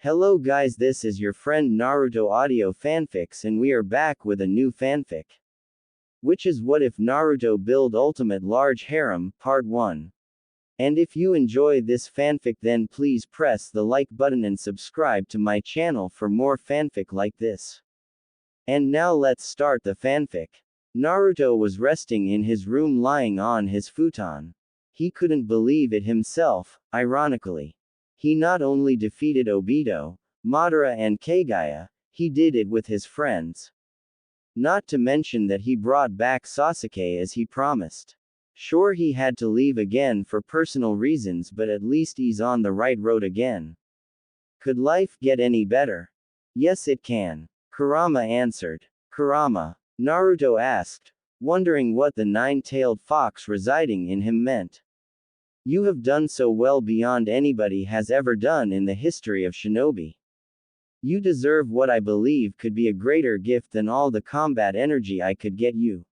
Hello guys, this is your friend Naruto Audio Fanfics and we are back with a new fanfic. Which is What If Naruto Build Ultimate Large Harem, Part 1. And if you enjoy this fanfic then please press the like button and subscribe to my channel for more fanfic like this. And now let's start the fanfic. Naruto was resting in his room lying on his futon. He couldn't believe it himself, ironically. He not only defeated Obito, Madara and Kagaya, he did it with his friends. Not to mention that he brought back Sasuke as he promised. Sure, he had to leave again for personal reasons, but at least he's on the right road again. Could life get any better? Yes, it can. Kurama answered. Kurama? Naruto asked, wondering what the nine-tailed fox residing in him meant. You have done so well beyond anybody has ever done in the history of shinobi. You deserve what I believe could be a greater gift than all the combat energy I could get you.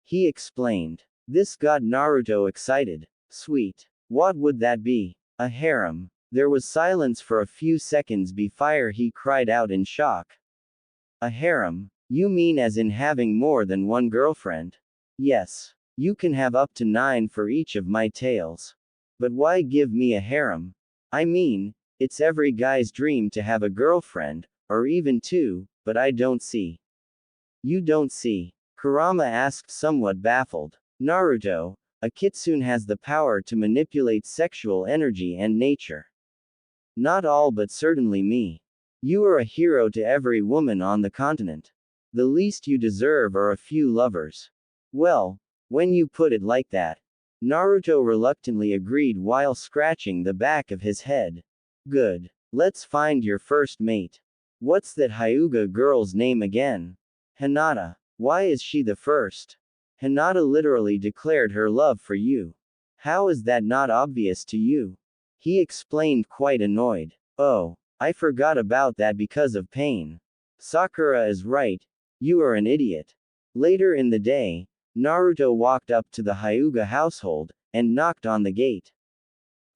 He explained. This got Naruto excited. Sweet. What would that be? A harem. There was silence for a few seconds before he cried out in shock. A harem? You mean as in having more than one girlfriend? Yes. You can have up to 9 for each of my tails. But why give me a harem? I mean, it's every guy's dream to have a girlfriend, or even 2, but I don't see. You don't see? Kurama asked, somewhat baffled. Naruto, a kitsune has the power to manipulate sexual energy and nature. Not all, but certainly me. You are a hero to every woman on the continent. The least you deserve are a few lovers. Well, when you put it like that. Naruto reluctantly agreed while scratching the back of his head. Good. Let's find your first mate. What's that Hyuga girl's name again? Hinata. Why is she the first? Hinata literally declared her love for you. How is that not obvious to you? He explained, quite annoyed. Oh, I forgot about that because of pain. Sakura is right. You are an idiot. Later in the day, Naruto walked up to the Hyuga household, and knocked on the gate.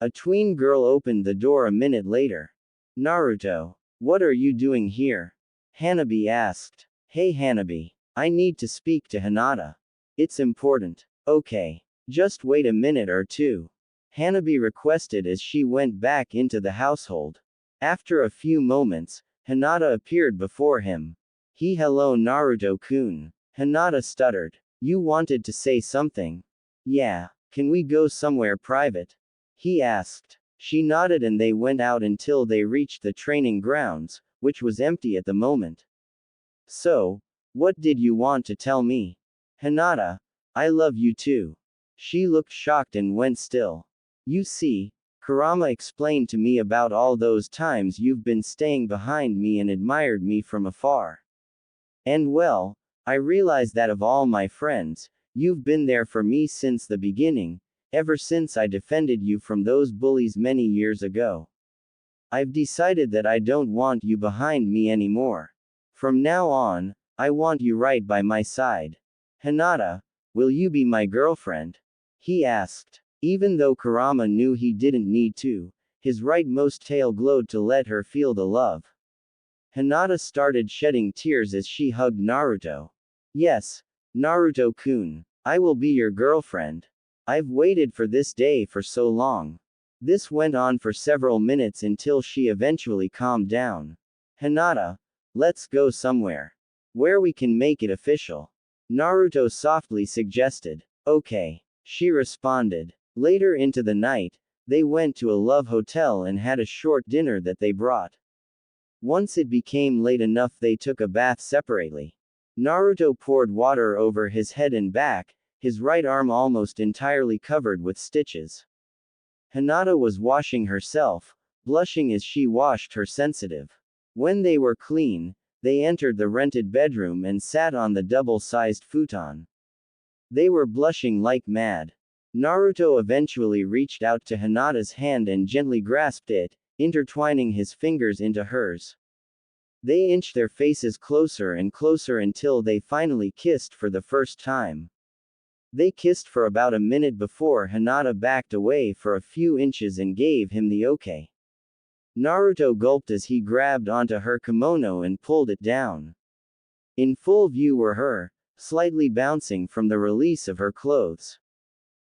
A tween girl opened the door a minute later. Naruto, what are you doing here? Hanabi asked. Hey Hanabi, I need to speak to Hinata. It's important. Okay. Just wait a minute or two. Hanabi requested as she went back into the household. After a few moments, Hinata appeared before him. Hello Naruto-kun. Hinata stuttered. You wanted to say something? Yeah. Can we go somewhere private? He asked. She nodded and they went out until they reached the training grounds, which was empty at the moment. So, what did you want to tell me? Hinata, I love you too. She looked shocked and went still. You see, Kurama explained to me about all those times you've been staying behind me and admired me from afar. And well, I realize that of all my friends, you've been there for me since the beginning, ever since I defended you from those bullies many years ago. I've decided that I don't want you behind me anymore. From now on, I want you right by my side. Hinata, will you be my girlfriend? He asked. Even though Kurama knew he didn't need to, his rightmost tail glowed to let her feel the love. Hinata started shedding tears as she hugged Naruto. Yes, Naruto-kun, I will be your girlfriend. I've waited for this day for so long. This went on for several minutes until she eventually calmed down. Hinata, let's go somewhere. Where we can make it official. Naruto softly suggested. Okay, she responded. Later into the night, they went to a love hotel and had a short dinner that they brought. Once it became late enough they took a bath separately. Naruto poured water over his head and back, his right arm almost entirely covered with stitches. Hinata was washing herself, blushing as she washed her sensitive. When they were clean, they entered the rented bedroom and sat on the double-sized futon. They were blushing like mad. Naruto eventually reached out to Hinata's hand and gently grasped it, intertwining his fingers into hers. They inched their faces closer and closer until they finally kissed for the first time. They kissed for about a minute before Hinata backed away for a few inches and gave him the okay. Naruto gulped as he grabbed onto her kimono and pulled it down. In full view were her, slightly bouncing from the release of her clothes.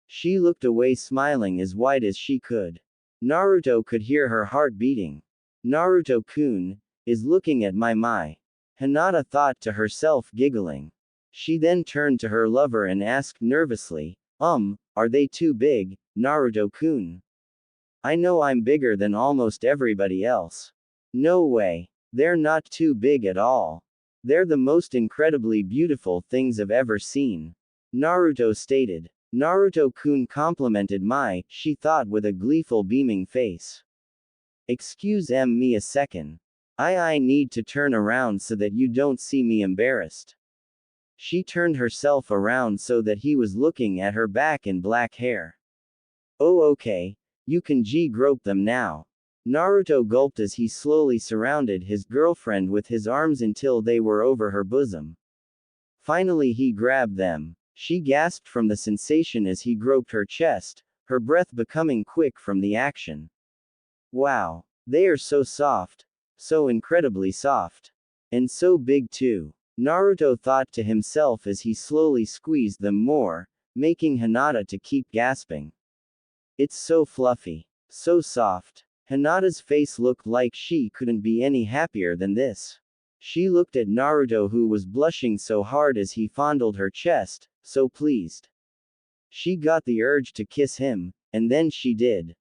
She looked away smiling as wide as she could. Naruto could hear her heart beating. Naruto-kun is looking at my. Hinata thought to herself giggling. She then turned to her lover and asked nervously, are they too big, Naruto-kun? I know I'm bigger than almost everybody else. No way. They're not too big at all. They're the most incredibly beautiful things I've ever seen. Naruto stated. Naruto-kun complimented she thought with a gleeful beaming face. Excuse me a second. I need to turn around so that you don't see me embarrassed. She turned herself around so that he was looking at her back and black hair. Oh okay. You can grope them now. Naruto gulped as he slowly surrounded his girlfriend with his arms until they were over her bosom. Finally he grabbed them. She gasped from the sensation as he groped her chest, her breath becoming quick from the action. Wow. They are so soft. So incredibly soft. And so big too. Naruto thought to himself as he slowly squeezed them more, making Hinata to keep gasping. It's so fluffy. So soft. Hinata's face looked like she couldn't be any happier than this. She looked at Naruto who was blushing so hard as he fondled her chest, so pleased. She got the urge to kiss him, and then she did.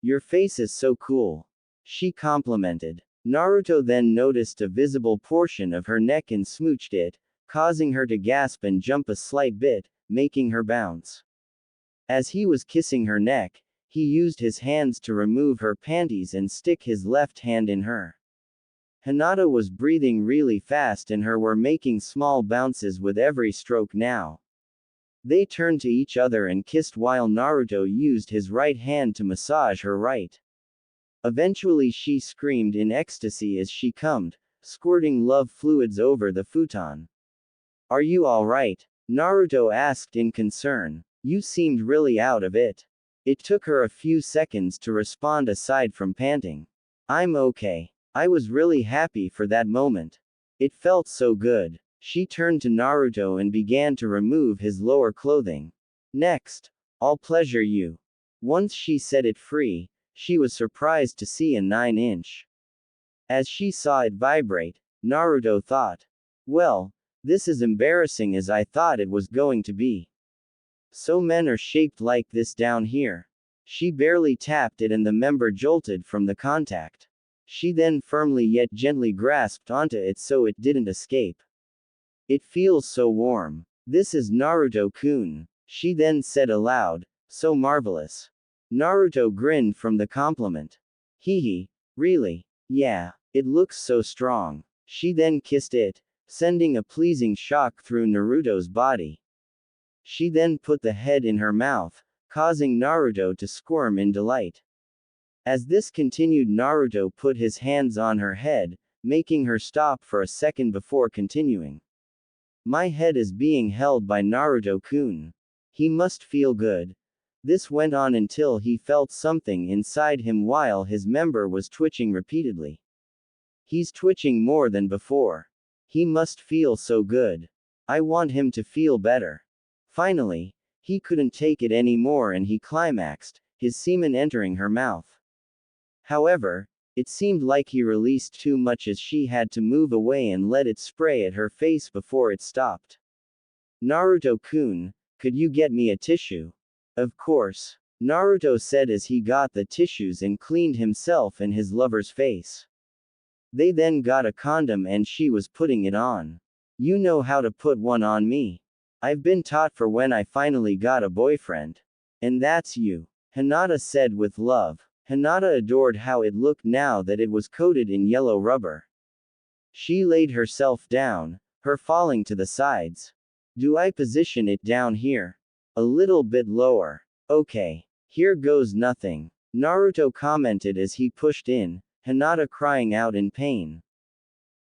Your face is so cool. She complimented. Naruto then noticed a visible portion of her neck and smooched it, causing her to gasp and jump a slight bit, making her bounce. As he was kissing her neck, he used his hands to remove her panties and stick his left hand in her. Hinata was breathing really fast and her were making small bounces with every stroke now. They turned to each other and kissed while Naruto used his right hand to massage her right. Eventually she screamed in ecstasy as she cummed, squirting love fluids over the futon. Are you alright? Naruto asked in concern. You seemed really out of it. It took her a few seconds to respond aside from panting. I'm okay. I was really happy for that moment. It felt so good. She turned to Naruto and began to remove his lower clothing. Next, I'll pleasure you. Once she set it free, she was surprised to see a 9-inch. As she saw it vibrate, Naruto thought, well, this is embarrassing as I thought it was going to be. So men are shaped like this down here. She barely tapped it and the member jolted from the contact. She then firmly yet gently grasped onto it so it didn't escape. It feels so warm. This is Naruto-kun. She then said aloud, so marvelous. Naruto grinned from the compliment. Hehe, really? Yeah, it looks so strong. She then kissed it, sending a pleasing shock through Naruto's body. She then put the head in her mouth, causing Naruto to squirm in delight. As this continued, Naruto put his hands on her head, making her stop for a second before continuing. My head is being held by Naruto-kun. He must feel good. This went on until he felt something inside him while his member was twitching repeatedly. He's twitching more than before. He must feel so good. I want him to feel better. Finally, he couldn't take it anymore and he climaxed, his semen entering her mouth. However, it seemed like he released too much as she had to move away and let it spray at her face before it stopped. Naruto-kun, could you get me a tissue? Of course. Naruto said as he got the tissues and cleaned himself and his lover's face. They then got a condom and she was putting it on. You know how to put one on me. I've been taught for when I finally got a boyfriend. And that's you. Hinata said with love. Hinata adored how it looked now that it was coated in yellow rubber. She laid herself down, her falling to the sides. Do I position it down here? A little bit lower. Okay. Here goes nothing. Naruto commented as he pushed in, Hinata crying out in pain.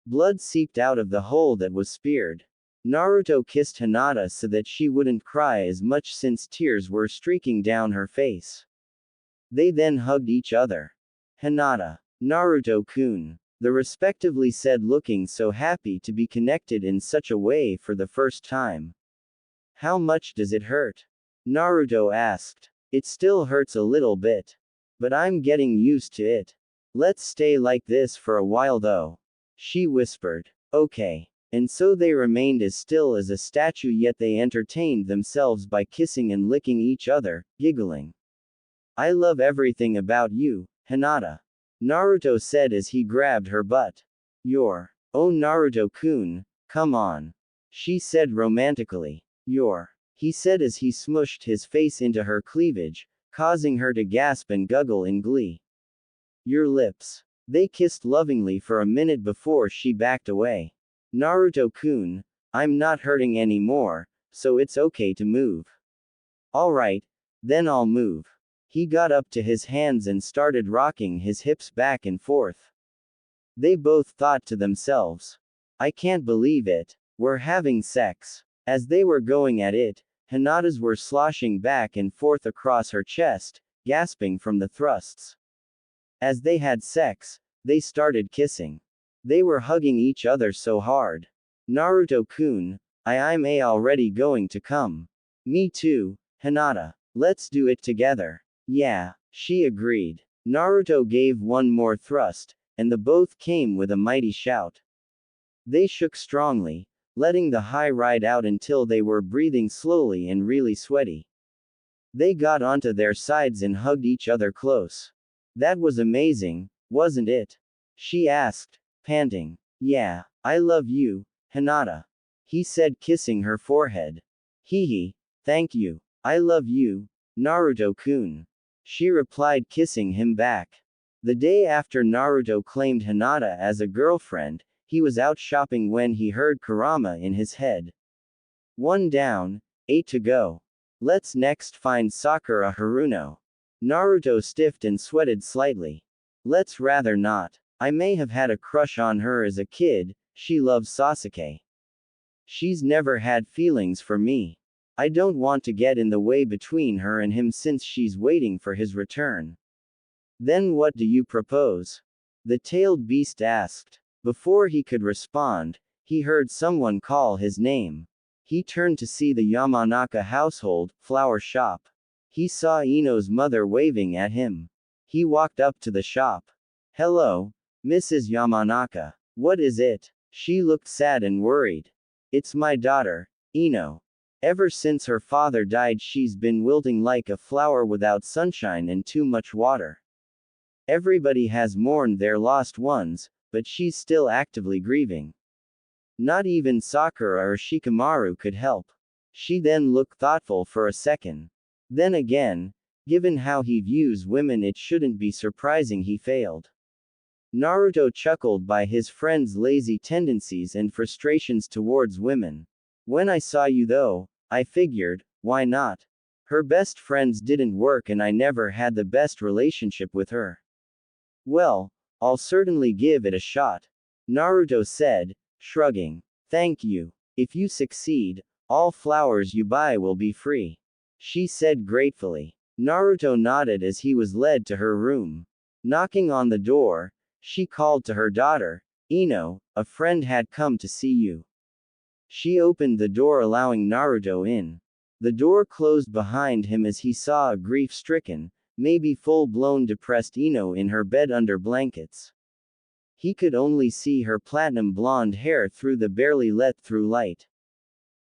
Blood seeped out of the hole that was speared. Naruto kissed Hinata so that she wouldn't cry as much since tears were streaking down her face. They then hugged each other. Hinata. Naruto-kun. The respectively said, looking so happy to be connected in such a way for the first time. How much does it hurt? Naruto asked. It still hurts a little bit. But I'm getting used to it. Let's stay like this for a while though. She whispered. Okay. And so they remained as still as a statue, yet they entertained themselves by kissing and licking each other, giggling. I love everything about you, Hinata. Naruto said as he grabbed her butt. Oh Naruto-kun, come on. She said romantically. He said as he smushed his face into her cleavage, causing her to gasp and guggle in glee. Your lips. They kissed lovingly for a minute before she backed away. Naruto-kun, I'm not hurting anymore, so it's okay to move. Alright, then I'll move. He got up to his hands and started rocking his hips back and forth. They both thought to themselves. I can't believe it. We're having sex. As they were going at it, Hinata's were sloshing back and forth across her chest, gasping from the thrusts. As they had sex, they started kissing. They were hugging each other so hard. Naruto-kun, I'm already going to come. Me too, Hinata. Let's do it together. Yeah, she agreed. Naruto gave one more thrust, and the both came with a mighty shout. They shook strongly, letting the high ride out until they were breathing slowly and really sweaty. They got onto their sides and hugged each other close. That was amazing, wasn't it? She asked, panting. Yeah, I love you, Hinata. He said, kissing her forehead. Hee, thank you. I love you, Naruto-kun. She replied, kissing him back. The day after Naruto claimed Hinata as a girlfriend, he was out shopping when he heard Kurama in his head. 1 down, 8 to go. Let's next find Sakura Haruno. Naruto stiffed and sweated slightly. Let's rather not. I may have had a crush on her as a kid, she loves Sasuke. She's never had feelings for me. I don't want to get in the way between her and him since she's waiting for his return. Then what do you propose? The tailed beast asked. Before he could respond, he heard someone call his name. He turned to see the Yamanaka household, flower shop. He saw Ino's mother waving at him. He walked up to the shop. Hello, Mrs. Yamanaka. What is it? She looked sad and worried. It's my daughter, Ino. Ever since her father died, she's been wilting like a flower without sunshine and too much water. Everybody has mourned their lost ones, but she's still actively grieving. Not even Sakura or Shikamaru could help. She then looked thoughtful for a second. Then again, given how he views women, it shouldn't be surprising he failed. Naruto chuckled by his friend's lazy tendencies and frustrations towards women. When I saw you though, I figured, why not? Her best friends didn't work and I never had the best relationship with her. Well, I'll certainly give it a shot. Naruto said, shrugging. Thank you. If you succeed, all flowers you buy will be free. She said gratefully. Naruto nodded as he was led to her room. Knocking on the door, she called to her daughter, Ino, a friend had come to see you. She opened the door allowing Naruto in. The door closed behind him as he saw a grief-stricken, maybe full-blown depressed Ino in her bed under blankets. He could only see her platinum blonde hair through the barely let-through light.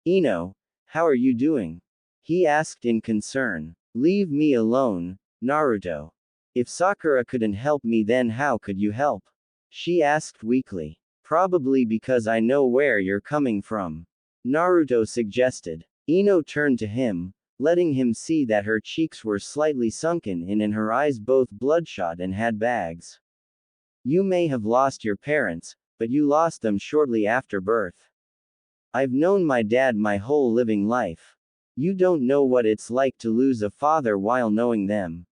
Ino, how are you doing? He asked in concern. Leave me alone, Naruto. If Sakura couldn't help me, then how could you help? She asked weakly. Probably because I know where you're coming from. Naruto suggested. Ino turned to him, letting him see that her cheeks were slightly sunken in and her eyes both bloodshot and had bags. You may have lost your parents, but you lost them shortly after birth. I've known my dad my whole living life. You don't know what it's like to lose a father while knowing them.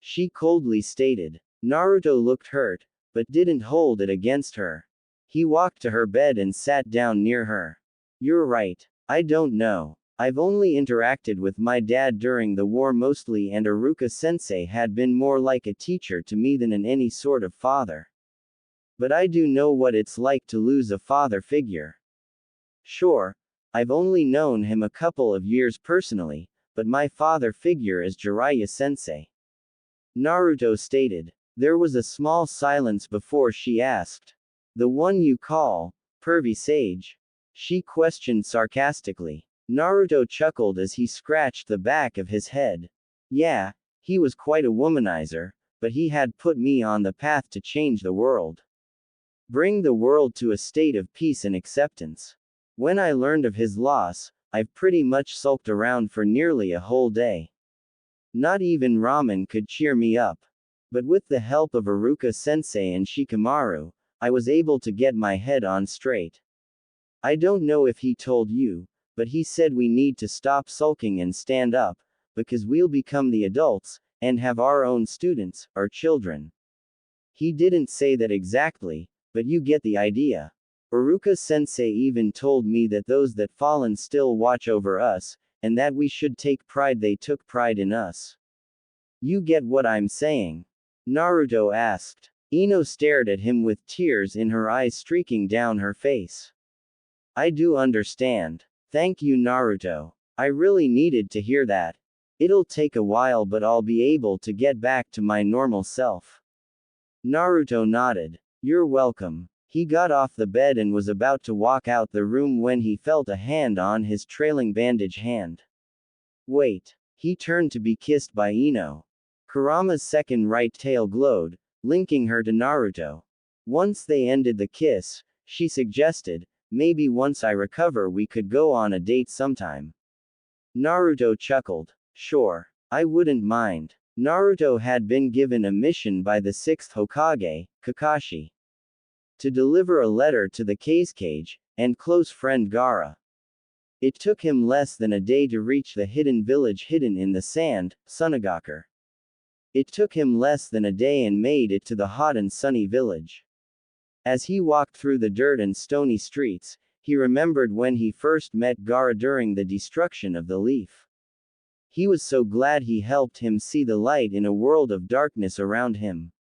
She coldly stated. Naruto looked hurt, but didn't hold it against her. He walked to her bed and sat down near her. You're right. I don't know. I've only interacted with my dad during the war mostly, and Iruka-sensei had been more like a teacher to me than any sort of father. But I do know what it's like to lose a father figure. Sure, I've only known him a couple of years personally, but my father figure is Jiraiya-sensei. Naruto stated. There was a small silence before she asked. The one you call, pervy sage? She questioned sarcastically. Naruto chuckled as he scratched the back of his head. Yeah, he was quite a womanizer, but he had put me on the path to change the world. Bring the world to a state of peace and acceptance. When I learned of his loss, I've pretty much sulked around for nearly a whole day. Not even ramen could cheer me up. But with the help of Iruka-sensei and Shikamaru, I was able to get my head on straight. I don't know if he told you, but he said we need to stop sulking and stand up, because we'll become the adults, and have our own students, our children. He didn't say that exactly, but you get the idea. Iruka-sensei even told me that those that fallen still watch over us, and that we should take pride they took pride in us. You get what I'm saying? Naruto asked. Ino stared at him with tears in her eyes streaking down her face. I do understand. Thank you, Naruto. I really needed to hear that. It'll take a while, but I'll be able to get back to my normal self. Naruto nodded. You're welcome. He got off the bed and was about to walk out the room when he felt a hand on his trailing bandage hand. Wait. He turned to be kissed by Ino. Kurama's second right tail glowed, linking her to Naruto. Once they ended the kiss, she suggested, maybe once I recover we could go on a date sometime. Naruto chuckled. Sure. I wouldn't mind. Naruto had been given a mission by the 6th Hokage, Kakashi, to deliver a letter to the Kazekage, and close friend Gaara. It took him less than a day to reach the hidden village hidden in the sand, Sunagakur. It took him less than a day and made it to the hot and sunny village. As he walked through the dirt and stony streets, he remembered when he first met Gaara during the destruction of the leaf. He was so glad he helped him see the light in a world of darkness around him.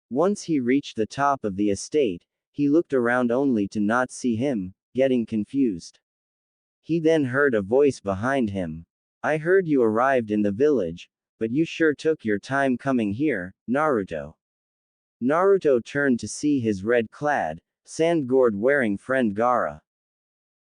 Once he reached the top of the estate, he looked around only to not see him, getting confused. He then heard a voice behind him. I heard you arrived in the village, but you sure took your time coming here, Naruto. Naruto turned to see his red-clad, sand-gored wearing friend Gaara.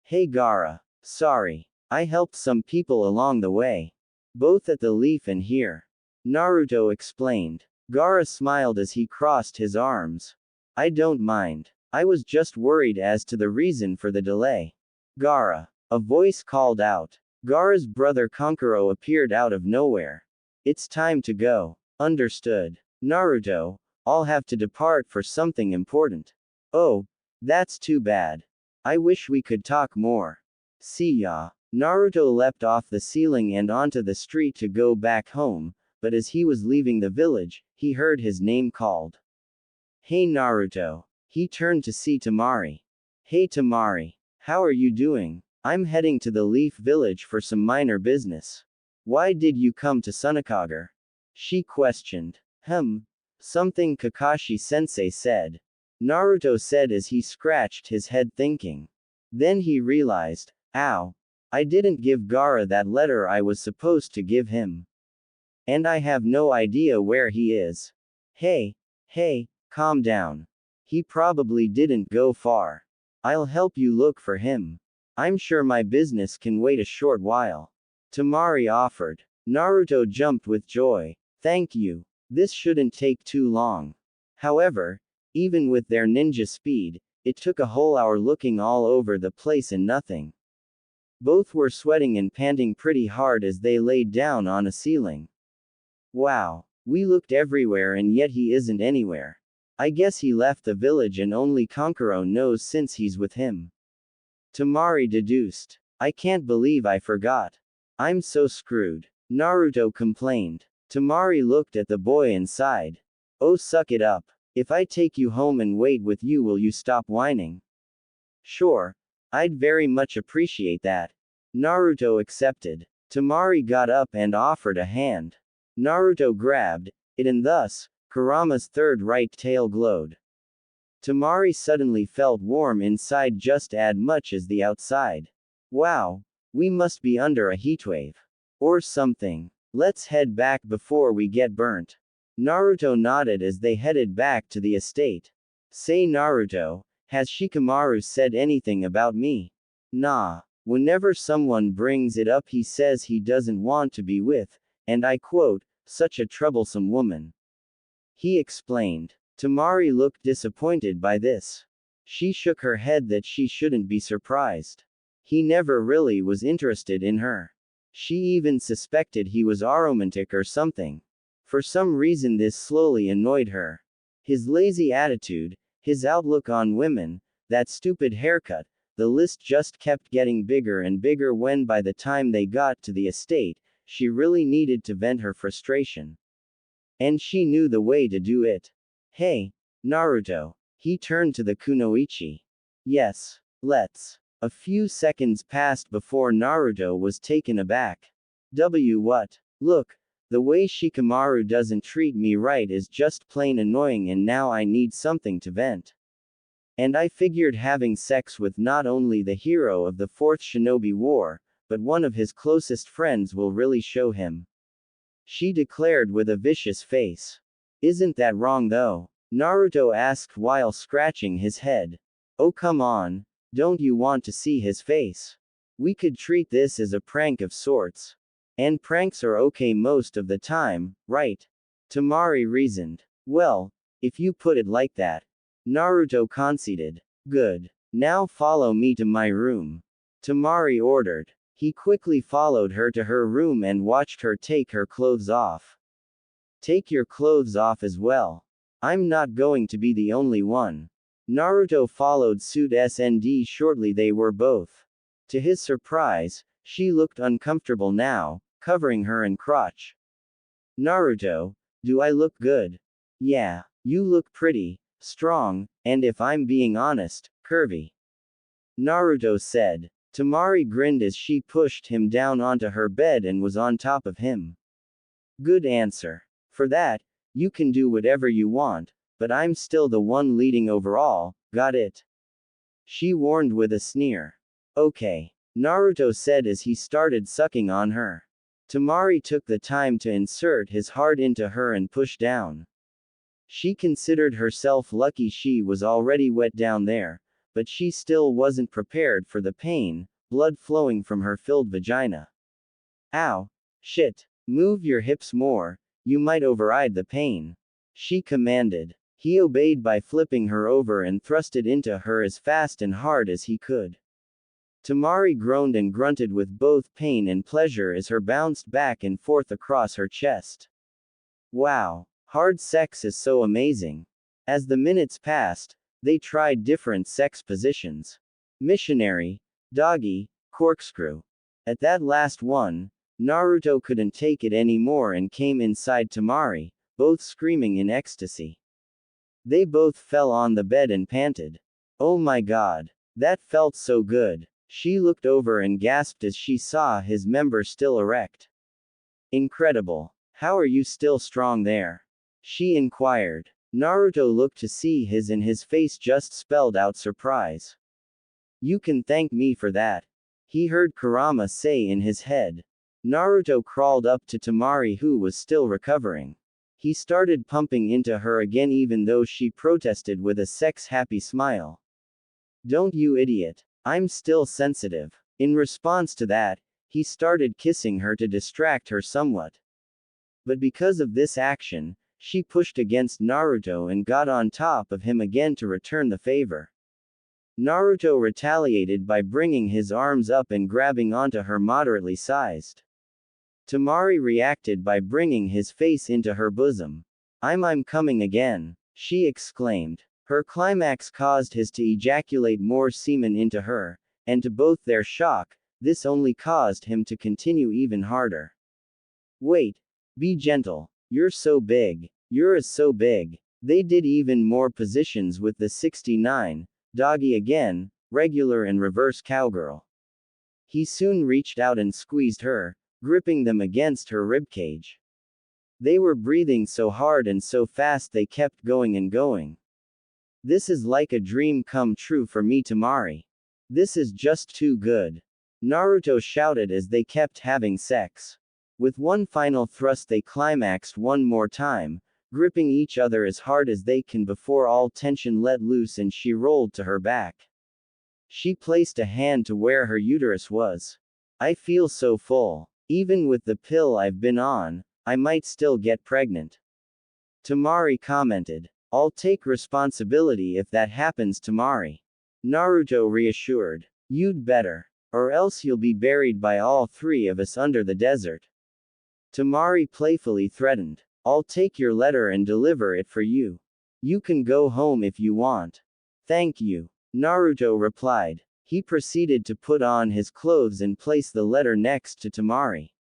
Hey Gaara. Sorry. I helped some people along the way. Both at the leaf and here. Naruto explained. Gaara smiled as he crossed his arms. I don't mind. I was just worried as to the reason for the delay. Gaara. A voice called out. Gaara's brother Kankuro appeared out of nowhere. It's time to go. Understood. Naruto. I'll have to depart for something important. Oh, that's too bad. I wish we could talk more. See ya. Naruto leapt off the ceiling and onto the street to go back home, but as he was leaving the village, he heard his name called. Hey Naruto. He turned to see Temari. Hey Temari. How are you doing? I'm heading to the Leaf Village for some minor business. Why did you come to Sunagakur? She questioned. Something Kakashi-sensei said. Naruto said as he scratched his head thinking. Then he realized, ow. I didn't give Gaara that letter I was supposed to give him. And I have no idea where he is. Hey, calm down. He probably didn't go far. I'll help you look for him. I'm sure my business can wait a short while. Temari offered. Naruto jumped with joy. Thank you. This shouldn't take too long. However, even with their ninja speed, it took a whole hour looking all over the place and nothing. Both were sweating and panting pretty hard as they laid down on a ceiling. Wow. We looked everywhere and yet he isn't anywhere. I guess he left the village and only Kankuro knows since he's with him. Temari deduced. I can't believe I forgot. I'm so screwed. Naruto complained. Temari looked at the boy and sighed. Oh, suck it up. If I take you home and wait with you, will you stop whining? Sure. I'd very much appreciate that. Naruto accepted. Temari got up and offered a hand. Naruto grabbed it and thus, Kurama's third right tail glowed. Temari suddenly felt warm inside just as much as the outside. Wow, we must be under a heatwave. Or something. Let's head back before we get burnt. Naruto nodded as they headed back to the estate. Say Naruto, has Shikamaru said anything about me? Nah. Whenever someone brings it up he says he doesn't want to be with, and I quote, such a troublesome woman. He explained. Temari looked disappointed by this. She shook her head that she shouldn't be surprised. He never really was interested in her. She even suspected he was aromantic or something. For some reason this slowly annoyed her. His lazy attitude, his outlook on women, that stupid haircut, the list just kept getting bigger and bigger when by the time they got to the estate, she really needed to vent her frustration. And she knew the way to do it. Hey, Naruto. He turned to the kunoichi. Yes, let's. A few seconds passed before Naruto was taken aback. What? Look, the way Shikamaru doesn't treat me right is just plain annoying and now I need something to vent. And I figured having sex with not only the hero of the Fourth Shinobi War, but one of his closest friends will really show him. She declared with a vicious face. Isn't that wrong though? Naruto asked while scratching his head. Oh come on, don't you want to see his face? We could treat this as a prank of sorts. And pranks are okay most of the time, right? Temari reasoned. Well, if you put it like that. Naruto conceded. Good. Now follow me to my room. Temari ordered. He quickly followed her to her room and watched her take her clothes off. Take your clothes off as well. I'm not going to be the only one. Naruto followed suit SND shortly they were both. To his surprise, she looked uncomfortable now, covering her and crotch. Naruto, do I look good? Yeah, you look pretty, strong, and if I'm being honest, curvy. Naruto said. Temari grinned as she pushed him down onto her bed and was on top of him. Good answer. For that, you can do whatever you want, but I'm still the one leading overall, got it? She warned with a sneer. Okay. Naruto said as he started sucking on her. Temari took the time to insert his heart into her and push down. She considered herself lucky she was already wet down there, but she still wasn't prepared for the pain, blood flowing from her filled vagina. Ow. Shit. Move your hips more, you might override the pain. She commanded. He obeyed by flipping her over and thrust it into her as fast and hard as he could. Temari groaned and grunted with both pain and pleasure as her bounced back and forth across her chest. Wow. Hard sex is so amazing. As the minutes passed, they tried different sex positions. Missionary, doggy, corkscrew. At that last one, Naruto couldn't take it anymore and came inside Temari, both screaming in ecstasy. They both fell on the bed and panted. Oh my god. That felt so good. She looked over and gasped as she saw his member still erect. Incredible. How are you still strong there? She inquired. Naruto looked to see his and his face just spelled out surprise. You can thank me for that. He heard Kurama say in his head. Naruto crawled up to Temari who was still recovering. He started pumping into her again even though she protested with a sex-happy smile. Don't you idiot. I'm still sensitive. In response to that, he started kissing her to distract her somewhat. But because of this action, she pushed against Naruto and got on top of him again to return the favor. Naruto retaliated by bringing his arms up and grabbing onto her moderately sized. Temari reacted by bringing his face into her bosom. I'm coming again, she exclaimed. Her climax caused his to ejaculate more semen into her, and to both their shock, this only caused him to continue even harder. Wait. Be gentle. You're so big. You're so big. They did even more positions with the 69, doggy again, regular and reverse cowgirl. He soon reached out and squeezed her, gripping them against her ribcage. They were breathing so hard and so fast they kept going and going. This is like a dream come true for me, Tamari. This is just too good. Naruto shouted as they kept having sex. With one final thrust they climaxed one more time, gripping each other as hard as they can before all tension let loose and she rolled to her back. She placed a hand to where her uterus was. I feel so full. Even with the pill I've been on, I might still get pregnant. Tamari commented. I'll take responsibility if that happens, Tamari. Naruto reassured. You'd better. Or else you'll be buried by all three of us under the desert. Tamari playfully threatened. I'll take your letter and deliver it for you. You can go home if you want. Thank you. Naruto replied. He proceeded to put on his clothes and place the letter next to Tamari.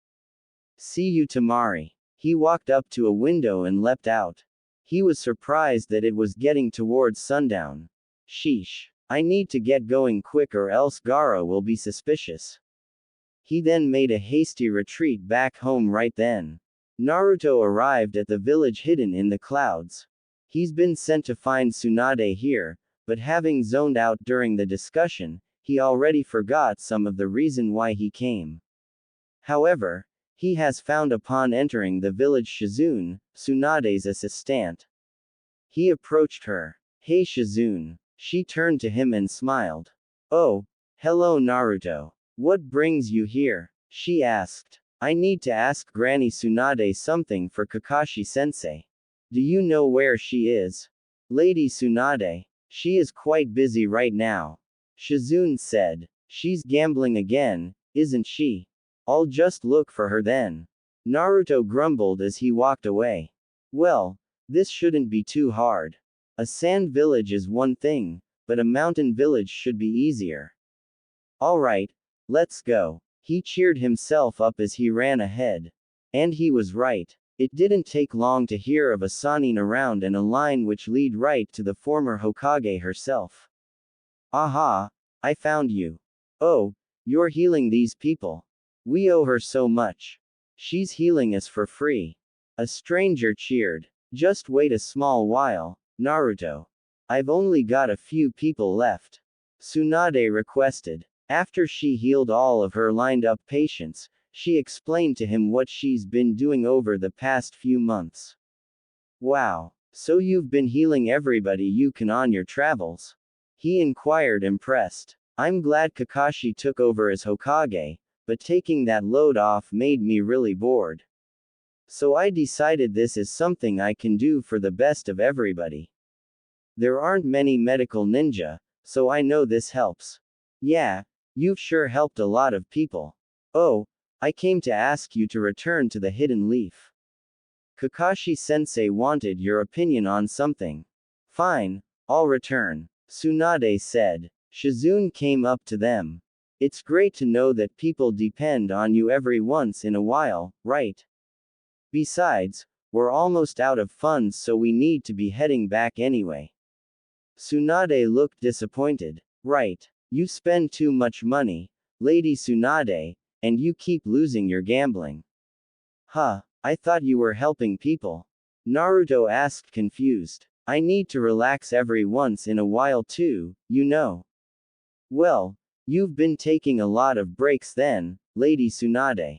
See you, Tamari. He walked up to a window and leapt out. He was surprised that it was getting towards sundown. Sheesh. I need to get going quick or else Gaara will be suspicious. He then made a hasty retreat back home right then. Naruto arrived at the village hidden in the clouds. He's been sent to find Tsunade here, but having zoned out during the discussion, he already forgot some of the reason why he came. However, he has found upon entering the village Shizune, Tsunade's assistant. He approached her. Hey Shizune. She turned to him and smiled. Oh, hello Naruto. What brings you here? She asked. I need to ask Granny Tsunade something for Kakashi-sensei. Do you know where she is? Lady Tsunade. She is quite busy right now. Shizune said. She's gambling again, isn't she? I'll just look for her then. Naruto grumbled as he walked away. Well, this shouldn't be too hard. A sand village is one thing, but a mountain village should be easier. Alright, let's go. He cheered himself up as he ran ahead. And he was right. It didn't take long to hear of a Sannin around and a line which lead right to the former Hokage herself. Aha! I found you. Oh, you're healing these people. We owe her so much. She's healing us for free. A stranger cheered. Just wait a small while, Naruto. I've only got a few people left. Tsunade requested. After she healed all of her lined-up patients, she explained to him what she's been doing over the past few months. Wow, so you've been healing everybody you can on your travels? He inquired, impressed. I'm glad Kakashi took over as Hokage, but taking that load off made me really bored. So I decided this is something I can do for the best of everybody. There aren't many medical ninja, so I know this helps. Yeah, you've sure helped a lot of people. Oh, I came to ask you to return to the Hidden Leaf. Kakashi-sensei wanted your opinion on something. Fine, I'll return, Tsunade said. Shizune came up to them. It's great to know that people depend on you every once in a while, right? Besides, we're almost out of funds so we need to be heading back anyway. Tsunade looked disappointed. Right. You spend too much money, Lady Tsunade, and you keep losing your gambling. Huh, I thought you were helping people. Naruto asked, confused. I need to relax every once in a while too, you know. Well, you've been taking a lot of breaks then, Lady Tsunade.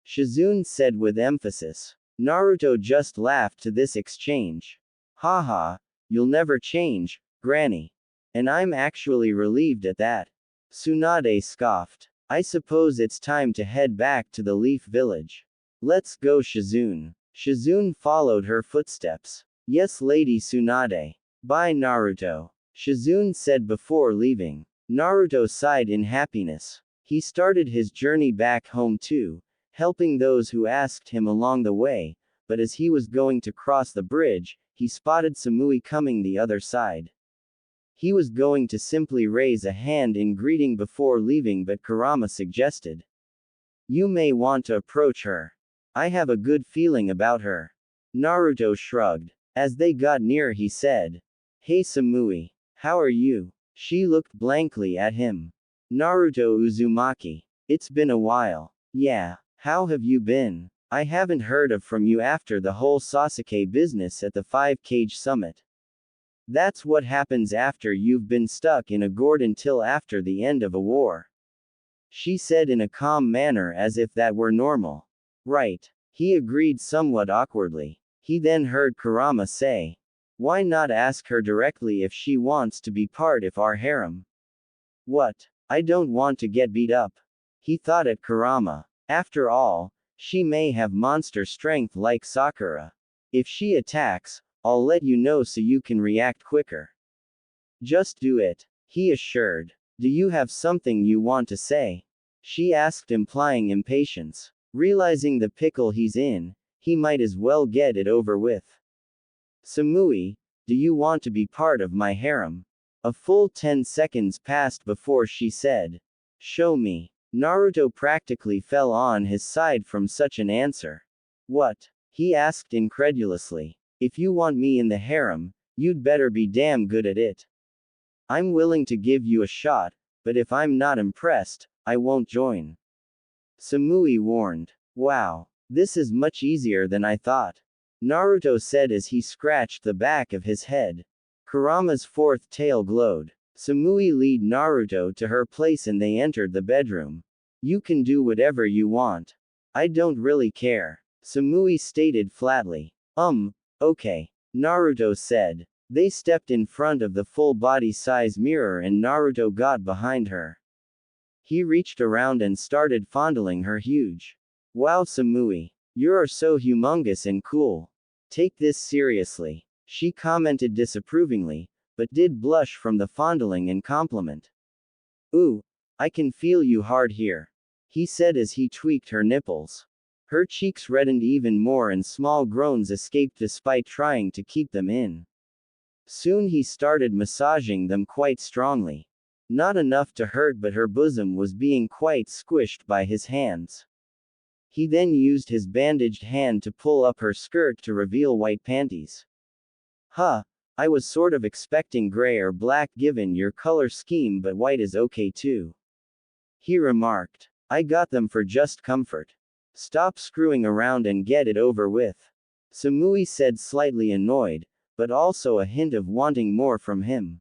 Shizune said with emphasis. Naruto just laughed to this exchange. Haha, you'll never change, Granny. And I'm actually relieved at that. Tsunade scoffed. I suppose it's time to head back to the Leaf Village. Let's go, Shizune. Shizune followed her footsteps. Yes, Lady Tsunade. Bye, Naruto. Shizune said before leaving. Naruto sighed in happiness. He started his journey back home too, helping those who asked him along the way, but as he was going to cross the bridge, he spotted Samui coming the other side. He was going to simply raise a hand in greeting before leaving, but Kurama suggested. You may want to approach her. I have a good feeling about her. Naruto shrugged. As they got near, he said. Hey Samui. How are you? She looked blankly at him. Naruto Uzumaki. It's been a while. Yeah, how have you been? I haven't heard of from you after the whole Sasuke business at the 5 Cage Summit. That's what happens after you've been stuck in a gourd until after the end of a war. She said in a calm manner as if that were normal. Right. He agreed somewhat awkwardly. He then heard Kurama say. Why not ask her directly if she wants to be part of our harem? What? I don't want to get beat up. He thought at Kurama. After all, she may have monster strength like Sakura. If she attacks, I'll let you know so you can react quicker. Just do it, he assured. Do you have something you want to say? She asked, implying impatience. Realizing the pickle he's in, he might as well get it over with. Samui, do you want to be part of my harem? A full 10 seconds passed before she said, show me. Naruto practically fell on his side from such an answer. What? He asked incredulously. If you want me in the harem, you'd better be damn good at it. I'm willing to give you a shot, but if I'm not impressed, I won't join. Samui warned. Wow, this is much easier than I thought. Naruto said as he scratched the back of his head. Kurama's fourth tail glowed. Samui led Naruto to her place and they entered the bedroom. You can do whatever you want. I don't really care. Samui stated flatly. Okay. Naruto said. They stepped in front of the full body size mirror and Naruto got behind her. He reached around and started fondling her huge. Wow, Samui. You're so humongous and cool. Take this seriously. She commented disapprovingly, but did blush from the fondling and compliment. Ooh, I can feel you hard here. He said as he tweaked her nipples. Her cheeks reddened even more and small groans escaped despite trying to keep them in. Soon he started massaging them quite strongly. Not enough to hurt, but her bosom was being quite squished by his hands. He then used his bandaged hand to pull up her skirt to reveal white panties. Huh, I was sort of expecting gray or black given your color scheme, but white is okay too. He remarked. I got them for just comfort. Stop screwing around and get it over with. Samui said, slightly annoyed, but also a hint of wanting more from him.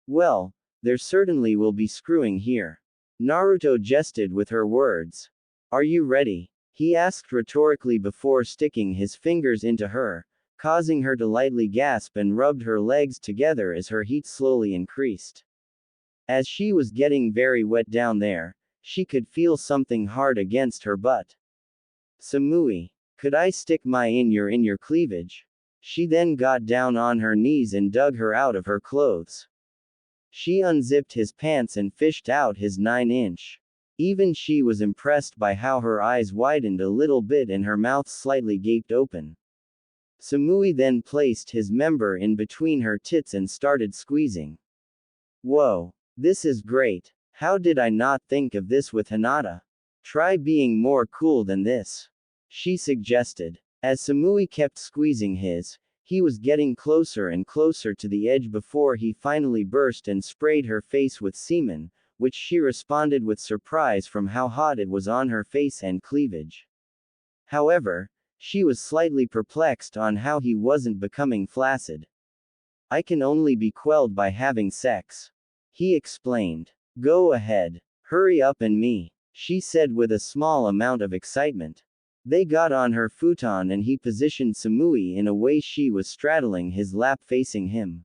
Well, there certainly will be screwing here. Naruto jested with her words. Are you ready? He asked rhetorically before sticking his fingers into her, causing her to lightly gasp and rubbed her legs together as her heat slowly increased. As she was getting very wet down there, she could feel something hard against her butt. Samui, could I stick my in your cleavage? She then got down on her knees and dug her out of her clothes. She unzipped his pants and fished out his 9-inch. Even she was impressed by how her eyes widened a little bit and her mouth slightly gaped open. Samui then placed his member in between her tits and started squeezing. Whoa, this is great. How did I not think of this with Hinata? Try being more cool than this, she suggested. As Samui kept squeezing he was getting closer and closer to the edge before he finally burst and sprayed her face with semen, which she responded with surprise from how hot it was on her face and cleavage. However, she was slightly perplexed on how he wasn't becoming flaccid. I can only be quelled by having sex, he explained. Go ahead. Hurry up and me, she said with a small amount of excitement. They got on her futon and he positioned Samui in a way she was straddling his lap facing him.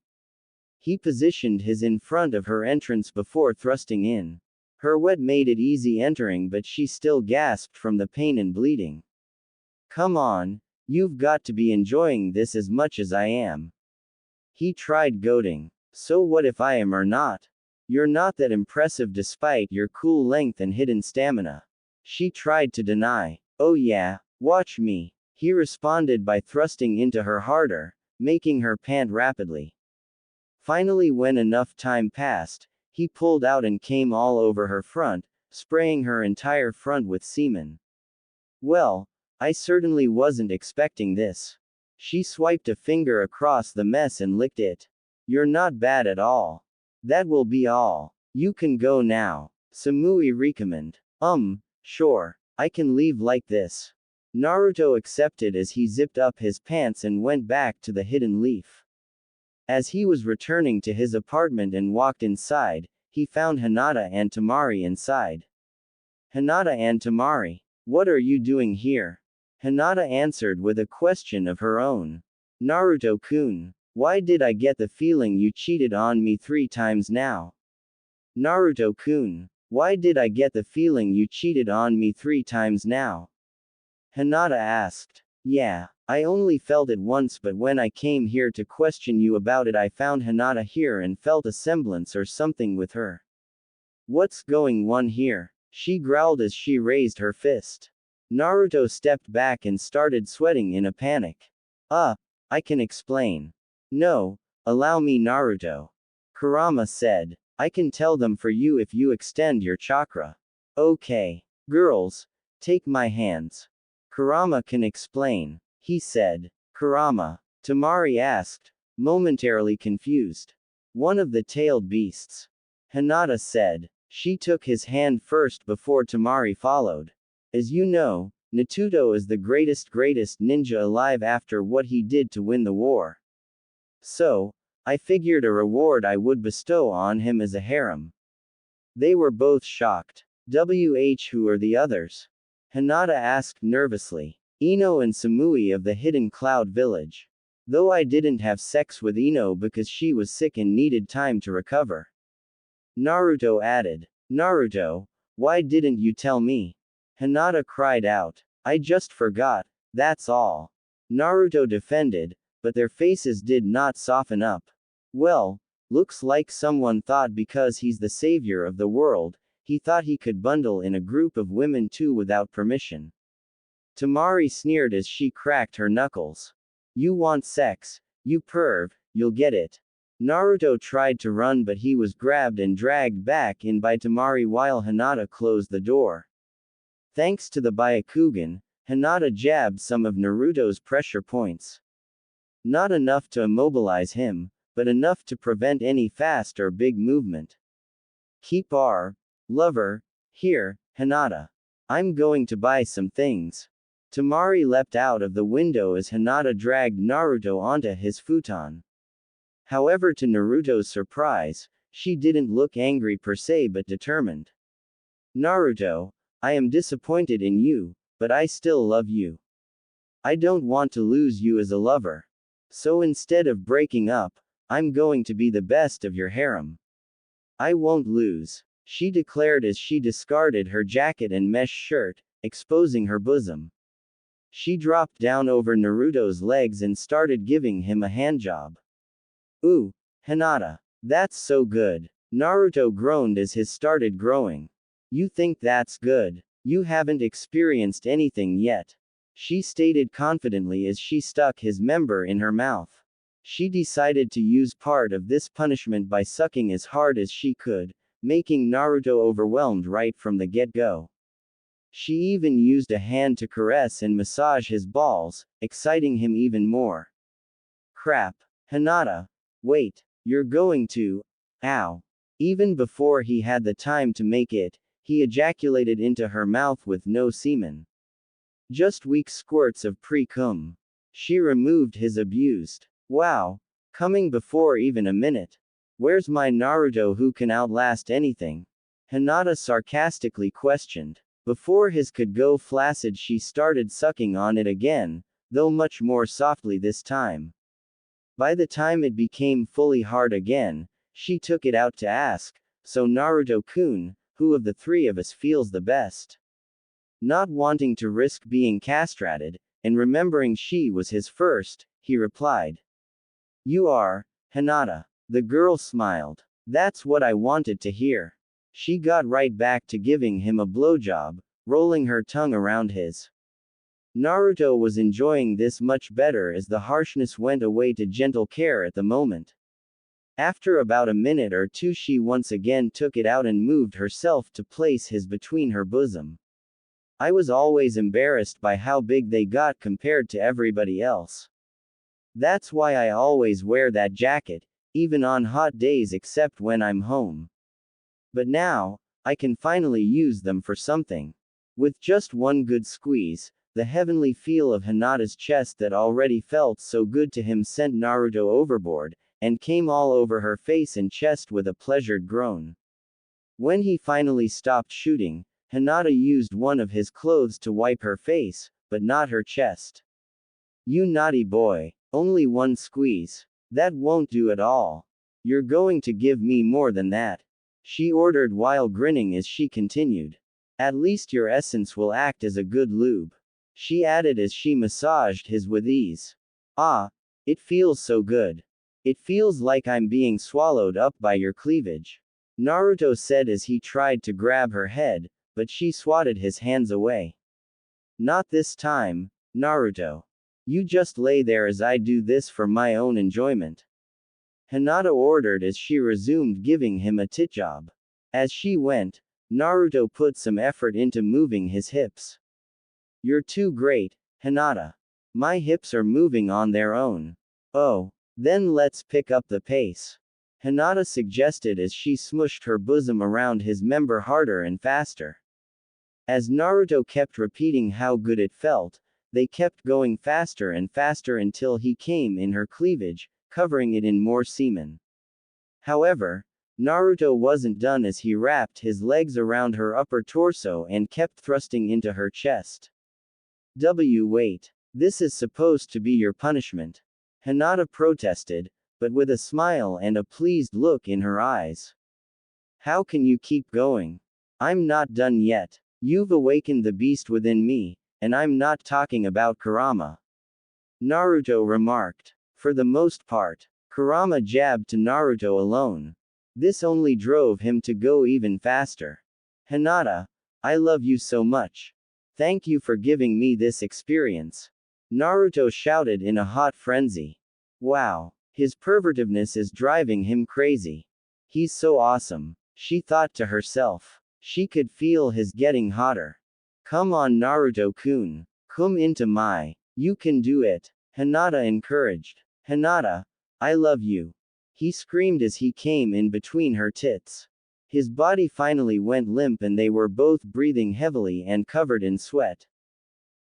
He positioned his in front of her entrance before thrusting in. Her wet made it easy entering, but she still gasped from the pain and bleeding. Come on, you've got to be enjoying this as much as I am. He tried goading. So what if I am or not? You're not that impressive despite your cool length and hidden stamina. She tried to deny. Oh yeah, watch me. He responded by thrusting into her harder, making her pant rapidly. Finally, when enough time passed, he pulled out and came all over her front, spraying her entire front with semen. Well, I certainly wasn't expecting this. She swiped a finger across the mess and licked it. You're not bad at all. That will be all. You can go now. Samui recommend. Sure. I can leave like this. Naruto accepted as he zipped up his pants and went back to the hidden leaf. As he was returning to his apartment and walked inside, he found Hinata and Tamari inside. Hinata and Tamari, what are you doing here? Hinata answered with a question of her own. Naruto-kun, why did I get the feeling you cheated on me 3 times now? Naruto-kun, why did I get the feeling you cheated on me 3 times now? Hinata asked. Yeah, I only felt it once, but when I came here to question you about it I found Hinata here and felt a semblance or something with her. What's going on here? She growled as she raised her fist. Naruto stepped back and started sweating in a panic. I can explain. No, allow me Naruto. Kurama said. I can tell them for you if you extend your chakra. Okay. Girls, take my hands. Kurama can explain, he said. Kurama? Tamari asked, momentarily confused. One of the tailed beasts. Hinata said. She took his hand first before Tamari followed. As you know, Naruto is the greatest ninja alive after what he did to win the war. So, I figured a reward I would bestow on him as a harem. They were both shocked. Who are the others? Hinata asked nervously. Ino and Samui of the Hidden Cloud Village. Though I didn't have sex with Ino because she was sick and needed time to recover. Naruto added. Naruto, why didn't you tell me? Hinata cried out. I just forgot, that's all. Naruto defended, but their faces did not soften up. Well, looks like someone thought because he's the savior of the world, he thought he could bundle in a group of women too without permission. Tamari sneered as she cracked her knuckles. You want sex, you perv, you'll get it. Naruto tried to run but he was grabbed and dragged back in by Tamari while Hinata closed the door. Thanks to the Byakugan, Hinata jabbed some of Naruto's pressure points. Not enough to immobilize him, but enough to prevent any fast or big movement. Keep our lover here, Hinata. I'm going to buy some things. Tamari leapt out of the window as Hinata dragged Naruto onto his futon. However, to Naruto's surprise, she didn't look angry per se but determined. Naruto, I am disappointed in you, but I still love you. I don't want to lose you as a lover. So instead of breaking up, I'm going to be the best of your harem. I won't lose, she declared as she discarded her jacket and mesh shirt, exposing her bosom. She dropped down over Naruto's legs and started giving him a handjob. Ooh, Hinata. That's so good. Naruto groaned as his started growing. You think that's good? You haven't experienced anything yet. She stated confidently as she stuck his member in her mouth. She decided to use part of this punishment by sucking as hard as she could, making Naruto overwhelmed right from the get-go. She even used a hand to caress and massage his balls, exciting him even more. Crap. Hinata. Wait. You're going to. Ow. Even before he had the time to make it, he ejaculated into her mouth with no semen. Just weak squirts of pre-cum. She removed his abused. Wow. Coming before even a minute. Where's my Naruto who can outlast anything? Hinata sarcastically questioned. Before his could go flaccid she started sucking on it again, though much more softly this time. By the time it became fully hard again, she took it out to ask, so Naruto-kun, who of the three of us feels the best? Not wanting to risk being castrated, and remembering she was his first, he replied. You are, Hinata. The girl smiled. That's what I wanted to hear. She got right back to giving him a blowjob, rolling her tongue around his. Naruto was enjoying this much better as the harshness went away to gentle care at the moment. After about a minute or two she once again took it out and moved herself to place his between her bosom. I was always embarrassed by how big they got compared to everybody else. That's why I always wear that jacket, even on hot days except when I'm home. But now, I can finally use them for something. With just one good squeeze, the heavenly feel of Hinata's chest that already felt so good to him sent Naruto overboard, and came all over her face and chest with a pleasured groan. When he finally stopped shooting, Hinata used one of his clothes to wipe her face, but not her chest. You naughty boy, only one squeeze. That won't do at all. You're going to give me more than that, she ordered while grinning as she continued. At least your essence will act as a good lube, she added as she massaged his with ease. Ah, it feels so good. It feels like I'm being swallowed up by your cleavage, Naruto said as he tried to grab her head, but she swatted his hands away. Not this time, Naruto. You just lay there as I do this for my own enjoyment, Hinata ordered as she resumed giving him a tit job. As she went, Naruto put some effort into moving his hips. You're too great, Hinata. My hips are moving on their own. Oh, then let's pick up the pace, Hinata suggested as she smushed her bosom around his member harder and faster. As Naruto kept repeating how good it felt, they kept going faster and faster until he came in her cleavage, covering it in more semen. However, Naruto wasn't done as he wrapped his legs around her upper torso and kept thrusting into her chest. Wait. This is supposed to be your punishment, Hinata protested, but with a smile and a pleased look in her eyes. How can you keep going? I'm not done yet. You've awakened the beast within me, and I'm not talking about Kurama, Naruto remarked. For the most part, Kurama jabbed to Naruto alone. This only drove him to go even faster. Hinata, I love you so much. Thank you for giving me this experience, Naruto shouted in a hot frenzy. Wow, his pervertiveness is driving him crazy. He's so awesome, she thought to herself. She could feel his getting hotter. Come on Naruto-kun. Come into my. You can do it, Hinata encouraged. Hinata, I love you, he screamed as he came in between her tits. His body finally went limp and they were both breathing heavily and covered in sweat.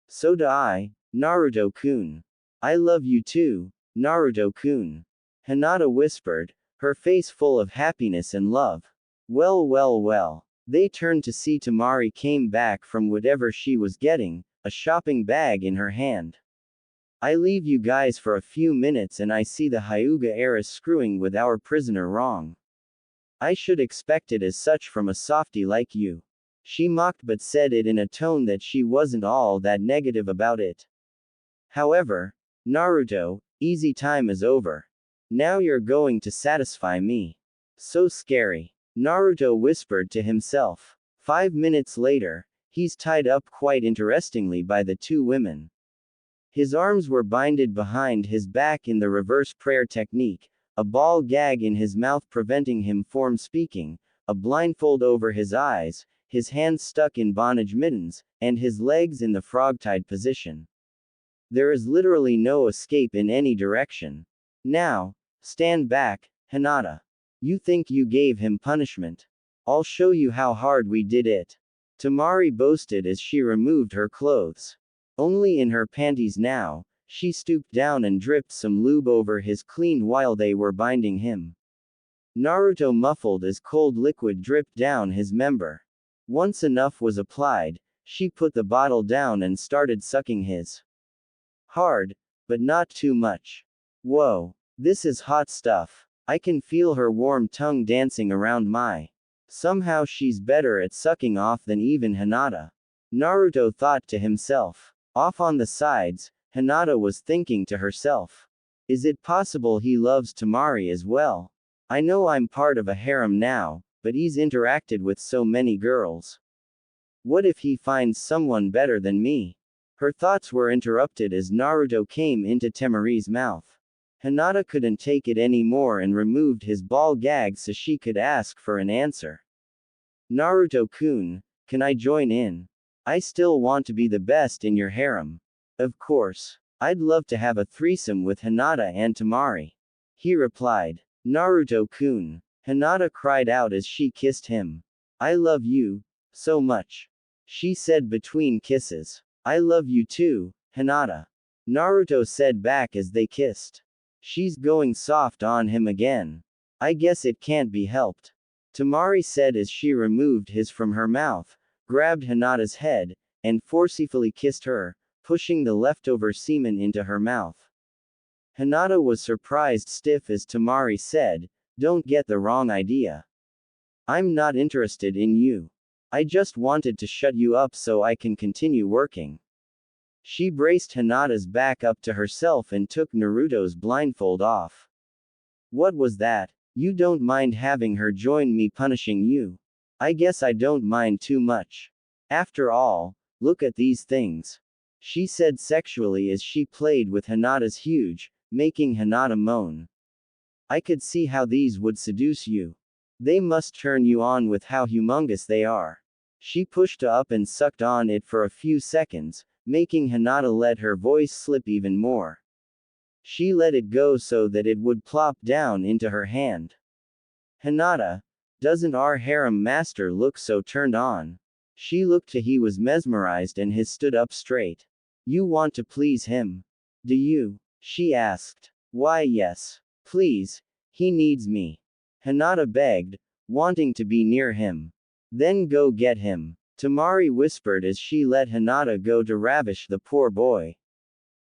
So do I, Naruto-kun. I love you too, Naruto-kun, Hinata whispered, her face full of happiness and love. Well. They turned to see Temari came back from whatever she was getting, a shopping bag in her hand. I leave you guys for a few minutes and I see the Hyuga heiress screwing with our prisoner wrong. I should expect it as such from a softie like you. She mocked but said it in a tone that she wasn't all that negative about it. However, Naruto, easy time is over. Now you're going to satisfy me. So scary, Naruto whispered to himself. 5 minutes later, he's tied up quite interestingly by the two women. His arms were binded behind his back in the reverse prayer technique, a ball gag in his mouth preventing him from speaking, a blindfold over his eyes, his hands stuck in bondage mittens, and his legs in the frog-tied position. There is literally no escape in any direction. Now, stand back, Hinata. You think you gave him punishment? I'll show you how hard we did it, Temari boasted as she removed her clothes. Only in her panties now, she stooped down and dripped some lube over his clean while they were binding him. Naruto muffled as cold liquid dripped down his member. Once enough was applied, she put the bottle down and started sucking his. Hard, but not too much. Whoa, this is hot stuff. I can feel her warm tongue dancing around my. Somehow she's better at sucking off than even Hinata, Naruto thought to himself. Off on the sides, Hinata was thinking to herself. Is it possible he loves Temari as well? I know I'm part of a harem now, but he's interacted with so many girls. What if he finds someone better than me? Her thoughts were interrupted as Naruto came into Temari's mouth. Hinata couldn't take it anymore and removed his ball gag so she could ask for an answer. Naruto-kun, can I join in? I still want to be the best in your harem. Of course. I'd love to have a threesome with Hinata and Temari, he replied. Naruto-kun, Hinata cried out as she kissed him. I love you, so much. She said between kisses. I love you too, Hinata. Naruto said back as they kissed. She's going soft on him again. I guess it can't be helped. Tamari said as she removed his from her mouth, grabbed Hinata's head, and forcefully kissed her, pushing the leftover semen into her mouth. Hinata was surprised stiff as Tamari said, "Don't get the wrong idea. I'm not interested in you. I just wanted to shut you up so I can continue working." She braced Hinata's back up to herself and took Naruto's blindfold off. What was that? You don't mind having her join me punishing you? I guess I don't mind too much. After all, look at these things. She said sexually as she played with Hinata's huge, making Hinata moan. I could see how these would seduce you. They must turn you on with how humongous they are. She pushed up and sucked on it for a few seconds, making Hinata let her voice slip even more. She let it go so that it would plop down into her hand. Hinata, doesn't our harem master look so turned on? She looked to he was mesmerized and his stood up straight. You want to please him? Do you? She asked. Why yes. Please, he needs me. Hinata begged, wanting to be near him. Then go get him. Tamari whispered as she let Hinata go to ravish the poor boy.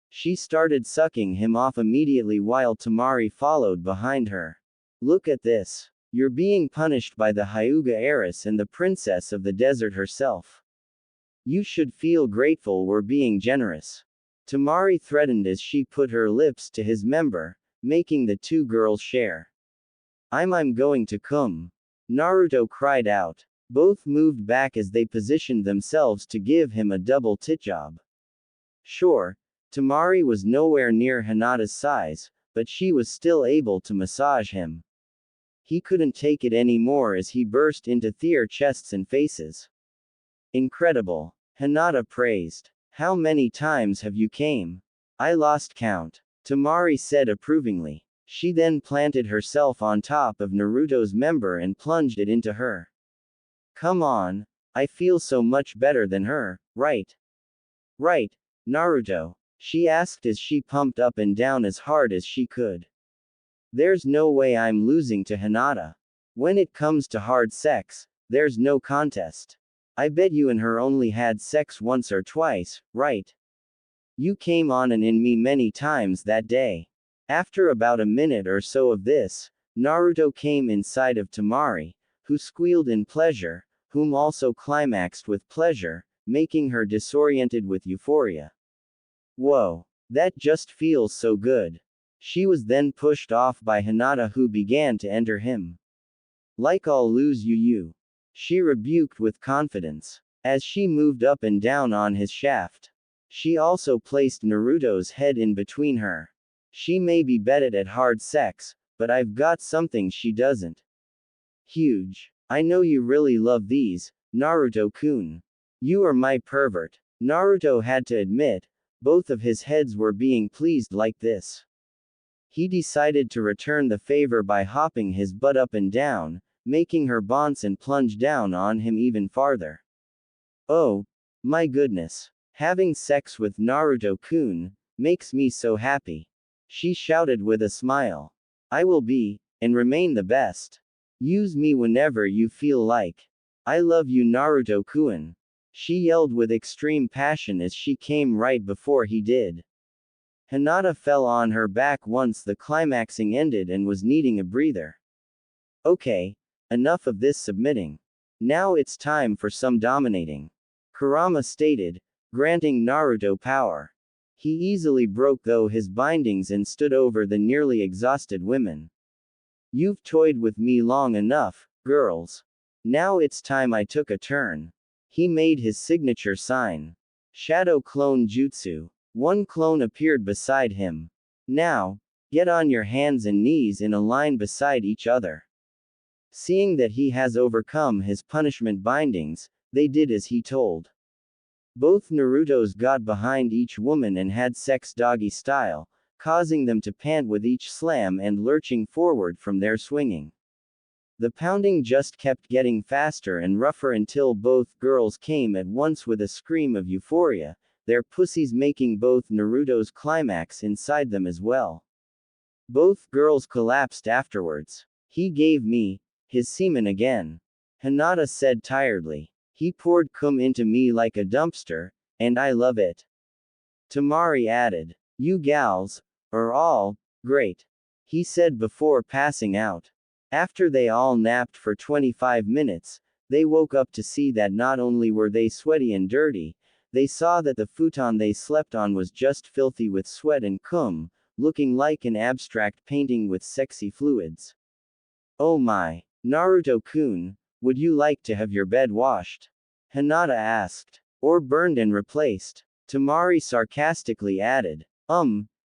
She started sucking him off immediately while Tamari followed behind her. Look at this. You're being punished by the Hyuga heiress and the princess of the desert herself. You should feel grateful we're being generous. Tamari threatened as she put her lips to his member, making the two girls share. I'm going to come. Naruto cried out. Both moved back as they positioned themselves to give him a double tit job. Sure, Tamari was nowhere near Hinata's size, but she was still able to massage him. He couldn't take it anymore as he burst into their chests and faces. Incredible. Hinata praised. How many times have you came? I lost count. Tamari said approvingly. She then planted herself on top of Naruto's member and plunged it into her. Come on. I feel so much better than her, right? Right, Naruto. She asked as she pumped up and down as hard as she could. There's no way I'm losing to Hinata. When it comes to hard sex, there's no contest. I bet you and her only had sex once or twice, right? You came on and in me many times that day. After about a minute or so of this, Naruto came inside of Tamari, who squealed in pleasure, whom also climaxed with pleasure, making her disoriented with euphoria. Whoa. That just feels so good. She was then pushed off by Hinata who began to enter him. Like I'll lose you. She rebuked with confidence. As she moved up and down on his shaft. She also placed Naruto's head in between her. She may be better at hard sex, but I've got something she doesn't. Huge. I know you really love these, Naruto-kun. You are my pervert. Naruto had to admit, both of his heads were being pleased like this. He decided to return the favor by hopping his butt up and down, making her bounce and plunge down on him even farther. Oh, my goodness. Having sex with Naruto-kun makes me so happy. She shouted with a smile. I will be, and remain the best. Use me whenever you feel like. I love you Naruto-kun. She yelled with extreme passion as she came right before he did. Hinata fell on her back once the climaxing ended and was needing a breather. Okay, enough of this submitting. Now it's time for some dominating. Kurama stated, granting Naruto power. He easily broke though his bindings and stood over the nearly exhausted women. You've toyed with me long enough, girls. Now it's time I took a turn. He made his signature sign. Shadow Clone Jutsu. One clone appeared beside him. Now, get on your hands and knees in a line beside each other. Seeing that he has overcome his punishment bindings, they did as he told. Both Narutos got behind each woman and had sex doggy style, causing them to pant with each slam and lurching forward from their swinging. The pounding just kept getting faster and rougher until both girls came at once with a scream of euphoria, their pussies making both Naruto's climax inside them as well. Both girls collapsed afterwards. He gave me his semen again. Hinata said tiredly. He poured cum into me like a dumpster, and I love it. Tamari added. You gals are all great, he said before passing out. After they all napped for 25 minutes, they woke up to see that not only were they sweaty and dirty, they saw that the futon they slept on was just filthy with sweat and cum, looking like an abstract painting with sexy fluids. Oh my. Naruto-kun, would you like to have your bed washed? Hinata asked. Or burned and replaced? Tamari sarcastically added.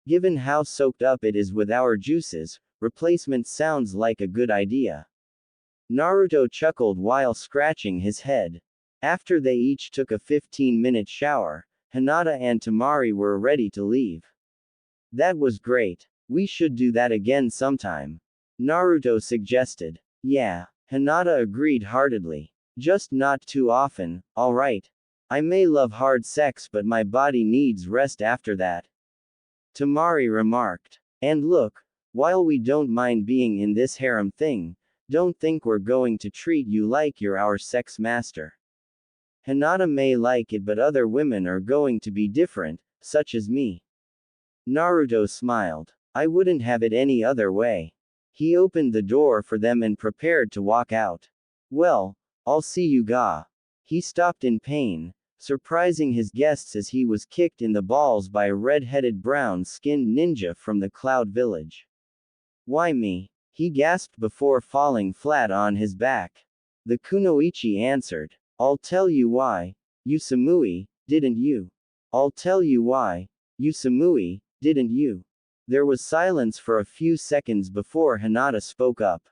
Given how soaked up it is with our juices, replacement sounds like a good idea. Naruto chuckled while scratching his head. After they each took a 15-minute shower, Hinata and Tamari were ready to leave. That was great. We should do that again sometime. Naruto suggested. Yeah, Hinata agreed heartedly. Just not too often, alright. I may love hard sex but my body needs rest after that. Tamari remarked. And look, while we don't mind being in this harem thing, don't think we're going to treat you like you're our sex master. Hinata may like it but other women are going to be different, such as me. Naruto smiled. I wouldn't have it any other way. He opened the door for them and prepared to walk out. Well, I'll see you ga. He stopped in pain, surprising his guests as he was kicked in the balls by a red-headed brown-skinned ninja from the Cloud Village. Why me? He gasped before falling flat on his back. The kunoichi answered. I'll tell you why. You Samui, didn't you? I'll tell you why. You Samui, didn't you? There was silence for a few seconds before Hinata spoke up.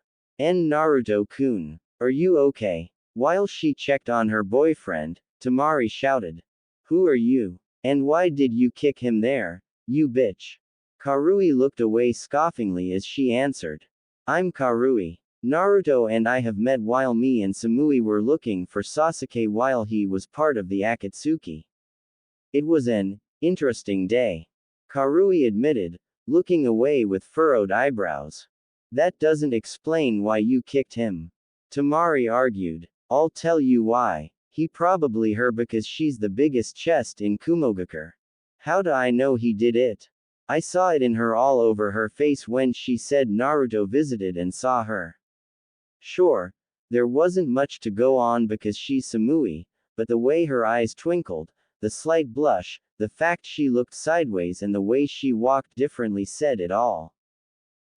Naruto-kun, are you okay? While she checked on her boyfriend, Tamari shouted. Who are you? And why did you kick him there, you bitch? Karui looked away scoffingly as she answered. I'm Karui. Naruto and I have met while me and Samui were looking for Sasuke while he was part of the Akatsuki. It was an interesting day. Karui admitted, looking away with furrowed eyebrows. That doesn't explain why you kicked him. Tamari argued. I'll tell you why. He probably her because she's the biggest chest in Kumogakure. How do I know he did it? I saw it in her all over her face when she said Naruto visited and saw her. Sure, there wasn't much to go on because she's Samui, but the way her eyes twinkled, the slight blush, the fact she looked sideways and the way she walked differently said it all.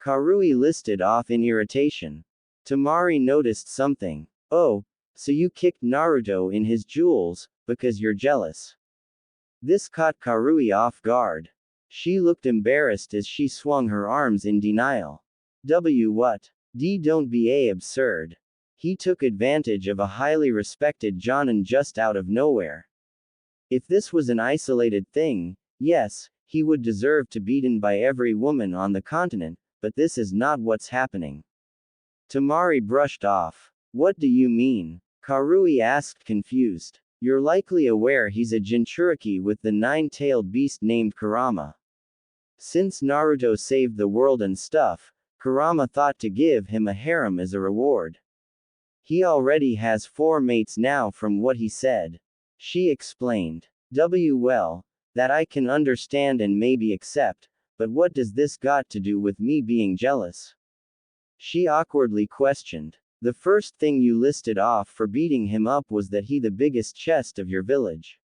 Karui listed off in irritation. Tamari noticed something. Oh, so you kicked Naruto in his jewels, because you're jealous. This caught Karui off guard. She looked embarrassed as she swung her arms in denial. What? Don't be absurd. He took advantage of a highly respected Jonin just out of nowhere. If this was an isolated thing, yes, he would deserve to be beaten by every woman on the continent, but this is not what's happening. Tamari brushed off. What do you mean? Karui asked confused. You're likely aware he's a Jinchuriki with the nine-tailed beast named Kurama. Since Naruto saved the world and stuff, Kurama thought to give him a harem as a reward. He already has 4 mates now from what he said. She explained. Well, that I can understand and maybe accept, but what does this got to do with me being jealous? She awkwardly questioned. The first thing you listed off for beating him up was that he the biggest chest of your village.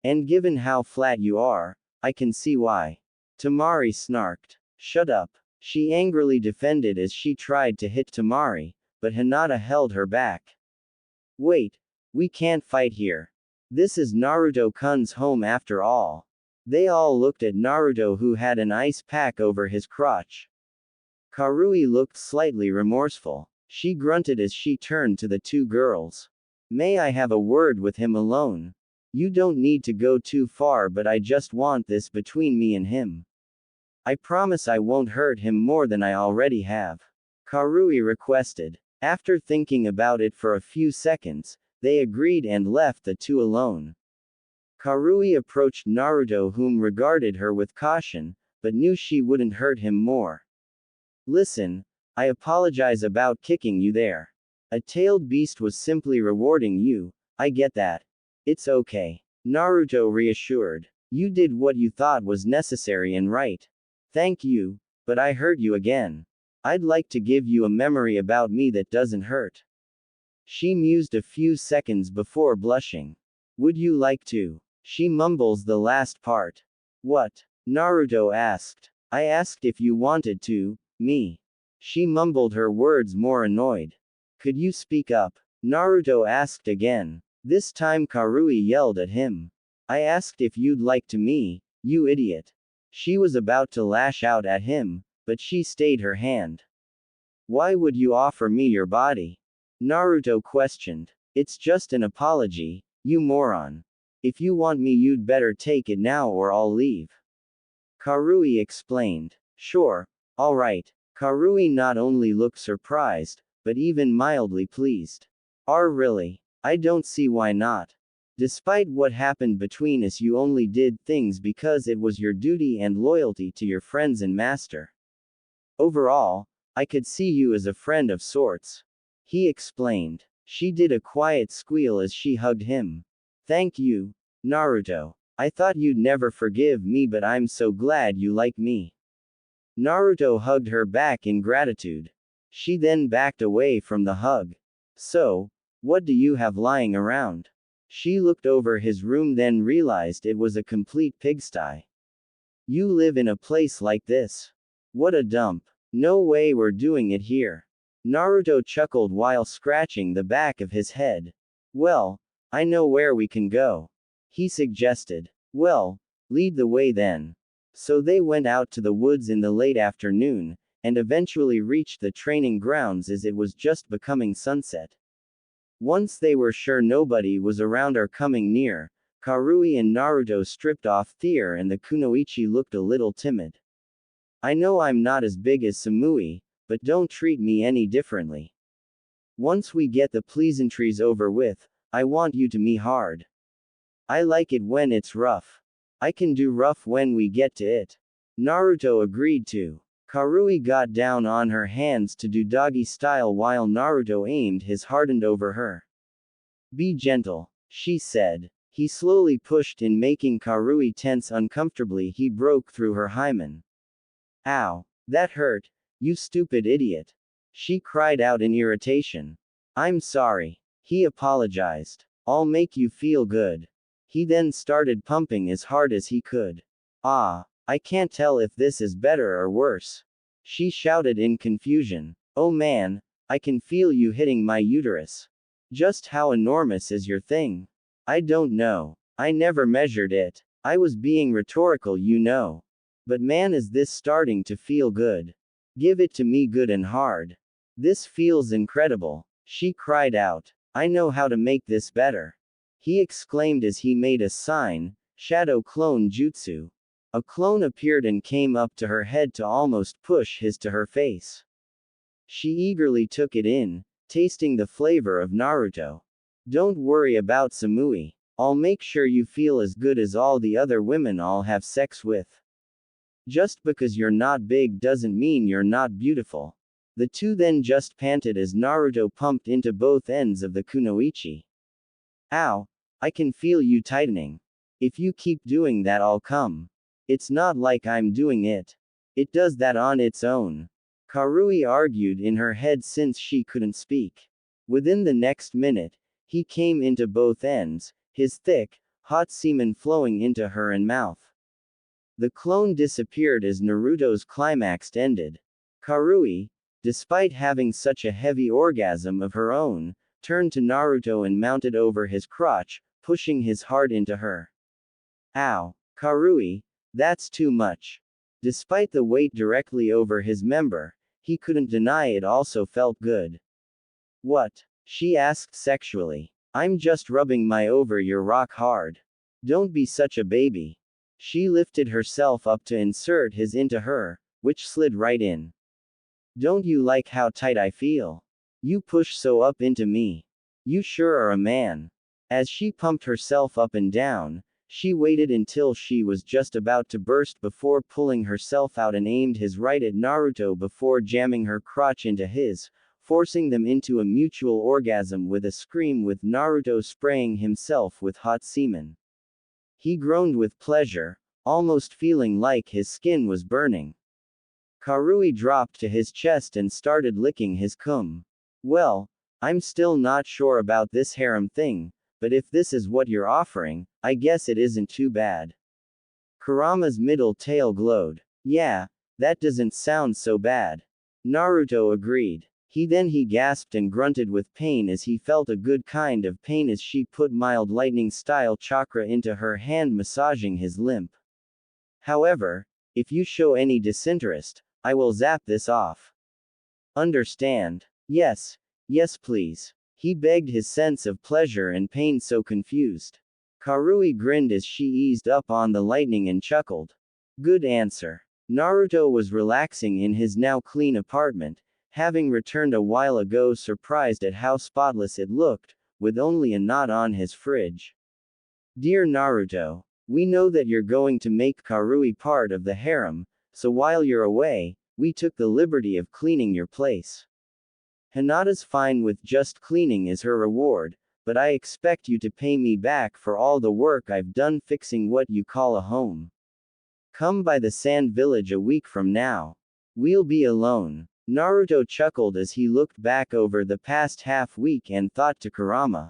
And given how flat you are, I can see why. Tamari snarked. Shut up. She angrily defended as she tried to hit Tamari, but Hinata held her back. Wait. We can't fight here. This is Naruto-kun's home after all. They all looked at Naruto who had an ice pack over his crotch. Karui looked slightly remorseful. She grunted as she turned to the 2 girls. May I have a word with him alone? You don't need to go too far but I just want this between me and him. I promise I won't hurt him more than I already have. Karui requested. After thinking about it for a few seconds, they agreed and left the two alone. Karui approached Naruto, whom regarded her with caution, but knew she wouldn't hurt him more. Listen, I apologize about kicking you there. A tailed beast was simply rewarding you, I get that. It's okay. Naruto reassured. You did what you thought was necessary and right. Thank you, but I hurt you again. I'd like to give you a memory about me that doesn't hurt. She mused a few seconds before blushing. Would you like to? She mumbles the last part. What? Naruto asked. I asked if you wanted to, me. She mumbled her words more annoyed. Could you speak up? Naruto asked again. This time Karui yelled at him. I asked if you'd like to me, you idiot. She was about to lash out at him, but she stayed her hand. Why would you offer me your body? Naruto questioned. It's just an apology, you moron. If you want me, you'd better take it now or I'll leave. Karui explained. Sure, alright. Karui not only looked surprised, but even mildly pleased. Really? I don't see why not. Despite what happened between us, you only did things because it was your duty and loyalty to your friends and master. Overall, I could see you as a friend of sorts. He explained. She did a quiet squeal as she hugged him. Thank you, Naruto. I thought you'd never forgive me, but I'm so glad you like me. Naruto hugged her back in gratitude. She then backed away from the hug. So, what do you have lying around? She looked over his room, then realized it was a complete pigsty. You live in a place like this? What a dump. No way we're doing it here. Naruto chuckled while scratching the back of his head. Well, I know where we can go. He suggested. Well, lead the way then. So they went out to the woods in the late afternoon, and eventually reached the training grounds as it was just becoming sunset. Once they were sure nobody was around or coming near, Karui and Naruto stripped off their and the kunoichi looked a little timid. I know I'm not as big as Samui, but don't treat me any differently. Once we get the pleasantries over with, I want you to me hard. I like it when it's rough. I can do rough when we get to it. Naruto agreed to. Karui got down on her hands to do doggy style while Naruto aimed his hardened over her. Be gentle, she said. He slowly pushed in, making Karui tense uncomfortably. He broke through her hymen. Ow, that hurt, you stupid idiot. She cried out in irritation. I'm sorry. He apologized. I'll make you feel good. He then started pumping as hard as he could. Ah, I can't tell if this is better or worse. She shouted in confusion. Oh man, I can feel you hitting my uterus. Just how enormous is your thing? I don't know. I never measured it. I was being rhetorical, you know. But man, is this starting to feel good. Give it to me good and hard. This feels incredible. She cried out. I know how to make this better. He exclaimed as he made a sign, Shadow Clone Jutsu. A clone appeared and came up to her head to almost push his to her face. She eagerly took it in, tasting the flavor of Naruto. Don't worry about Samui. I'll make sure you feel as good as all the other women I'll have sex with. Just because you're not big doesn't mean you're not beautiful. The two then just panted as Naruto pumped into both ends of the kunoichi. Ow, I can feel you tightening. If you keep doing that, I'll come. It's not like I'm doing it. It does that on its own. Karui argued in her head since she couldn't speak. Within the next minute, he came into both ends, his thick, hot semen flowing into her and mouth. The clone disappeared as Naruto's climax ended. Karui, despite having such a heavy orgasm of her own, turned to Naruto and mounted over his crotch, pushing his heart into her. Ow, Karui, that's too much. Despite the weight directly over his member, he couldn't deny it also felt good. What? She asked sexually. I'm just rubbing my over your rock hard. Don't be such a baby. She lifted herself up to insert his into her, which slid right in. Don't you like how tight I feel? You push so up into me. You sure are a man. As she pumped herself up and down, she waited until she was just about to burst before pulling herself out and aimed his right at Naruto before jamming her crotch into his, forcing them into a mutual orgasm with a scream with Naruto spraying himself with hot semen. He groaned with pleasure, almost feeling like his skin was burning. Karui dropped to his chest and started licking his cum. Well, I'm still not sure about this harem thing, but if this is what you're offering, I guess it isn't too bad. Kurama's middle tail glowed. Yeah, that doesn't sound so bad. Naruto agreed. He gasped and grunted with pain as he felt a good kind of pain as she put mild lightning-style chakra into her hand massaging his limp. However, if you show any disinterest, I will zap this off. Understand? Yes. Yes please. He begged, his sense of pleasure and pain so confused. Karui grinned as she eased up on the lightning and chuckled. Good answer. Naruto was relaxing in his now clean apartment, having returned a while ago, surprised at how spotless it looked, with only a knot on his fridge. Dear Naruto, we know that you're going to make Karui part of the harem, so while you're away, we took the liberty of cleaning your place. Hinata's fine with just cleaning as her reward, but I expect you to pay me back for all the work I've done fixing what you call a home. Come by the sand village a week from now. We'll be alone. Naruto chuckled as he looked back over the past half week and thought to Kurama.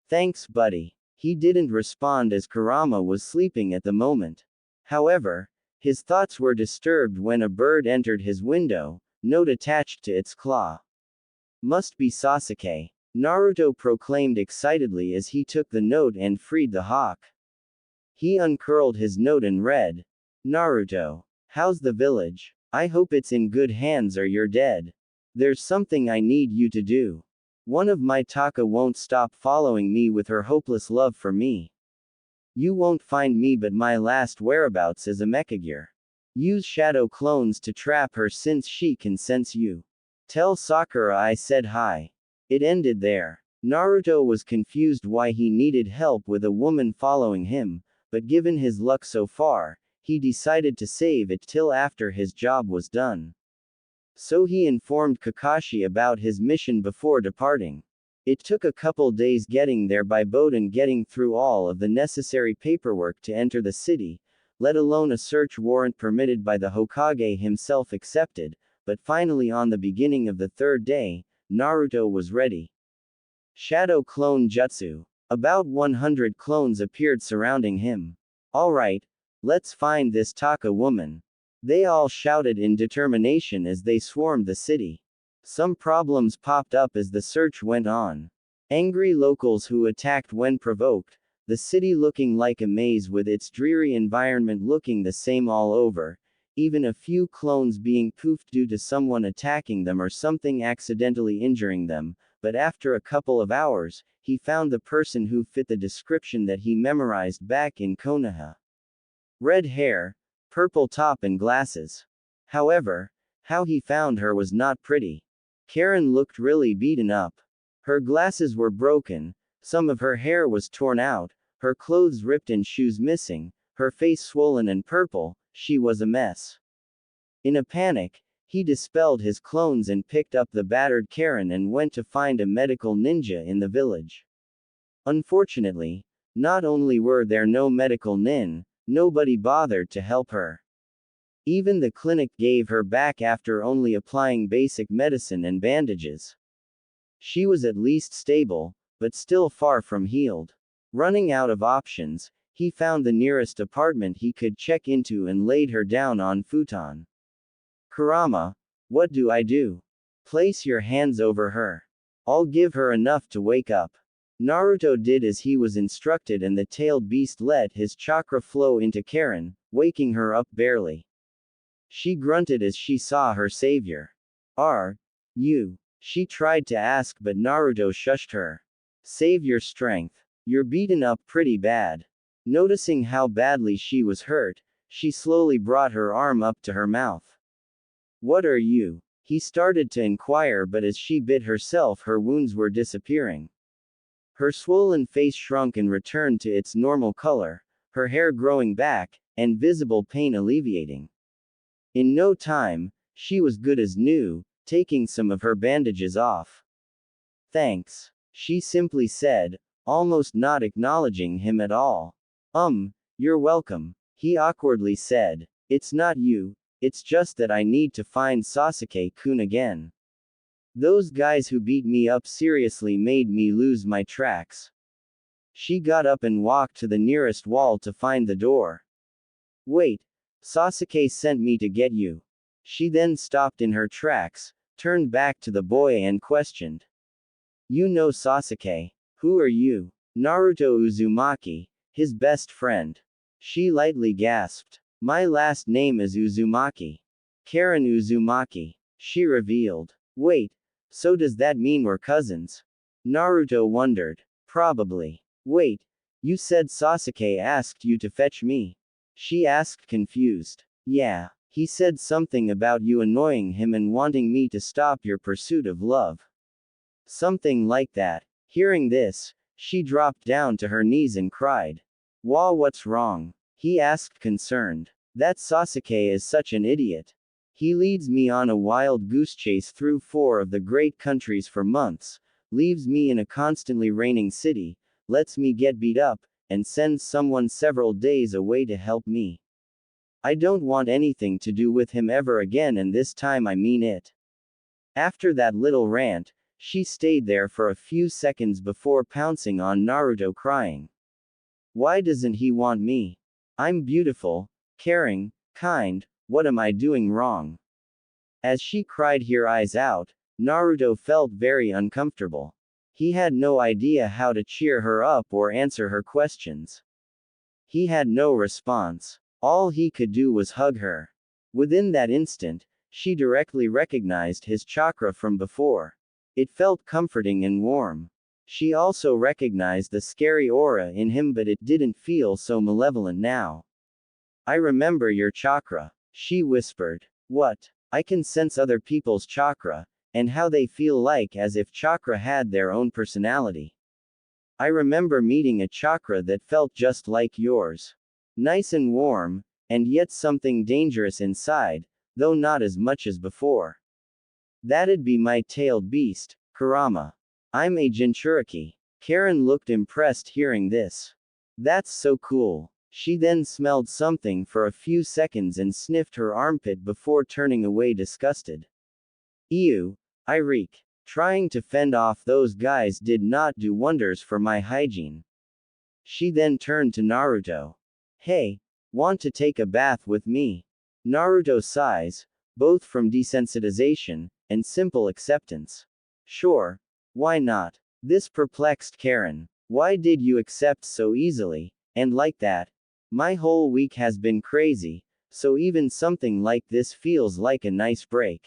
Thanks buddy. He didn't respond as Kurama was sleeping at the moment. However, his thoughts were disturbed when a bird entered his window, note attached to its claw. Must be Sasuke. Naruto proclaimed excitedly as he took the note and freed the hawk. He uncurled his note and read. Naruto. How's the village? I hope it's in good hands or you're dead. There's something I need you to do. One of my Taka won't stop following me with her hopeless love for me. You won't find me, but my last whereabouts is a mechagear. Use shadow clones to trap her since she can sense you. Tell Sakura I said hi. It ended there. Naruto was confused why he needed help with a woman following him, but given his luck so far, he decided to save it till after his job was done. So he informed Kakashi about his mission before departing. It took a couple days getting there by boat and getting through all of the necessary paperwork to enter the city, let alone a search warrant permitted by the Hokage himself accepted, but finally on the beginning of the third day, Naruto was ready. Shadow Clone Jutsu. About 100 clones appeared surrounding him. Alright, let's find this Taka woman. They all shouted in determination as they swarmed the city. Some problems popped up as the search went on. Angry locals who attacked when provoked, the city looking like a maze with its dreary environment looking the same all over, even a few clones being poofed due to someone attacking them or something accidentally injuring them, but after a couple of hours, he found the person who fit the description that he memorized back in Konoha. Red hair, purple top and glasses. However, how he found her was not pretty. Karin looked really beaten up. Her glasses were broken, some of her hair was torn out, her clothes ripped and shoes missing, her face swollen and purple, she was a mess. In a panic, he dispelled his clones and picked up the battered Karin and went to find a medical ninja in the village. Unfortunately, not only were there no medical nin, nobody bothered to help her. Even the clinic gave her back after only applying basic medicine and bandages. She was at least stable, but still far from healed. Running out of options, he found the nearest apartment he could check into and laid her down on futon. Kurama, what do I do? Place your hands over her. I'll give her enough to wake up. Naruto did as he was instructed and the tailed beast let his chakra flow into Karin, waking her up barely. She grunted as she saw her savior. Are you? She tried to ask but Naruto shushed her. Save your strength. You're beaten up pretty bad. Noticing how badly she was hurt, she slowly brought her arm up to her mouth. What are you? He started to inquire, but as she bit herself, her wounds were disappearing. Her swollen face shrunk and returned to its normal color, her hair growing back, and visible pain alleviating. In no time, she was good as new, taking some of her bandages off. Thanks, she simply said, almost not acknowledging him at all. You're welcome, he awkwardly said. It's not you, it's just that I need to find Sasuke-kun again. Those guys who beat me up seriously made me lose my tracks. She got up and walked to the nearest wall to find the door. Wait, Sasuke sent me to get you. She then stopped in her tracks, turned back to the boy and questioned. You know Sasuke. Who are you? Naruto Uzumaki, his best friend. She lightly gasped. My last name is Uzumaki. Karin Uzumaki, she revealed. Wait, so does that mean we're cousins? Naruto wondered. Probably. Wait, you said Sasuke asked you to fetch me? She asked, confused. Yeah, he said something about you annoying him and wanting me to stop your pursuit of love. Something like that. Hearing this, she dropped down to her knees and cried. What's wrong? He asked, concerned. That Sasuke is such an idiot. He leads me on a wild goose chase through 4 of the great countries for months, leaves me in a constantly raining city, lets me get beat up, and sends someone several days away to help me. I don't want anything to do with him ever again, and this time I mean it. After that little rant, she stayed there for a few seconds before pouncing on Naruto, crying. Why doesn't he want me? I'm beautiful, caring, kind, what am I doing wrong? As she cried her eyes out, Naruto felt very uncomfortable. He had no idea how to cheer her up or answer her questions. He had no response. All he could do was hug her. Within that instant, she directly recognized his chakra from before. It felt comforting and warm. She also recognized the scary aura in him, but it didn't feel so malevolent now. I remember your chakra, she whispered. What? I can sense other people's chakra, and how they feel, like as if chakra had their own personality. I remember meeting a chakra that felt just like yours. Nice and warm, and yet something dangerous inside, though not as much as before. That'd be my tailed beast, Kurama. I'm a Jinchuriki. Karin looked impressed hearing this. That's so cool. She then smelled something for a few seconds and sniffed her armpit before turning away disgusted. Ew, I reek. Trying to fend off those guys did not do wonders for my hygiene. She then turned to Naruto. Hey, want to take a bath with me? Naruto sighs, both from desensitization and simple acceptance. Sure, why not? This perplexed Karin. Why did you accept so easily, and like that? My whole week has been crazy, so even something like this feels like a nice break.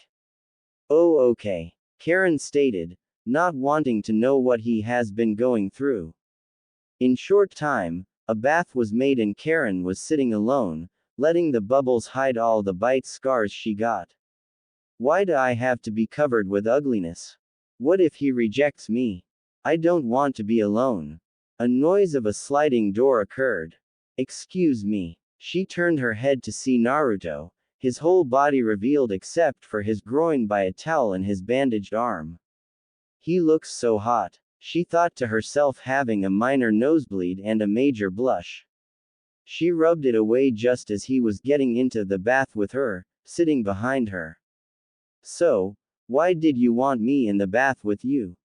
Oh, okay, Karin stated, not wanting to know what he has been going through. In short time, a bath was made and Karin was sitting alone, letting the bubbles hide all the bite scars she got. Why do I have to be covered with ugliness? What if he rejects me? I don't want to be alone. A noise of a sliding door occurred. Excuse me. She turned her head to see Naruto, his whole body revealed except for his groin by a towel and his bandaged arm. He looks so hot, she thought to herself, having a minor nosebleed and a major blush. She rubbed it away just as he was getting into the bath with her, sitting behind her. So, why did you want me in the bath with you?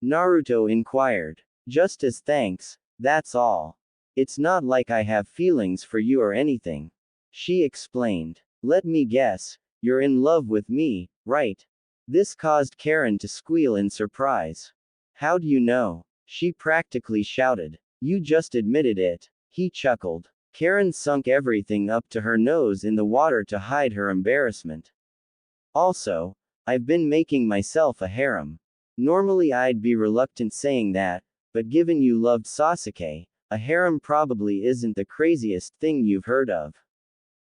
Naruto inquired. Just as thanks, that's all. It's not like I have feelings for you or anything. She explained. Let me guess, you're in love with me, right? This caused Karin to squeal in surprise. How do you know? She practically shouted. You just admitted it. He chuckled. Karin sunk everything up to her nose in the water to hide her embarrassment. Also, I've been making myself a harem. Normally I'd be reluctant saying that, but given you loved Sasuke, a harem probably isn't the craziest thing you've heard of.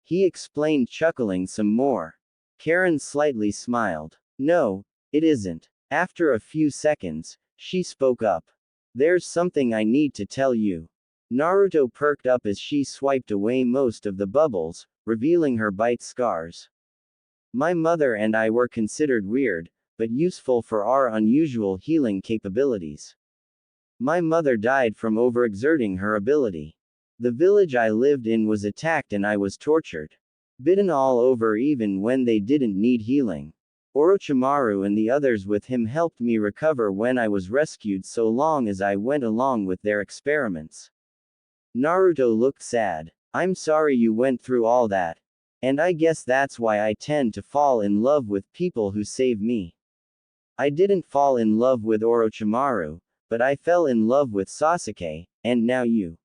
He explained, chuckling some more. Karin slightly smiled. No, it isn't. After a few seconds, she spoke up. There's something I need to tell you. Naruto perked up as she swiped away most of the bubbles, revealing her bite scars. My mother and I were considered weird, but useful for our unusual healing capabilities. My mother died from overexerting her ability. The village I lived in was attacked and I was tortured. Bitten all over even when they didn't need healing. Orochimaru and the others with him helped me recover when I was rescued so long as I went along with their experiments. Naruto looked sad. I'm sorry you went through all that. And I guess that's why I tend to fall in love with people who save me. I didn't fall in love with Orochimaru, but I fell in love with Sasuke, and now you.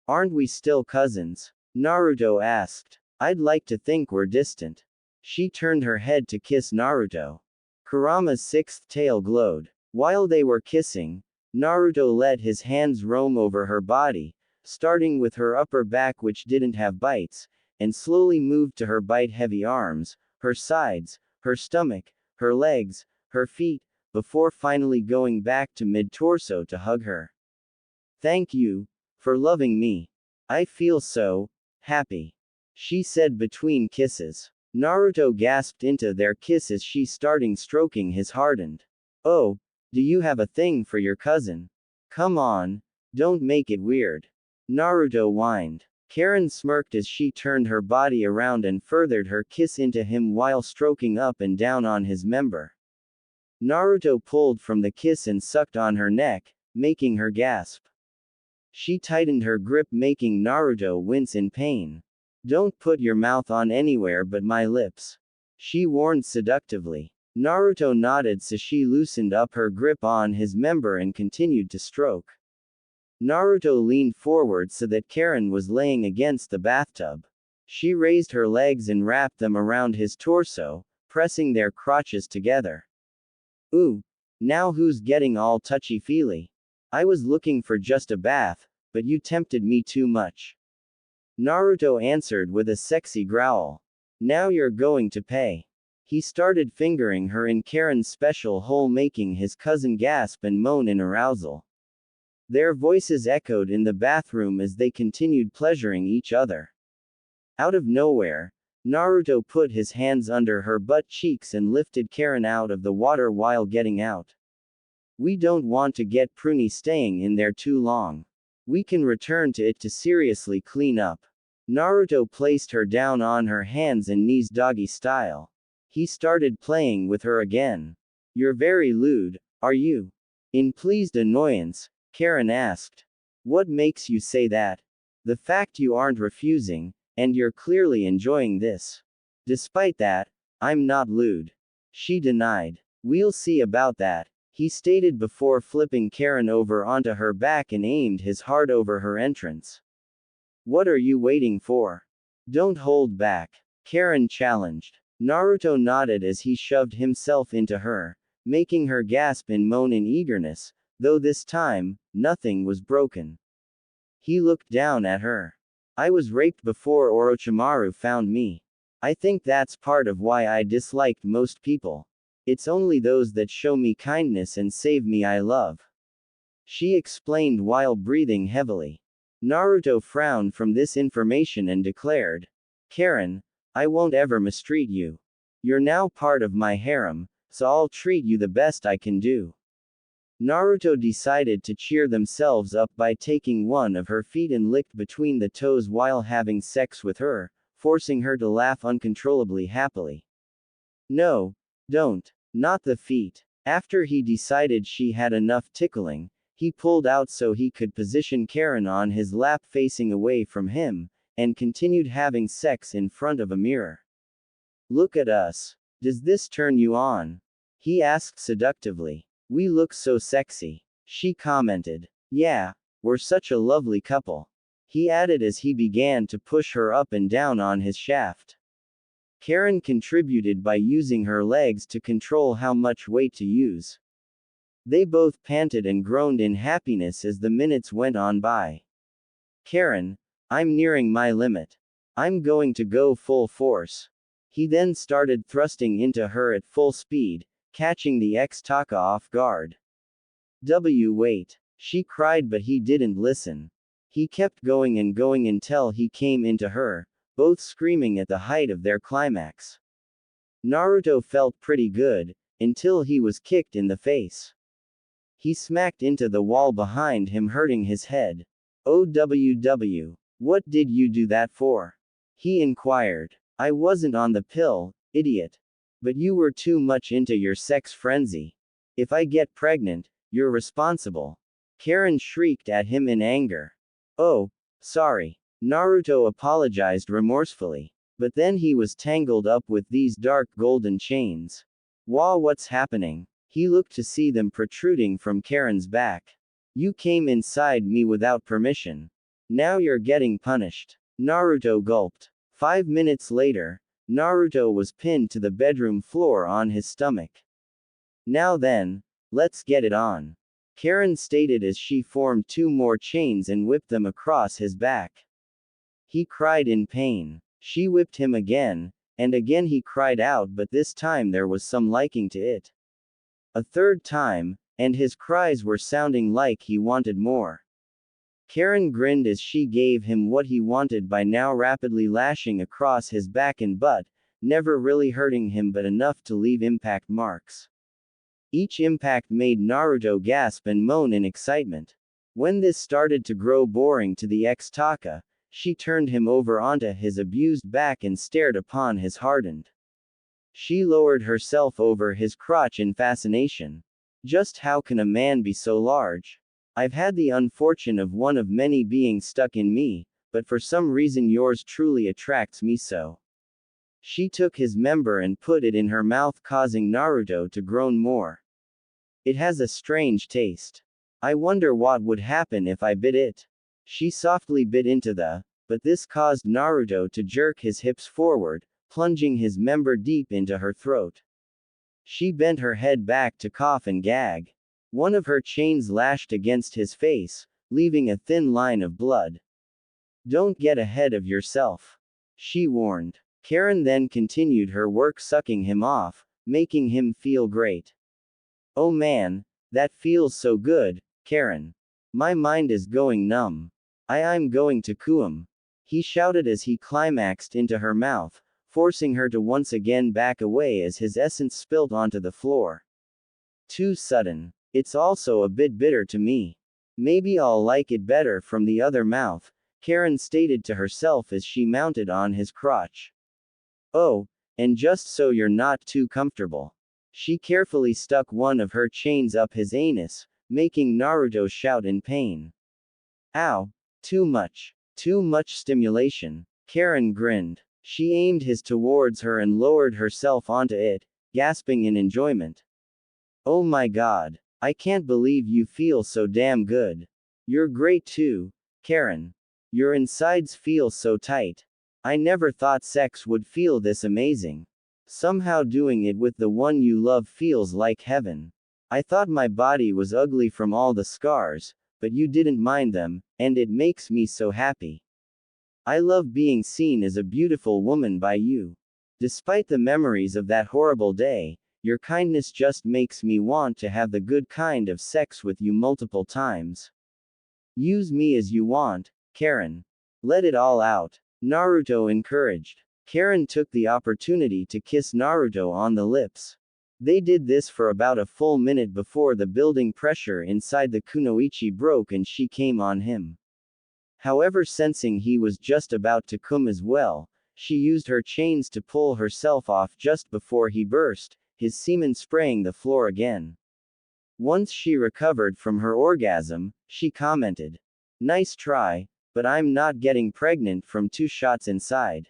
Aren't we still cousins? Naruto asked. I'd like to think we're distant. She turned her head to kiss Naruto. Kurama's sixth tail glowed. While they were kissing, Naruto let his hands roam over her body, starting with her upper back which didn't have bites, and slowly moved to her bite-heavy arms, her sides, her stomach, her legs, her feet, before finally going back to mid-torso to hug her. Thank you for loving me. I feel so happy, she said between kisses. Naruto gasped into their kiss as she started stroking his hardened. Oh, do you have a thing for your cousin? Come on, don't make it weird. Naruto whined. Karin smirked as she turned her body around and furthered her kiss into him while stroking up and down on his member. Naruto pulled from the kiss and sucked on her neck, making her gasp. She tightened her grip making Naruto wince in pain. Don't put your mouth on anywhere but my lips, she warned seductively. Naruto nodded so she loosened up her grip on his member and continued to stroke. Naruto leaned forward so that Karin was laying against the bathtub. She raised her legs and wrapped them around his torso, pressing their crotches together. Ooh, now who's getting all touchy-feely? I was looking for just a bath, but you tempted me too much. Naruto answered with a sexy growl. Now you're going to pay. He started fingering her in Karin's special hole making his cousin gasp and moan in arousal. Their voices echoed in the bathroom as they continued pleasuring each other. Out of nowhere, Naruto put his hands under her butt cheeks and lifted Karin out of the water while getting out. We don't want to get Pruny staying in there too long. We can return to it to seriously clean up. Naruto placed her down on her hands and knees doggy style. He started playing with her again. You're very lewd, are you? In pleased annoyance, Karin asked. What makes you say that? The fact you aren't refusing, and you're clearly enjoying this. Despite that, I'm not lewd. She denied. We'll see about that, he stated before flipping Karin over onto her back and aimed his heart over her entrance. What are you waiting for? Don't hold back, Karin challenged. Naruto nodded as he shoved himself into her, making her gasp and moan in eagerness, though this time, nothing was broken. He looked down at her. I was raped before Orochimaru found me. I think that's part of why I disliked most people. It's only those that show me kindness and save me I love. She explained while breathing heavily. Naruto frowned from this information and declared, Karin, I won't ever mistreat you. You're now part of my harem, so I'll treat you the best I can do. Naruto decided to cheer themselves up by taking one of her feet and licked between the toes while having sex with her, forcing her to laugh uncontrollably happily. No, don't. Not the feet. After he decided she had enough tickling, he pulled out so he could position Karin on his lap facing away from him, and continued having sex in front of a mirror. Look at us. Does this turn you on? He asked seductively. We look so sexy, she commented. Yeah, we're such a lovely couple, he added as he began to push her up and down on his shaft. Karin contributed by using her legs to control how much weight to use. They both panted and groaned in happiness as the minutes went on by. Karin, I'm nearing my limit. I'm going to go full force, He then started thrusting into her at full speed, catching the ex-Taka off guard. Wait. She cried, but he didn't listen. He kept going and going until he came into her, both screaming at the height of their climax. Naruto felt pretty good, until he was kicked in the face. He smacked into the wall behind him, hurting his head. OWW. What did you do that for? He inquired. I wasn't on the pill, idiot. But you were too much into your sex frenzy. If I get pregnant, you're responsible. Karin shrieked at him in anger. Oh, sorry. Naruto apologized remorsefully. But then he was tangled up with these dark golden chains. What's happening? He looked to see them protruding from Karin's back. You came inside me without permission. Now you're getting punished. Naruto gulped. 5 minutes later, Naruto was pinned to the bedroom floor on his stomach. Now then, let's get it on. Karin stated as she formed 2 more chains and whipped them across his back. He cried in pain. She whipped him again, and again he cried out, but this time there was some liking to it. A third time, and his cries were sounding like he wanted more. Karin grinned as she gave him what he wanted by now rapidly lashing across his back and butt, never really hurting him but enough to leave impact marks. Each impact made Naruto gasp and moan in excitement. When this started to grow boring to the ex-Taka, she turned him over onto his abused back and stared upon his hardened. She lowered herself over his crotch in fascination. Just how can a man be so large? I've had the unfortune of one of many being stuck in me, but for some reason yours truly attracts me so. She took his member and put it in her mouth, causing Naruto to groan more. It has a strange taste. I wonder what would happen if I bit it. She softly bit into but this caused Naruto to jerk his hips forward, plunging his member deep into her throat. She bent her head back to cough and gag. One of her chains lashed against his face, leaving a thin line of blood. Don't get ahead of yourself, she warned. Karin then continued her work, sucking him off, making him feel great. Oh man, that feels so good, Karin. My mind is going numb. I'm going to Kuum. He shouted as he climaxed into her mouth, forcing her to once again back away as his essence spilt onto the floor. Too sudden. It's also a bit bitter to me. Maybe I'll like it better from the other mouth, Karin stated to herself as she mounted on his crotch. Oh, and just so you're not too comfortable. She carefully stuck one of her chains up his anus, making Naruto shout in pain. Ow. Too much stimulation. Karin grinned. She aimed his towards her and lowered herself onto it, gasping in enjoyment. Oh my god. I can't believe you feel so damn good. You're great too, Karin. Your insides feel so tight. I never thought sex would feel this amazing. Somehow doing it with the one you love feels like heaven. I thought my body was ugly from all the scars, but you didn't mind them, and it makes me so happy. I love being seen as a beautiful woman by you. Despite the memories of that horrible day, your kindness just makes me want to have the good kind of sex with you multiple times. Use me as you want, Karin. Let it all out, Naruto encouraged. Karin took the opportunity to kiss Naruto on the lips. They did this for about a full minute before the building pressure inside the kunoichi broke and she came on him. However, sensing he was just about to come as well, she used her chains to pull herself off just before he burst, his semen spraying the floor again. Once she recovered from her orgasm, she commented. Nice try, but I'm not getting pregnant from 2 shots inside.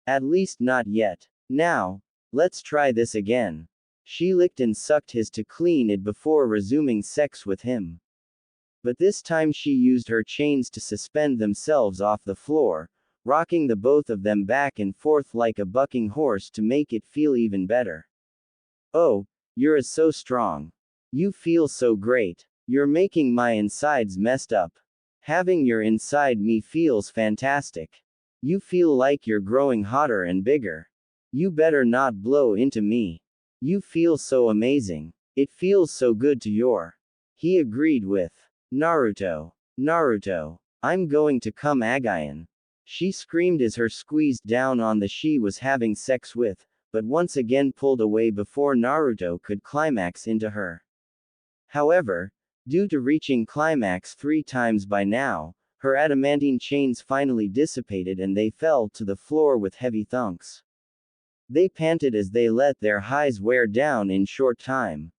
At least not yet. Now, let's try this again. She licked and sucked his to clean it before resuming sex with him. But this time she used her chains to suspend themselves off the floor, rocking the both of them back and forth like a bucking horse to make it feel even better. Oh, you're so strong. You feel so great. You're making my insides messed up. Having your inside me feels fantastic. You feel like you're growing hotter and bigger. You better not blow into me. You feel so amazing. It feels so good to your. He agreed with Naruto. Naruto. I'm going to come Agayan. She screamed as her squeezed down on the she was having sex with, but once again pulled away before Naruto could climax into her. However, due to reaching climax 3 times by now, her adamantine chains finally dissipated and they fell to the floor with heavy thunks. They panted as they let their highs wear down in short time.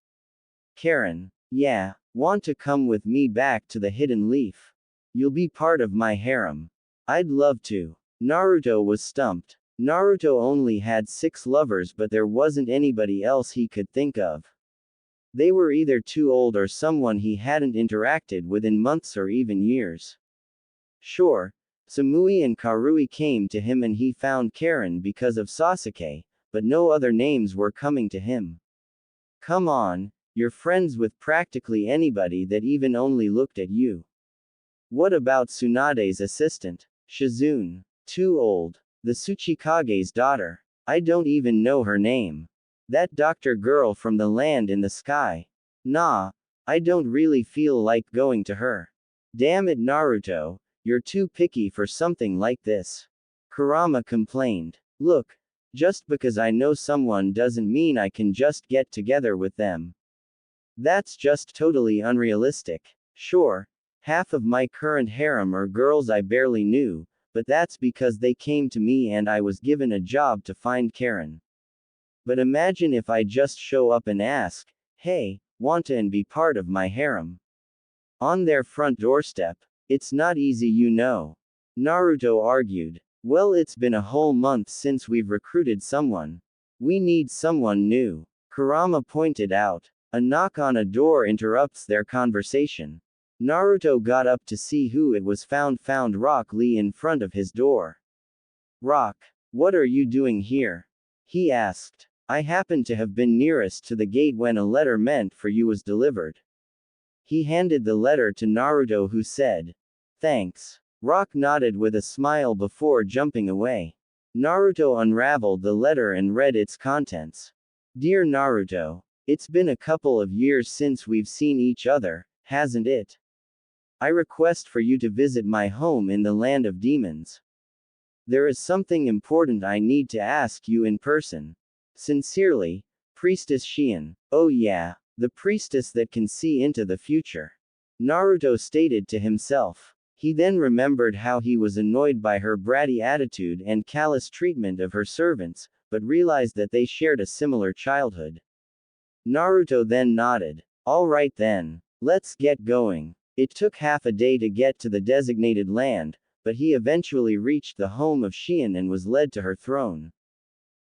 Karin. Yeah, want to come with me back to the Hidden Leaf? You'll be part of my harem. I'd love to. Naruto was stumped. Naruto only had 6 lovers, but there wasn't anybody else he could think of. They were either too old or someone he hadn't interacted with in months or even years. Sure, Samui and Karui came to him and he found Karin because of Sasuke, but no other names were coming to him. Come on, you're friends with practically anybody that even only looked at you. What about Tsunade's assistant? Shizune. Too old. The Tsuchikage's daughter. I don't even know her name. That doctor girl from the land in the sky. Nah, I don't really feel like going to her. Damn it, Naruto, you're too picky for something like this. Kurama complained. Look, just because I know someone doesn't mean I can just get together with them. That's just totally unrealistic. Sure, half of my current harem are girls I barely knew, but that's because they came to me and I was given a job to find Karin. But imagine if I just show up and ask, hey, want to and be part of my harem? On their front doorstep. It's not easy, you know. Naruto argued. Well, it's been a whole month since we've recruited someone. We need someone new. Kurama pointed out. A knock on a door interrupts their conversation. Naruto got up to see who it was. Found Rock Lee in front of his door. Rock, what are you doing here? He asked. I happened to have been nearest to the gate when a letter meant for you was delivered. He handed the letter to Naruto, who said, thanks. Rock nodded with a smile before jumping away. Naruto unraveled the letter and read its contents. Dear Naruto, it's been a couple of years since we've seen each other, hasn't it? I request for you to visit my home in the land of demons. There is something important I need to ask you in person. Sincerely, Priestess Shion. Oh yeah, the priestess that can see into the future. Naruto stated to himself. He then remembered how he was annoyed by her bratty attitude and callous treatment of her servants, but realized that they shared a similar childhood. Naruto then nodded. Alright then, let's get going. It took half a day to get to the designated land, but he eventually reached the home of Shion and was led to her throne.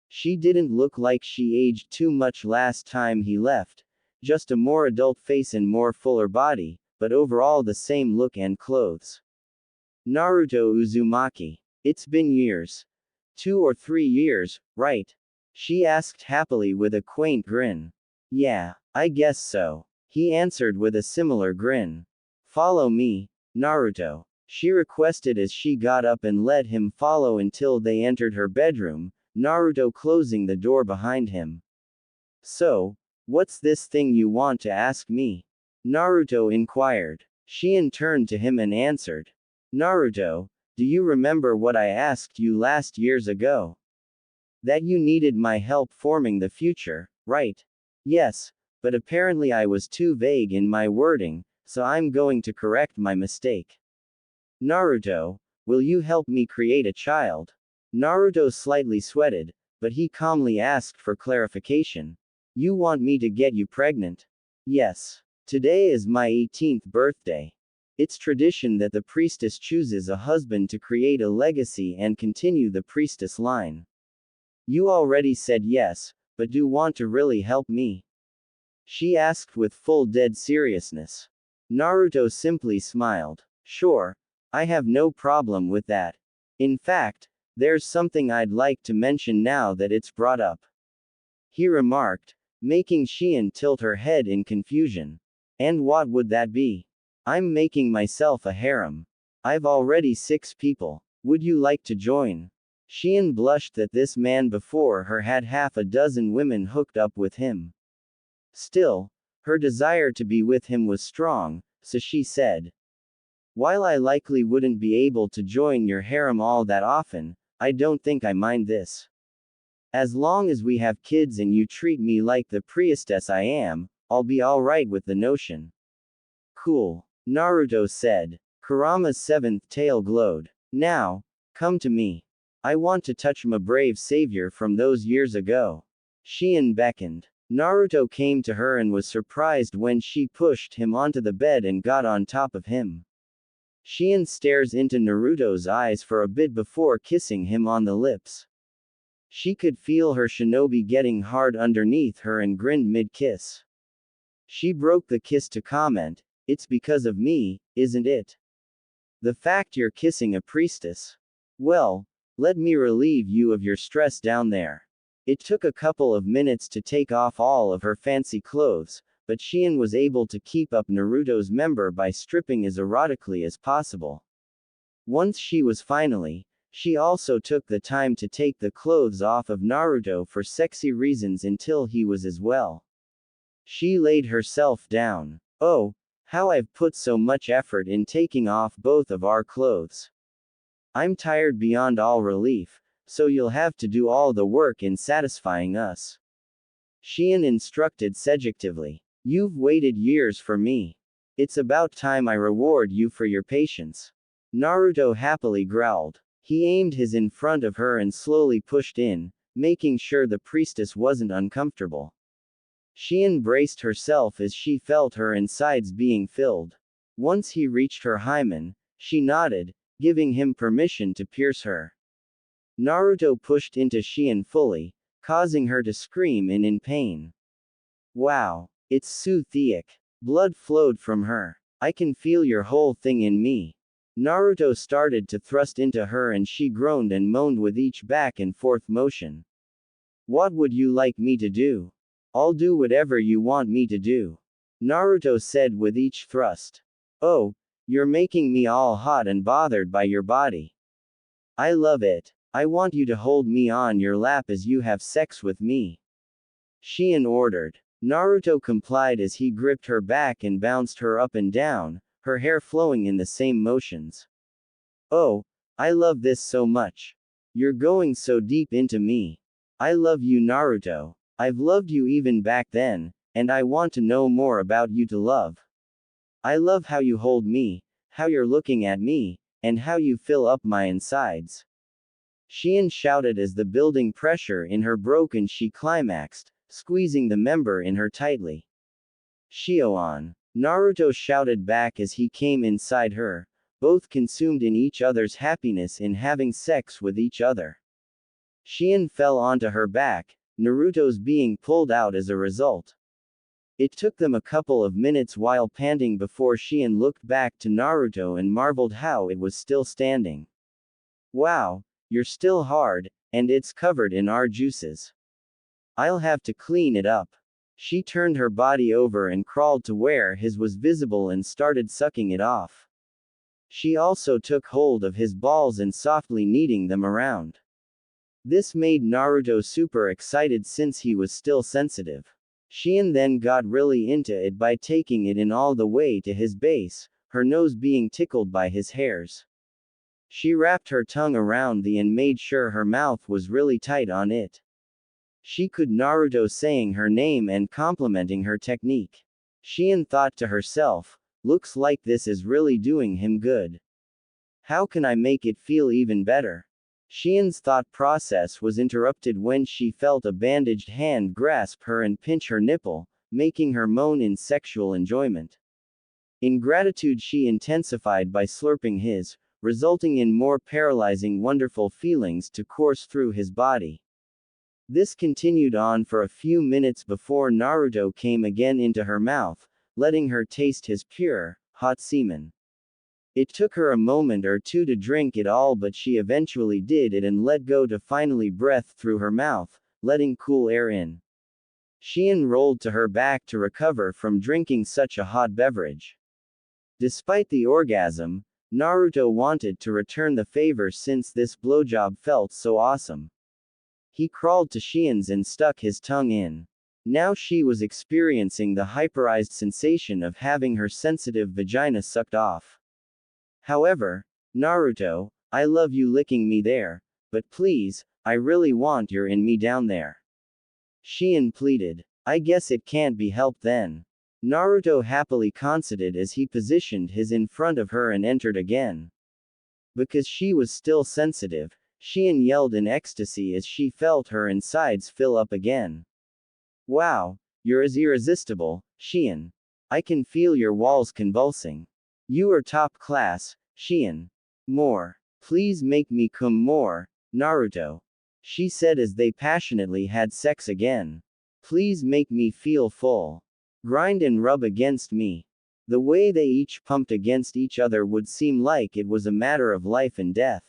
She didn't look like she aged too much last time he left, just a more adult face and more fuller body, but overall the same look and clothes. Naruto Uzumaki. It's been years. 2 or 3 years, right? She asked happily with a quaint grin. Yeah, I guess so. He answered with a similar grin. Follow me, Naruto. She requested as she got up and let him follow until they entered her bedroom, Naruto closing the door behind him. So, what's this thing you want to ask me? Naruto inquired. Shion turned to him and answered. Naruto, do you remember what I asked you last years ago? That you needed my help forming the future, right? Yes, but apparently I was too vague in my wording, so I'm going to correct my mistake. Naruto, will you help me create a child? Naruto slightly sweated, but he calmly asked for clarification. You want me to get you pregnant? Yes. Today is my 18th birthday. It's tradition that the priestess chooses a husband to create a legacy and continue the priestess line. You already said yes, but do want to really help me? She asked with full dead seriousness. Naruto simply smiled. Sure, I have no problem with that. In fact, there's something I'd like to mention now that it's brought up. He remarked, making Shion tilt her head in confusion. And what would that be? I'm making myself a harem. I've already 6 people. Would you like to join? Shion blushed that this man before her had half a dozen women hooked up with him. Still, her desire to be with him was strong, so she said, "While I likely wouldn't be able to join your harem all that often, I don't think I mind this. As long as we have kids and you treat me like the priestess I am, I'll be alright with the notion." "Cool," Naruto said. Kurama's seventh tail glowed. "Now, come to me. I want to touch my brave savior from those years ago." Shion beckoned. Naruto came to her and was surprised when she pushed him onto the bed and got on top of him. Shion stares into Naruto's eyes for a bit before kissing him on the lips. She could feel her shinobi getting hard underneath her and grinned mid-kiss. She broke the kiss to comment, "It's because of me, isn't it? The fact you're kissing a priestess. Well, let me relieve you of your stress down there." It took a couple of minutes to take off all of her fancy clothes, but Shion was able to keep up Naruto's member by stripping as erotically as possible. Once she was finally, she also took the time to take the clothes off of Naruto for sexy reasons until he was as well. She laid herself down. "Oh, how I've put so much effort in taking off both of our clothes. I'm tired beyond all relief, so you'll have to do all the work in satisfying us." Shion instructed seductively. "You've waited years for me. It's about time I reward you for your patience." Naruto happily growled. He aimed his in front of her and slowly pushed in, making sure the priestess wasn't uncomfortable. Shion braced herself as she felt her insides being filled. Once he reached her hymen, she nodded, giving him permission to pierce her. Naruto pushed into Shion fully, causing her to scream in pain. "Wow, it's so thick." Blood flowed from her. "I can feel your whole thing in me." Naruto started to thrust into her and she groaned and moaned with each back and forth motion. "What would you like me to do?" "I'll do whatever you want me to do," Naruto said with each thrust. "Oh, you're making me all hot and bothered by your body. I love it. I want you to hold me on your lap as you have sex with me," Shion ordered. Naruto complied as he gripped her back and bounced her up and down, her hair flowing in the same motions. "Oh, I love this so much. You're going so deep into me. I love you, Naruto. I've loved you even back then, and I want to know more about you to love. I love how you hold me, how you're looking at me, and how you fill up my insides." Shion shouted as the building pressure in her broke and she climaxed, squeezing the member in her tightly. "Shion!" Naruto shouted back as he came inside her, both consumed in each other's happiness in having sex with each other. Shion fell onto her back, Naruto's being pulled out as a result. It took them a couple of minutes while panting before Shion looked back to Naruto and marveled how it was still standing. "Wow, you're still hard, and it's covered in our juices. I'll have to clean it up." She turned her body over and crawled to where his was visible and started sucking it off. She also took hold of his balls and softly kneading them around. This made Naruto super excited since he was still sensitive. Shion then got really into it by taking it in all the way to his base, her nose being tickled by his hairs. She wrapped her tongue around the and made sure her mouth was really tight on it. She could Naruto saying her name and complimenting her technique. Shion thought to herself, "Looks like this is really doing him good. How can I make it feel even better?" Shion's thought process was interrupted when she felt a bandaged hand grasp her and pinch her nipple, making her moan in sexual enjoyment. In gratitude she intensified by slurping his, resulting in more paralyzing wonderful feelings to course through his body. This continued on for a few minutes before Naruto came again into her mouth, letting her taste his pure, hot semen. It took her a moment or two to drink it all, but she eventually did it and let go to finally breath through her mouth, letting cool air in. Shion rolled to her back to recover from drinking such a hot beverage. Despite the orgasm, Naruto wanted to return the favor since this blowjob felt so awesome. He crawled to Shion's and stuck his tongue in. Now she was experiencing the hyperized sensation of having her sensitive vagina sucked off. However, Naruto, I love you licking me there, but please, I really want your in me down there. Shion pleaded. I guess it can't be helped then. Naruto happily consented as he positioned his in front of her and entered again. Because she was still sensitive, Shion yelled in ecstasy as she felt her insides fill up again. Wow, you're as irresistible, Shion. I can feel your walls convulsing. You are top class, Shion. More. Please make me come more, Naruto. She said as they passionately had sex again. Please make me feel full. Grind and rub against me. The way they each pumped against each other would seem like it was a matter of life and death.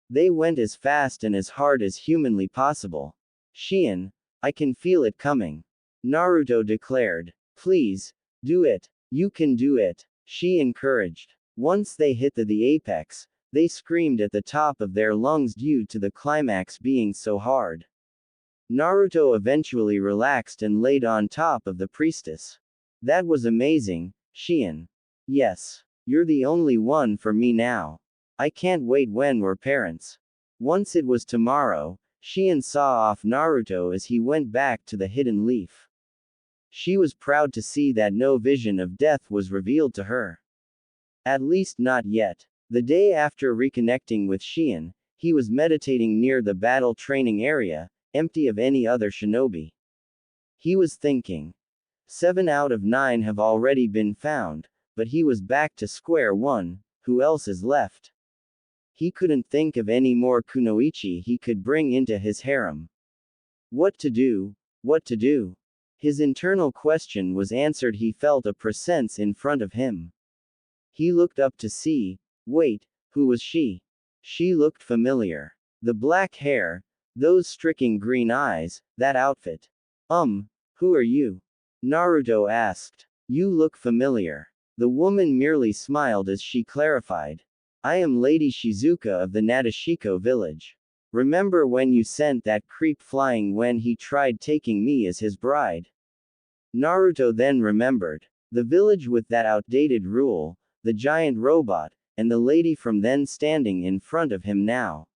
They went as fast and as hard as humanly possible. Shion, I can feel it coming. Naruto declared. Please, do it. You can do it, she encouraged. Once they hit the apex, they screamed at the top of their lungs due to the climax being so hard. Naruto eventually relaxed and laid on top of the priestess. That was amazing, Shion. Yes. You're the only one for me now. I can't wait when we're parents. Once it was tomorrow, Shion saw off Naruto as he went back to the hidden leaf. She was proud to see that no vision of death was revealed to her. At least not yet. The day after reconnecting with Shion, he was meditating near the battle training area, empty of any other shinobi. He was thinking. 7 out of 9 have already been found, but he was back to square one. Who else is left? He couldn't think of any more kunoichi he could bring into his harem. What to do? What to do? His internal question was answered. He felt a presence in front of him. He looked up to see. Wait, who was she? She looked familiar. The black hair, those striking green eyes, that outfit. Who are you? Naruto asked. You look familiar. The woman merely smiled as she clarified. I am Lady Shizuka of the Nadeshiko village. Remember when you sent that creep flying when he tried taking me as his bride? Naruto then remembered. The village with that outdated rule, the giant robot, and the lady from then standing in front of him now.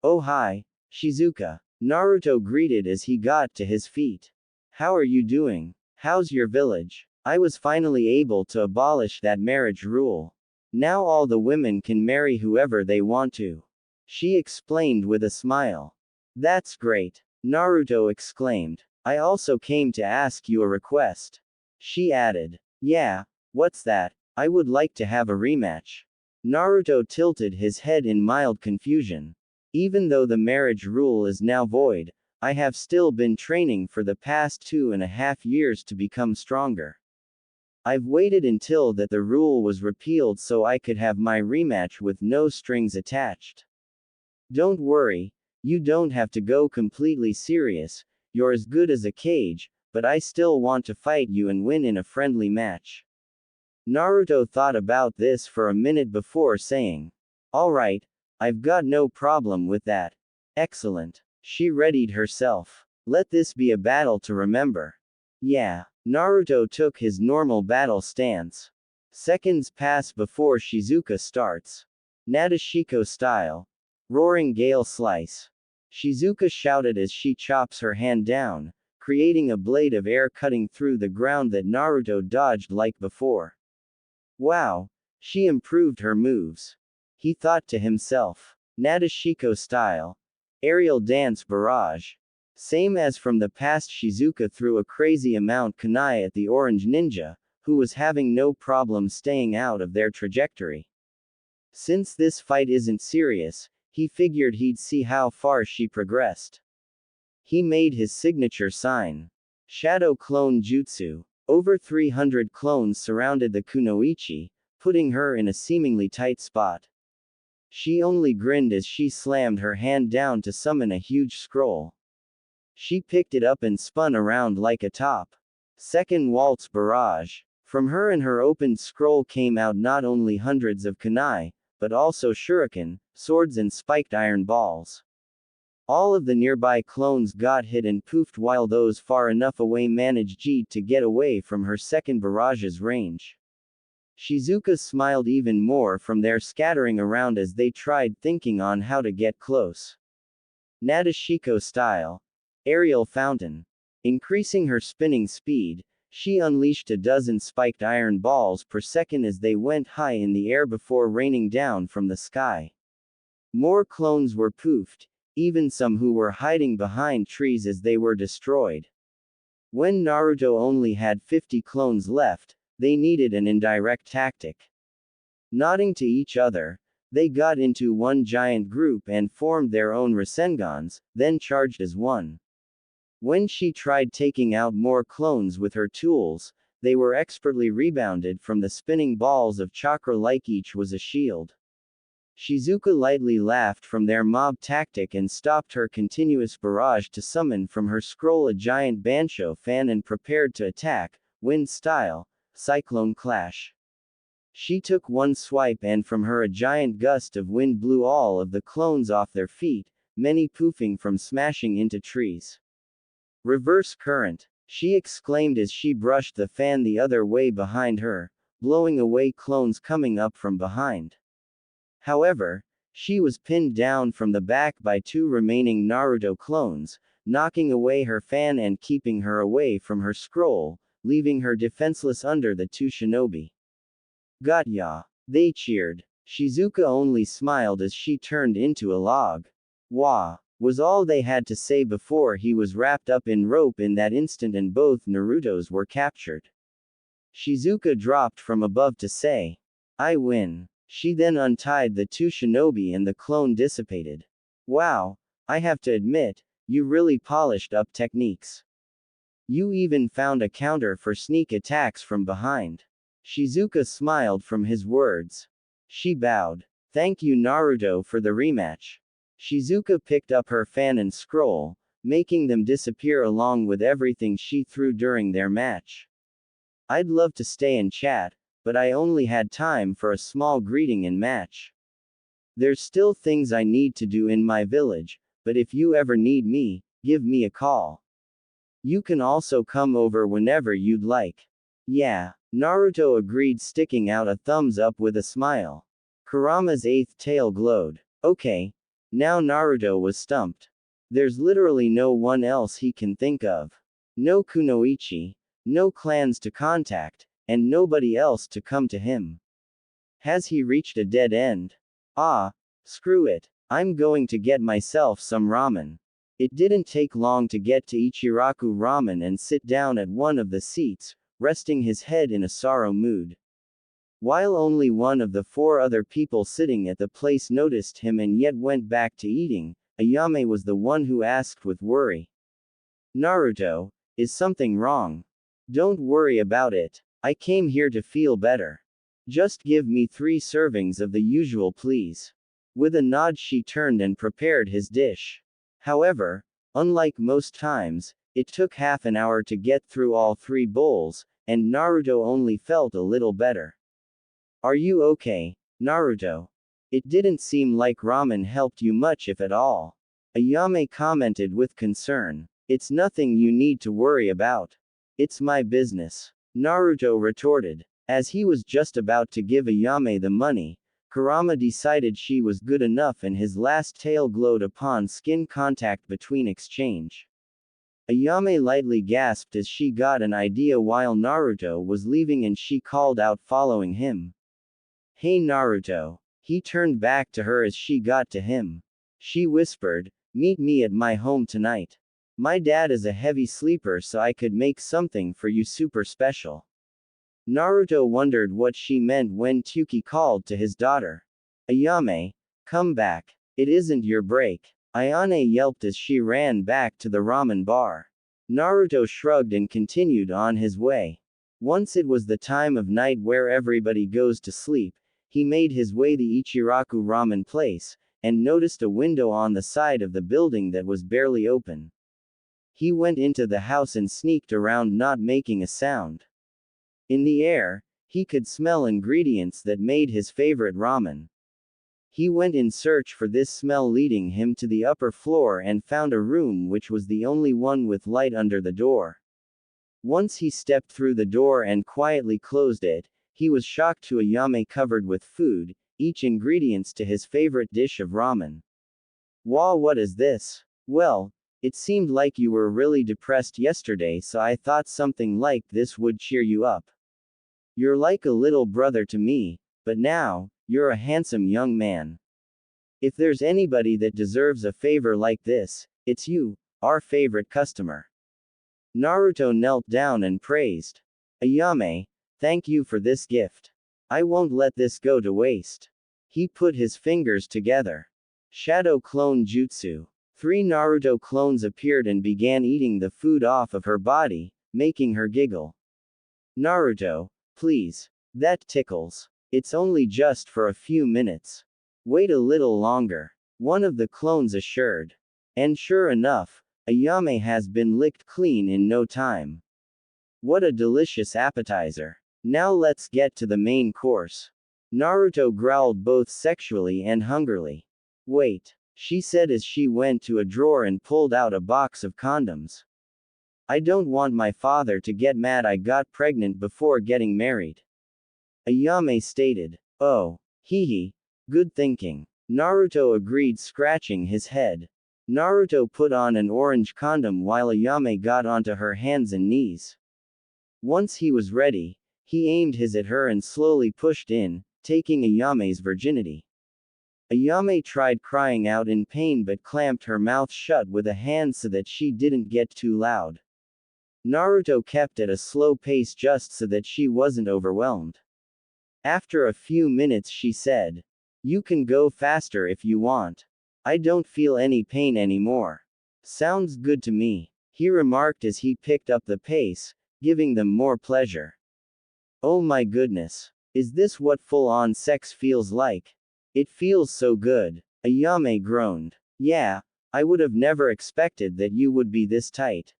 Oh hi, Shizuka. Naruto greeted as he got to his feet. How are you doing? How's your village? I was finally able to abolish that marriage rule. Now all the women can marry whoever they want to. She explained with a smile. That's great. Naruto exclaimed. I also came to ask you a request. She added. Yeah, what's that? I would like to have a rematch. Naruto tilted his head in mild confusion. Even though the marriage rule is now void, I have still been training for the past 2.5 years to become stronger. I've waited until that the rule was repealed so I could have my rematch with no strings attached. Don't worry, you don't have to go completely serious, you're as good as a cage, but I still want to fight you and win in a friendly match. Naruto thought about this for a minute before saying. Alright, I've got no problem with that. Excellent. She readied herself. Let this be a battle to remember. Yeah. Naruto took his normal battle stance. Seconds pass before Shizuka starts. Nadeshiko style. Roaring gale slice. Shizuka shouted as she chops her hand down, creating a blade of air cutting through the ground that Naruto dodged like before. Wow, she improved her moves. He thought to himself. Nadeshiko style. Aerial dance barrage. Same as from the past. Shizuka threw a crazy amount kunai at the orange ninja, who was having no problem staying out of their trajectory. Since this fight isn't serious, he figured he'd see how far she progressed. He made his signature sign. Shadow Clone Jutsu. Over 300 clones surrounded the kunoichi, putting her in a seemingly tight spot. She only grinned as she slammed her hand down to summon a huge scroll. She picked it up and spun around like a top. Second waltz barrage. From her and her opened scroll came out not only hundreds of kunai, but also shuriken, swords and spiked iron balls. All of the nearby clones got hit and poofed while those far enough away managed to get away from her second barrage's range. Shizuka smiled even more from their scattering around as they tried thinking on how to get close. Nadeshiko style. Aerial fountain. Increasing her spinning speed, she unleashed a dozen spiked iron balls per second as they went high in the air before raining down from the sky. More clones were poofed, even some who were hiding behind trees as they were destroyed. When Naruto only had 50 clones left, they needed an indirect tactic. Nodding to each other, they got into one giant group and formed their own Rasengans, then charged as one. When she tried taking out more clones with her tools, they were expertly rebounded from the spinning balls of chakra like each was a shield. Shizuka lightly laughed from their mob tactic and stopped her continuous barrage to summon from her scroll a giant Bansho fan and prepared to attack, wind style, cyclone clash. She took one swipe and from her a giant gust of wind blew all of the clones off their feet, many poofing from smashing into trees. Reverse current, she exclaimed as she brushed the fan the other way behind her, blowing away clones coming up from behind. However, she was pinned down from the back by two remaining Naruto clones, knocking away her fan and keeping her away from her scroll, leaving her defenseless under the two shinobi. Got ya! They cheered. Shizuka only smiled as she turned into a log. Wah! Was all they had to say before he was wrapped up in rope in that instant and both Narutos were captured. Shizuka dropped from above to say, "I win." She then untied the two shinobi and the clone dissipated. Wow, I have to admit, you really polished up techniques. You even found a counter for sneak attacks from behind. Shizuka smiled from his words. She bowed. Thank you Naruto for the rematch. Shizuka picked up her fan and scroll, making them disappear along with everything she threw during their match. I'd love to stay and chat, but I only had time for a small greeting and match. There's still things I need to do in my village, but if you ever need me, give me a call. You can also come over whenever you'd like. Yeah, Naruto agreed, sticking out a thumbs up with a smile. Kurama's eighth tail glowed. Okay. Now Naruto was stumped. There's literally no one else he can think of. No kunoichi, no clans to contact, and nobody else to come to him. Has he reached a dead end? Ah, screw it. I'm going to get myself some ramen. It didn't take long to get to Ichiraku Ramen and sit down at one of the seats, resting his head in a sorrow mood. While only one of the four other people sitting at the place noticed him and yet went back to eating, Ayame was the one who asked with worry. Naruto, is something wrong? Don't worry about it. I came here to feel better. Just give me 3 servings of the usual please. With a nod she turned and prepared his dish. However, unlike most times, it took half an hour to get through all 3 bowls, and Naruto only felt a little better. Are you okay, Naruto? It didn't seem like ramen helped you much if at all. Ayame commented with concern. It's nothing you need to worry about. It's my business. Naruto retorted. As he was just about to give Ayame the money, Kurama decided she was good enough and his last tail glowed upon skin contact between exchange. Ayame lightly gasped as she got an idea while Naruto was leaving and she called out following him. Hey Naruto. He turned back to her as she got to him. She whispered, meet me at my home tonight. My dad is a heavy sleeper so I could make something for you super special. Naruto wondered what she meant when Tsuki called to his daughter. Ayame, come back. It isn't your break. Ayane yelped as she ran back to the ramen bar. Naruto shrugged and continued on his way. Once it was the time of night where everybody goes to sleep, he made his way to the Ichiraku Ramen place, and noticed a window on the side of the building that was barely open. He went into the house and sneaked around not making a sound. In the air, he could smell ingredients that made his favorite ramen. He went in search for this smell, leading him to the upper floor and found a room which was the only one with light under the door. Once he stepped through the door and quietly closed it, he was shocked to Ayame covered with food, each ingredients to his favorite dish of ramen. Wow, what is this? Well, it seemed like you were really depressed yesterday, so I thought something like this would cheer you up. You're like a little brother to me, but now, you're a handsome young man. If there's anybody that deserves a favor like this, it's you, our favorite customer. Naruto knelt down and praised. Ayame, thank you for this gift. I won't let this go to waste. He put his fingers together. Shadow Clone Jutsu. 3 Naruto clones appeared and began eating the food off of her body, making her giggle. Naruto, please. That tickles. It's only just for a few minutes. Wait a little longer. One of the clones assured. And sure enough, Ayame has been licked clean in no time. What a delicious appetizer. Now let's get to the main course. Naruto growled both sexually and hungrily. Wait, she said as she went to a drawer and pulled out a box of condoms. I don't want my father to get mad I got pregnant before getting married. Ayame stated. Oh, hee, good thinking. Naruto agreed, scratching his head. Naruto put on an orange condom while Ayame got onto her hands and knees. Once he was ready, he aimed his at her and slowly pushed in, taking Ayame's virginity. Ayame tried crying out in pain but clamped her mouth shut with a hand so that she didn't get too loud. Naruto kept at a slow pace just so that she wasn't overwhelmed. After a few minutes she said, "You can go faster if you want. I don't feel any pain anymore." Sounds good to me, he remarked as he picked up the pace, giving them more pleasure. Oh my goodness. Is this what full-on sex feels like? It feels so good. Ayame groaned. Yeah, I would have never expected that you would be this tight.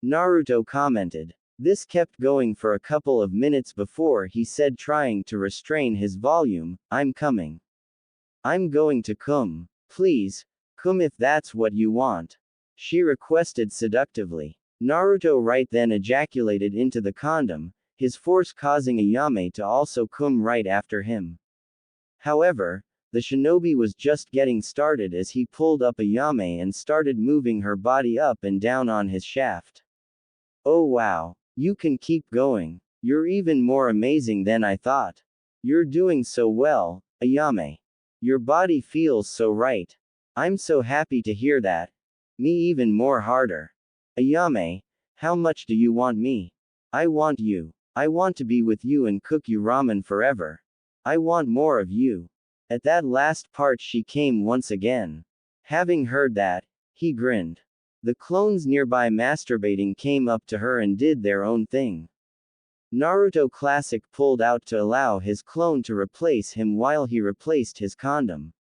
Naruto commented. This kept going for a couple of minutes before he said, trying to restrain his volume, I'm coming. I'm going to come. Please, come if that's what you want. She requested seductively. Naruto right then ejaculated into the condom, his force causing Ayame to also come right after him. However, the shinobi was just getting started as he pulled up Ayame and started moving her body up and down on his shaft. Oh wow, you can keep going. You're even more amazing than I thought. You're doing so well, Ayame. Your body feels so right. I'm so happy to hear that. Me even more harder. Ayame, how much do you want me? I want you. I want to be with you and cook you ramen forever. I want more of you. At that last part she came once again. Having heard that, he grinned. The clones nearby masturbating came up to her and did their own thing. Naruto Classic pulled out to allow his clone to replace him while he replaced his condom.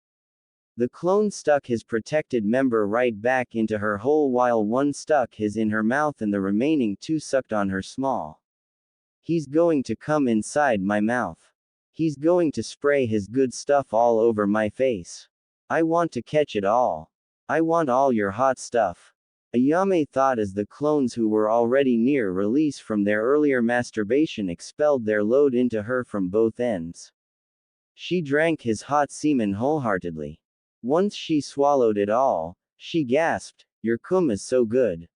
The clone stuck his protected member right back into her hole while one stuck his in her mouth and the remaining 2 sucked on her small. He's going to come inside my mouth. He's going to spray his good stuff all over my face. I want to catch it all. I want all your hot stuff. Ayame thought as the clones who were already near release from their earlier masturbation expelled their load into her from both ends. She drank his hot semen wholeheartedly. Once she swallowed it all, she gasped, "Your cum is so good.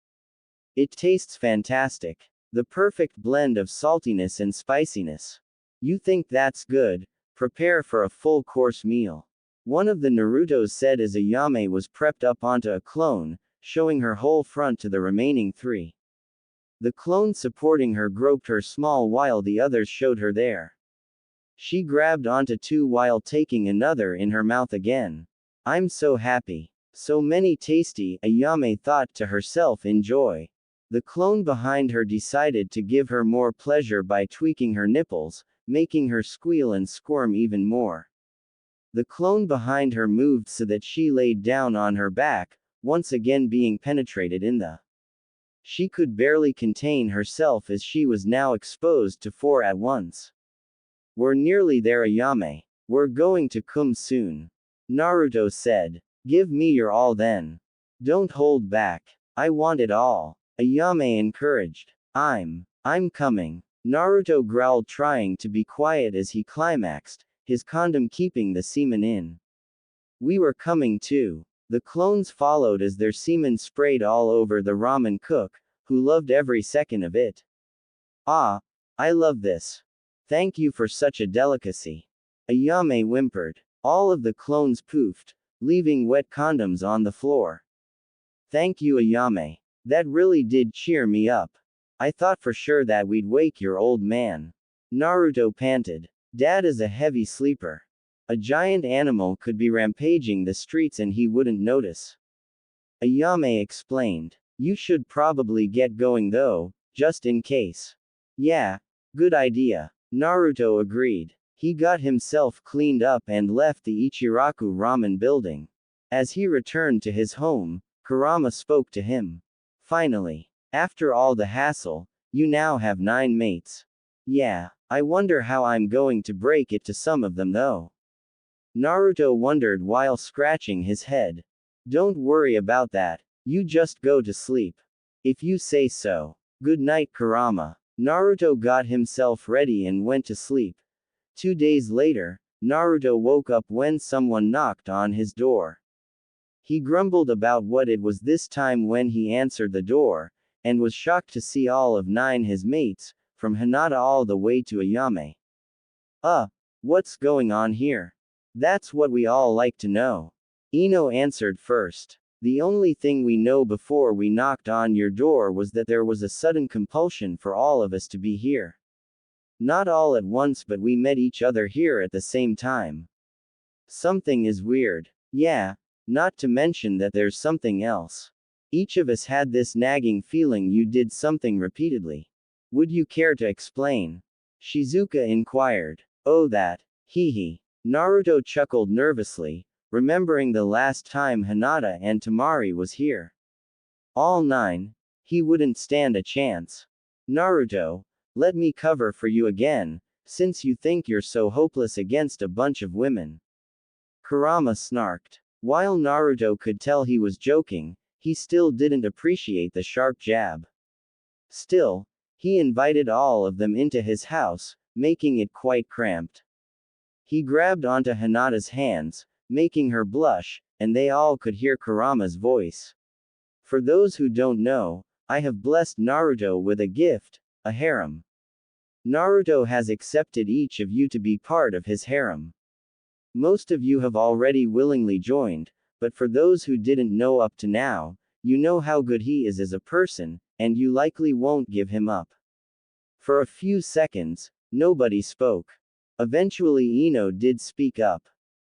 It tastes fantastic. The perfect blend of saltiness and spiciness. You think that's good? Prepare for a full-course meal." One of the Narutos said as Ayame was prepped up onto a clone, showing her whole front to the remaining 3. The clone supporting her groped her small while the others showed her there. She grabbed onto 2 while taking another in her mouth again. I'm so happy. So many tasty, Ayame thought to herself in joy. The clone behind her decided to give her more pleasure by tweaking her nipples, making her squeal and squirm even more. The clone behind her moved so that she laid down on her back, once again being penetrated in the She could barely contain herself as she was now exposed to 4 at once. We're nearly there, Ayame. We're going to come soon. Naruto said. Give me your all then. Don't hold back. I want it all. Ayame encouraged. I'm coming. Naruto growled, trying to be quiet as he climaxed, his condom keeping the semen in. We were coming too. The clones followed as their semen sprayed all over the ramen cook, who loved every second of it. Ah, I love this. Thank you for such a delicacy. Ayame whimpered. All of the clones poofed, leaving wet condoms on the floor. Thank you, Ayame. That really did cheer me up. I thought for sure that we'd wake your old man. Naruto panted. Dad is a heavy sleeper. A giant animal could be rampaging the streets and he wouldn't notice. Ayame explained. You should probably get going though, just in case. Yeah, good idea. Naruto agreed. He got himself cleaned up and left the Ichiraku ramen building. As he returned to his home, Kurama spoke to him. Finally. After all the hassle, you now have 9 mates. Yeah, I wonder how I'm going to break it to some of them though. Naruto wondered while scratching his head. Don't worry about that, you just go to sleep. If you say so. Good night, Kurama. Naruto got himself ready and went to sleep. 2 days later, Naruto woke up when someone knocked on his door. He grumbled about what it was this time when he answered the door, and was shocked to see all of 9 his mates, from Hinata all the way to Ayame. What's going on here? That's what we all like to know. Ino answered first. The only thing we know before we knocked on your door was that there was a sudden compulsion for all of us to be here. Not all at once, but we met each other here at the same time. Something is weird. Yeah, not to mention that there's something else. Each of us had this nagging feeling you did something repeatedly. Would you care to explain? Shizuka inquired. Oh, that. Hee. Naruto chuckled nervously, remembering the last time Hinata and Tamari was here. All 9. He wouldn't stand a chance. Naruto, let me cover for you again, since you think you're so hopeless against a bunch of women. Kurama snarked. While Naruto could tell he was joking, he still didn't appreciate the sharp jab. Still, he invited all of them into his house, making it quite cramped. He grabbed onto Hinata's hands, making her blush, and they all could hear Kurama's voice. For those who don't know, I have blessed Naruto with a gift, a harem. Naruto has accepted each of you to be part of his harem. Most of you have already willingly joined, but for those who didn't know up to now, you know how good he is as a person, and you likely won't give him up. For a few seconds, nobody spoke. Eventually Ino did speak up.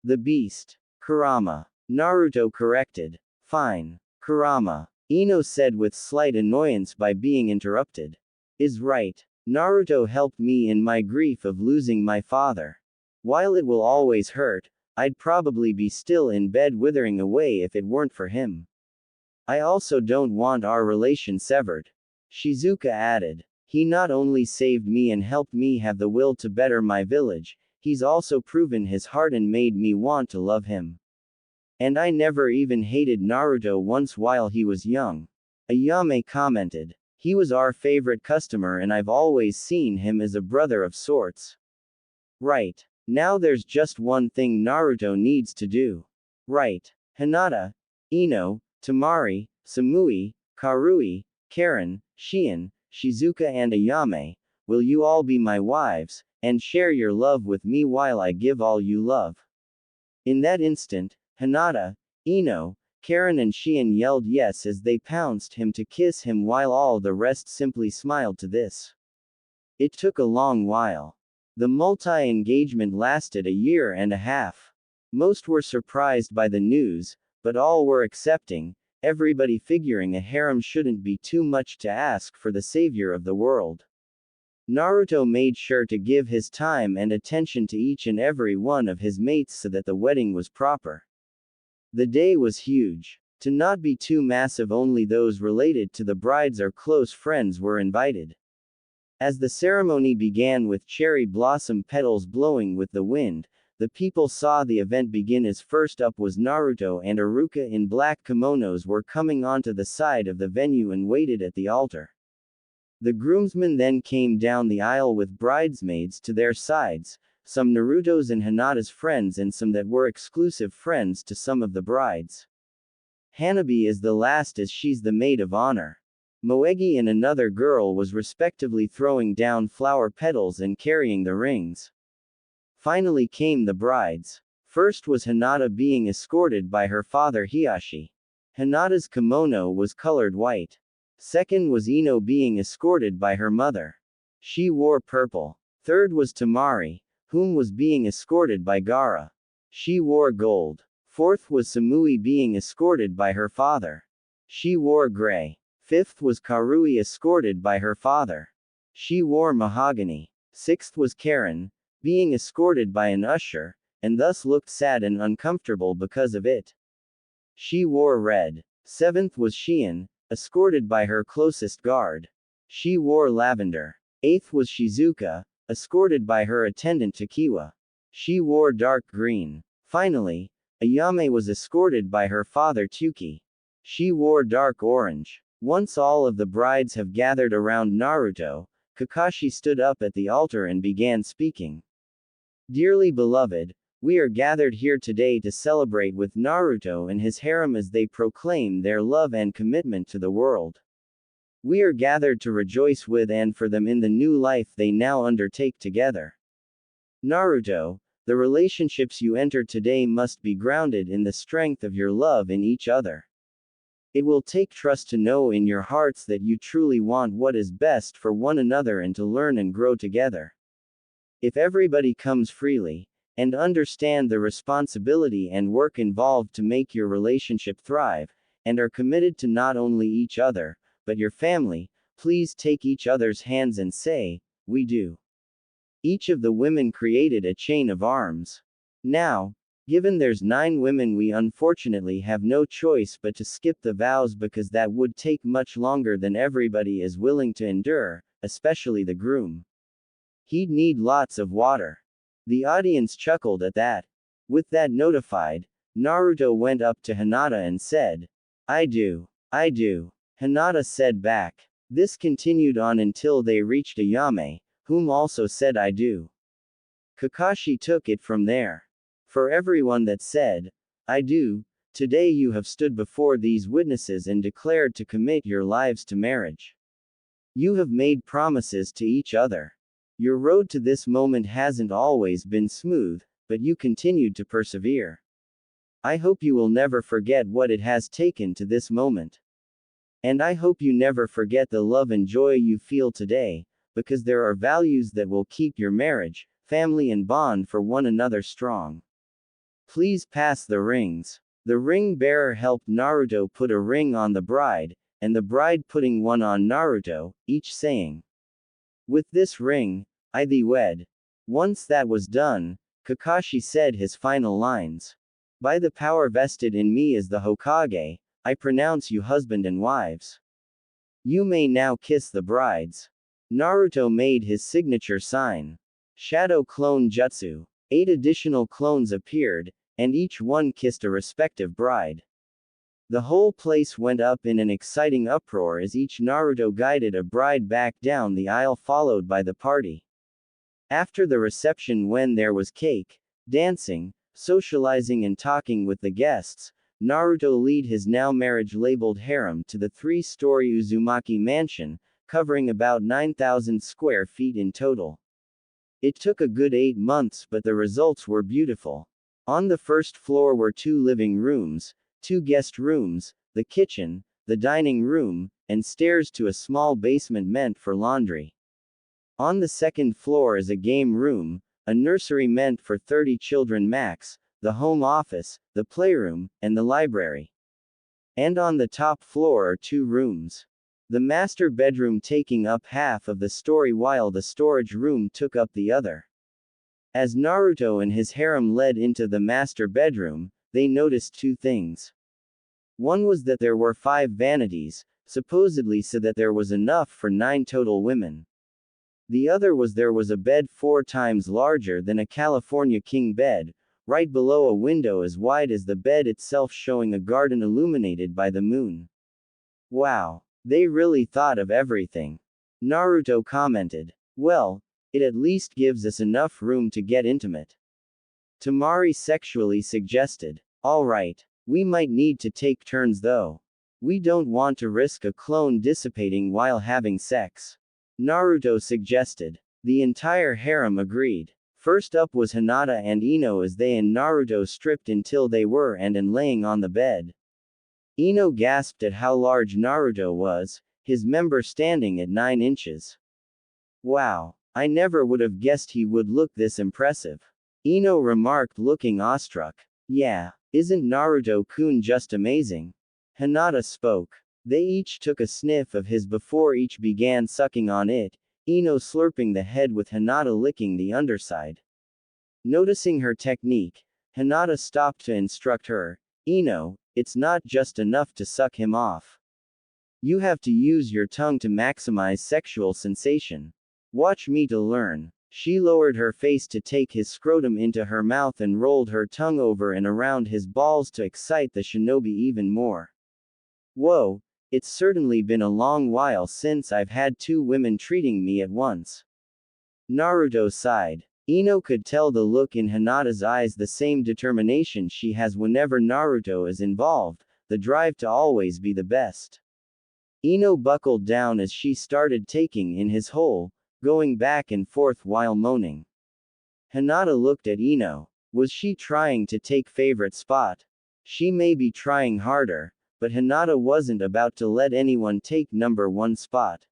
The beast. Kurama. Naruto corrected. Fine. Kurama. Ino said with slight annoyance by being interrupted. Is right. Naruto helped me in my grief of losing my father. While it will always hurt, I'd probably be still in bed withering away if it weren't for him. I also don't want our relation severed. Shizuka added. He not only saved me and helped me have the will to better my village, he's also proven his heart and made me want to love him. And I never even hated Naruto once while he was young. Ayame commented. He was our favorite customer and I've always seen him as a brother of sorts. Right. Now there's just one thing Naruto needs to do. Right. Hinata, Ino, Tamari, Samui, Karui, Karin, Shion, Shizuka and Ayame, will you all be my wives, and share your love with me while I give all you love? In that instant, Hinata, Ino, Karin and Shion yelled yes as they pounced him to kiss him while all the rest simply smiled to this. It took a long while. The multi-engagement lasted a year and a half. Most were surprised by the news, but all were accepting, everybody figuring a harem shouldn't be too much to ask for the savior of the world. Naruto made sure to give his time and attention to each and every one of his mates so that the wedding was proper. The day was huge. To not be too massive, only those related to the brides or close friends were invited. As the ceremony began with cherry blossom petals blowing with the wind, the people saw the event begin. As first up was Naruto and Iruka in black kimonos were coming onto the side of the venue and waited at the altar. The groomsmen then came down the aisle with bridesmaids to their sides, some Naruto's and Hinata's friends and some that were exclusive friends to some of the brides. Hanabi is the last as she's the maid of honor. Moegi and another girl was respectively throwing down flower petals and carrying the rings. Finally came the brides. First was Hinata being escorted by her father Hiyashi. Hinata's kimono was colored white. Second was Ino being escorted by her mother. She wore purple. Third was Tamari, whom was being escorted by Gaara. She wore gold. Fourth was Samui being escorted by her father. She wore gray. Fifth was Karui escorted by her father. She wore mahogany. Sixth was Karin, being escorted by an usher, and thus looked sad and uncomfortable because of it. She wore red. Seventh was Shion, escorted by her closest guard. She wore lavender. Eighth was Shizuka, escorted by her attendant Takiwa. She wore dark green. Finally, Ayame was escorted by her father Tsuki. She wore dark orange. Once all of the brides have gathered around Naruto, Kakashi stood up at the altar and began speaking. Dearly beloved, we are gathered here today to celebrate with Naruto and his harem as they proclaim their love and commitment to the world. We are gathered to rejoice with and for them in the new life they now undertake together. Naruto, the relationships you enter today must be grounded in the strength of your love in each other. It will take trust to know in your hearts that you truly want what is best for one another and to learn and grow together. If everybody comes freely, and understand the responsibility and work involved to make your relationship thrive, and are committed to not only each other, but your family, please take each other's hands and say, "We do." Each of the women created a chain of arms. Now, given there's 9 women, we unfortunately have no choice but to skip the vows because that would take much longer than everybody is willing to endure, especially the groom. He'd need lots of water. The audience chuckled at that. With that notified, Naruto went up to Hinata and said, I do. Hinata said back. This continued on until they reached Ayame, whom also said I do. Kakashi took it from there. For everyone that said, I do, today you have stood before these witnesses and declared to commit your lives to marriage. You have made promises to each other. Your road to this moment hasn't always been smooth, but you continued to persevere. I hope you will never forget what it has taken to this moment. And I hope you never forget the love and joy you feel today, because there are values that will keep your marriage, family and bond for one another strong. Please pass the rings. The ring bearer helped Naruto put a ring on the bride, and the bride putting one on Naruto, each saying, With this ring, I thee wed. Once that was done, Kakashi said his final lines. By the power vested in me as the Hokage, I pronounce you husband and wives. You may now kiss the brides. Naruto made his signature sign. Shadow Clone Jutsu. 8 additional clones appeared, and each one kissed a respective bride. The whole place went up in an exciting uproar as each Naruto guided a bride back down the aisle followed by the party. After the reception, when there was cake, dancing, socializing and talking with the guests, Naruto led his now marriage-labeled harem to the 3-story Uzumaki mansion, covering about 9,000 square feet in total. It took a good 8 months, but the results were beautiful. On the first floor were 2 living rooms, 2 guest rooms, the kitchen, the dining room, and stairs to a small basement meant for laundry. On the second floor is a game room, a nursery meant for 30 children max, the home office, the playroom, and the library. And on the top floor are 2 rooms. The master bedroom taking up half of the story while the storage room took up the other. As Naruto and his harem led into the master bedroom, they noticed 2 things. One was that there were 5 vanities, supposedly so that there was enough for 9 total women. The other was there was a bed 4 times larger than a California king bed, right below a window as wide as the bed itself, showing a garden illuminated by the moon. Wow. They really thought of everything. Naruto commented. Well, it at least gives us enough room to get intimate. Tamari sexually suggested. Alright. We might need to take turns though. We don't want to risk a clone dissipating while having sex. Naruto suggested. The entire harem agreed. First up was Hinata and Ino as they and Naruto stripped until they were and laying on the bed. Ino gasped at how large Naruto was, his member standing at 9 inches. Wow. I never would have guessed he would look this impressive. Ino remarked, looking awestruck. Yeah, isn't Naruto-kun just amazing? Hinata spoke. They each took a sniff of his before each began sucking on it, Ino slurping the head with Hinata licking the underside. Noticing her technique, Hinata stopped to instruct her. Ino, it's not just enough to suck him off. You have to use your tongue to maximize sexual sensation. Watch me to learn. She lowered her face to take his scrotum into her mouth and rolled her tongue over and around his balls to excite the shinobi even more. Whoa, it's certainly been a long while since I've had 2 women treating me at once. Naruto sighed. Ino could tell the look in Hinata's eyes, the same determination she has whenever Naruto is involved, the drive to always be the best. Ino buckled down as she started taking in his hole, going back and forth while moaning. Hinata looked at Ino. Was she trying to take favorite spot? She may be trying harder, but Hinata wasn't about to let anyone take number 1 spot.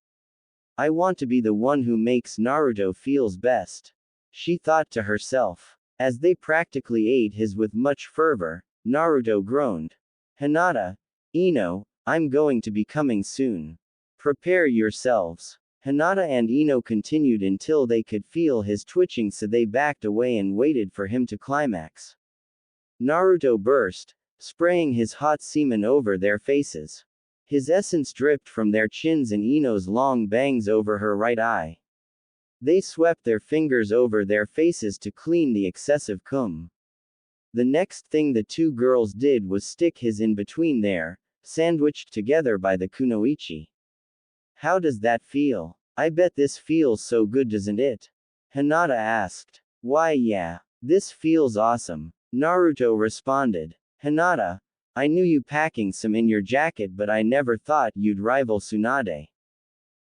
I want to be the one who makes Naruto feels best. She thought to herself. As they practically ate his with much fervor, Naruto groaned. Hinata, Ino, I'm going to be coming soon. Prepare yourselves. Hinata and Ino continued until they could feel his twitching, so they backed away and waited for him to climax. Naruto burst, spraying his hot semen over their faces. His essence dripped from their chins and Ino's long bangs over her right eye. They swept their fingers over their faces to clean the excessive cum. The next thing the 2 girls did was stick his in between there, sandwiched together by the kunoichi. How does that feel? I bet this feels so good, doesn't it? Hinata asked. Why yeah. This feels awesome. Naruto responded. Hinata, I knew you packing some in your jacket, but I never thought you'd rival Tsunade.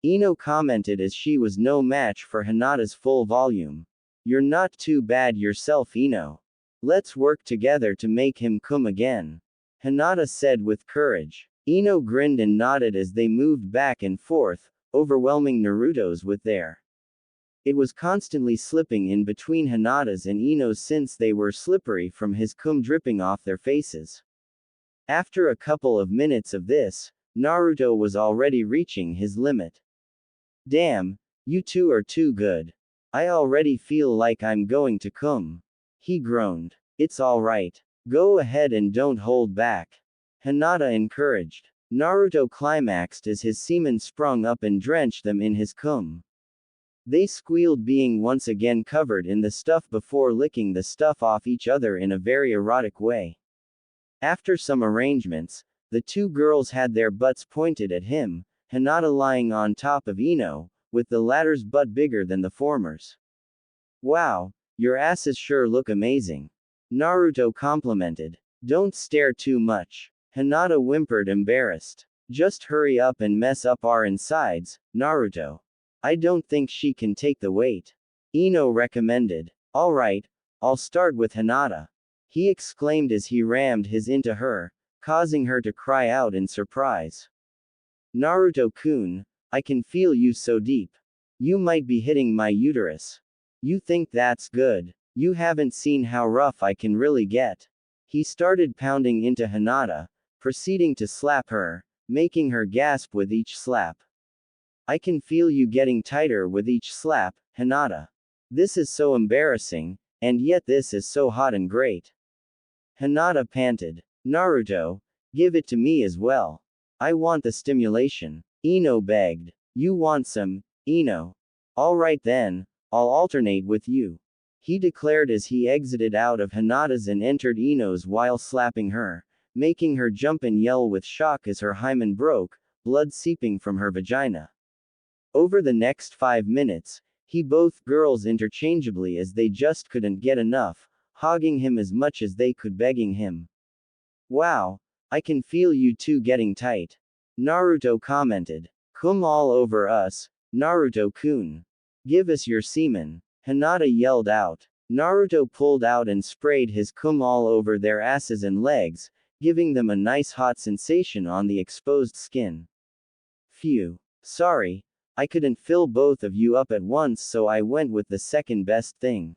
Ino commented as she was no match for Hinata's full volume. You're not too bad yourself, Ino. Let's work together to make him come again. Hinata said with courage. Ino grinned and nodded as they moved back and forth, overwhelming Naruto's with their. It was constantly slipping in between Hinata's and Ino's since they were slippery from his cum dripping off their faces. After a couple of minutes of this, Naruto was already reaching his limit. Damn, you 2 are too good. I already feel like I'm going to cum. He groaned. It's alright. Go ahead and don't hold back. Hinata encouraged. Naruto climaxed as his semen sprung up and drenched them in his cum. They squealed, being once again covered in the stuff before licking the stuff off each other in a very erotic way. After some arrangements, the 2 girls had their butts pointed at him, Hinata lying on top of Ino, with the latter's butt bigger than the former's. Wow, your asses sure look amazing. Naruto complimented. Don't stare too much. Hinata whimpered, embarrassed. Just hurry up and mess up our insides, Naruto. I don't think she can take the weight. Ino recommended. Alright, I'll start with Hinata. He exclaimed as he rammed his into her, causing her to cry out in surprise. Naruto-kun, I can feel you so deep. You might be hitting my uterus. You think that's good? You haven't seen how rough I can really get. He started pounding into Hinata, proceeding to slap her, making her gasp with each slap. I can feel you getting tighter with each slap, Hinata. This is so embarrassing, and yet this is so hot and great. Hinata panted. Naruto, Give it to me as well. I want the stimulation. Ino begged. You want some, Ino? Alright then, I'll alternate with you. He declared as he exited out of Hinata's and entered Ino's while slapping her, making her jump and yell with shock as her hymen broke, blood seeping from her vagina. Over the next 5 minutes, he both girls interchangeably as they just couldn't get enough, hogging him as much as they could, begging him. Wow, I can feel you two getting tight. Naruto commented. Come all over us, Naruto-kun. Give us your semen. Hinata yelled out. Naruto pulled out and sprayed his cum all over their asses and legs, giving them a nice hot sensation on the exposed skin. Phew. Sorry, I couldn't fill both of you up at once, so I went with the second best thing.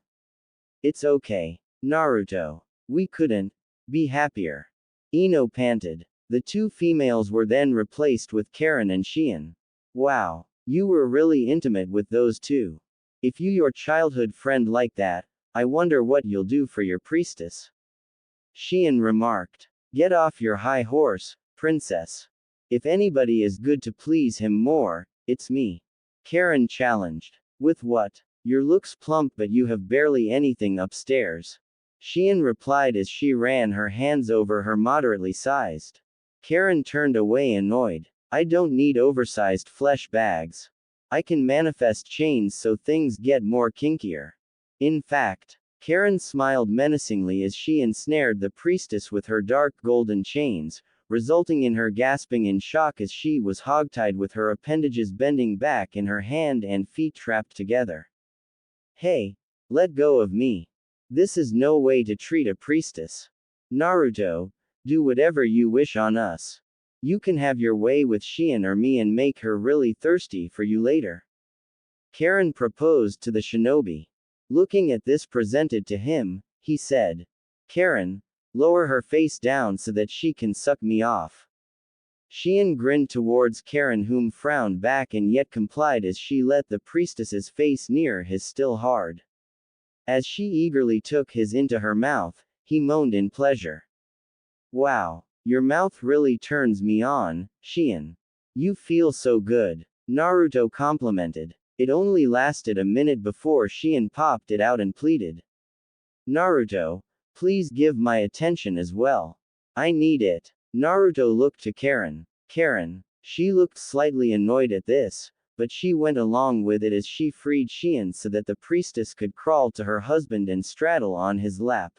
It's okay, Naruto. We couldn't be happier. Ino panted. The two females were then replaced with Karin and Shion. Wow, you were really intimate with those two. If you your childhood friend like that, I wonder what you'll do for your priestess. Shion remarked. Get off your high horse, princess. If anybody is good to please him more, it's me. Karin challenged. With what? Your looks plump but you have barely anything upstairs. Shion replied as she ran her hands over her moderately sized. Karin turned away annoyed. I don't need oversized flesh bags. I can manifest chains so things get more kinkier. In fact, Karin smiled menacingly as she ensnared the priestess with her dark golden chains, resulting in her gasping in shock as she was hogtied with her appendages bending back and her hand and feet trapped together. Hey, let go of me. This is no way to treat a priestess. Naruto, do whatever you wish on us. You can have your way with Shion or me and make her really thirsty for you later. Karin proposed to the shinobi. Looking at this presented to him, he said. Karin, lower her face down so that she can suck me off. Shion grinned towards Karin, whom frowned back and yet complied as she let the priestess's face near his still hard. As she eagerly took his into her mouth, he moaned in pleasure. Wow, your mouth really turns me on, Shion. You feel so good, Naruto complimented. It only lasted a minute before Shion popped it out and pleaded. Naruto, please give my attention as well. I need it. Naruto looked to Karin. Karin, she looked slightly annoyed at this, but she went along with it as she freed Shion so that the priestess could crawl to her husband and straddle on his lap.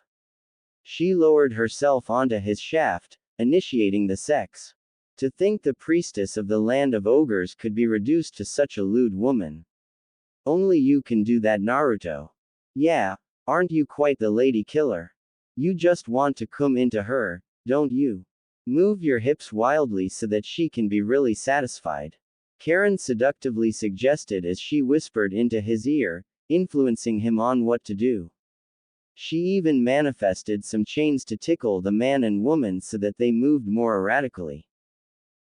She lowered herself onto his shaft, initiating the sex. To think the priestess of the land of ogres could be reduced to such a lewd woman. Only you can do that, Naruto. Yeah, aren't you quite the lady killer? You just want to come into her, don't you? Move your hips wildly so that she can be really satisfied. Karin seductively suggested as she whispered into his ear, influencing him on what to do. She even manifested some chains to tickle the man and woman so that they moved more erratically.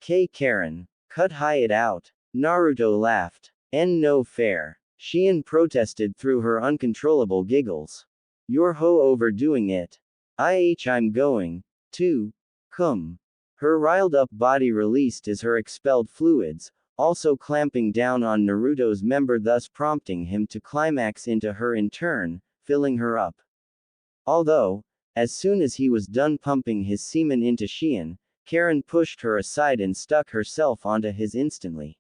Karin, cut it out. Naruto laughed. No fair. Shion protested through her uncontrollable giggles. You're overdoing it. I'm going to come. Her riled up body released as her expelled fluids, also clamping down on Naruto's member, thus prompting him to climax into her in turn, filling her up. Although, as soon as he was done pumping his semen into Shion, Karin pushed her aside and stuck herself onto his instantly.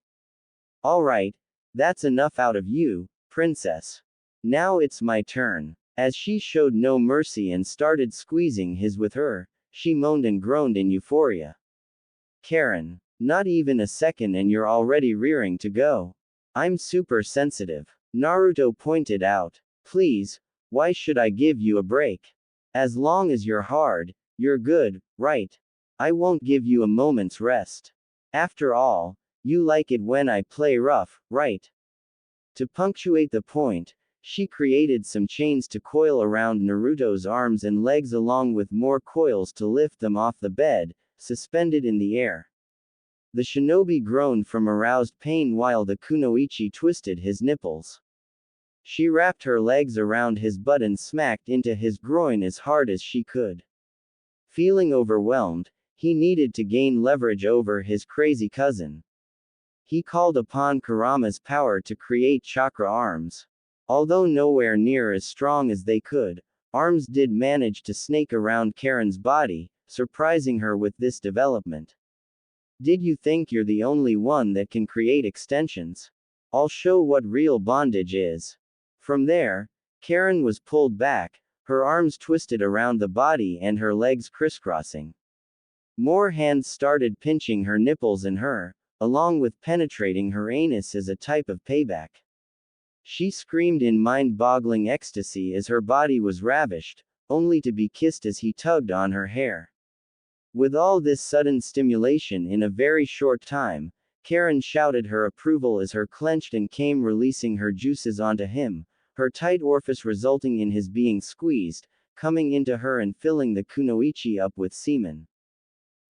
Alright, that's enough out of you, princess. Now it's my turn. As she showed no mercy and started squeezing his with her, she moaned and groaned in euphoria. Karin, not even a second and you're already rearing to go. I'm super sensitive. Naruto pointed out. Please, why should I give you a break? As long as you're hard, you're good, right? I won't give you a moment's rest. After all, you like it when I play rough, right? To punctuate the point, she created some chains to coil around Naruto's arms and legs along with more coils to lift them off the bed, suspended in the air. The shinobi groaned from aroused pain while the kunoichi twisted his nipples. She wrapped her legs around his butt and smacked into his groin as hard as she could. Feeling overwhelmed, He needed to gain leverage over his crazy cousin. He called upon Kurama's power to create chakra arms. Although nowhere near as strong as they could, arms did manage to snake around Karin's body, surprising her with this development. Did you think you're the only one that can create extensions? I'll show what real bondage is. From there, Karin was pulled back, her arms twisted around the body and her legs crisscrossing. More hands started pinching her nipples and her, along with penetrating her anus as a type of payback. She screamed in mind-boggling ecstasy as her body was ravished, only to be kissed as he tugged on her hair. With all this sudden stimulation in a very short time, Karin shouted her approval as her clenched and came releasing her juices onto him, her tight orifice resulting in his being squeezed, coming into her and filling the kunoichi up with semen.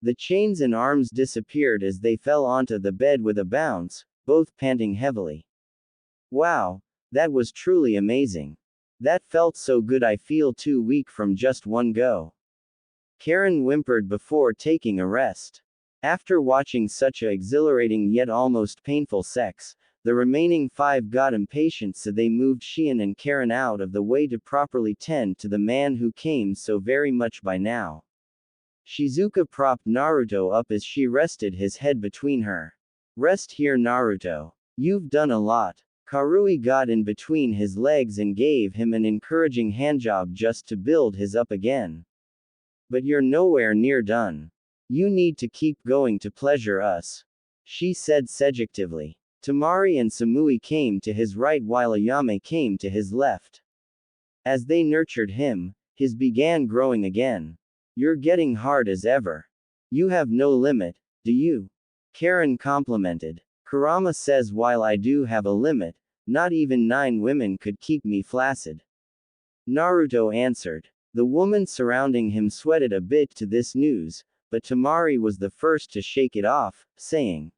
The chains and arms disappeared as they fell onto the bed with a bounce, both panting heavily. Wow, that was truly amazing. That felt so good I feel too weak from just one go. Karin whimpered before taking a rest. After watching such a exhilarating yet almost painful sex, the remaining 5 got impatient, so they moved Shion and Karin out of the way to properly tend to the man who came so very much by now. Shizuka propped Naruto up as she rested his head between her. Rest here, Naruto. You've done a lot. Karui got in between his legs and gave him an encouraging handjob just to build his up again. But you're nowhere near done. You need to keep going to pleasure us, she said seductively. Tamari and Samui came to his right while Ayame came to his left. As they nurtured him, his began growing again. You're getting hard as ever. You have no limit, do you? Karin complimented. Kurama says while I do have a limit, not even 9 women could keep me flaccid. Naruto answered. The woman surrounding him sweated a bit to this news, but Tamari was the first to shake it off, saying,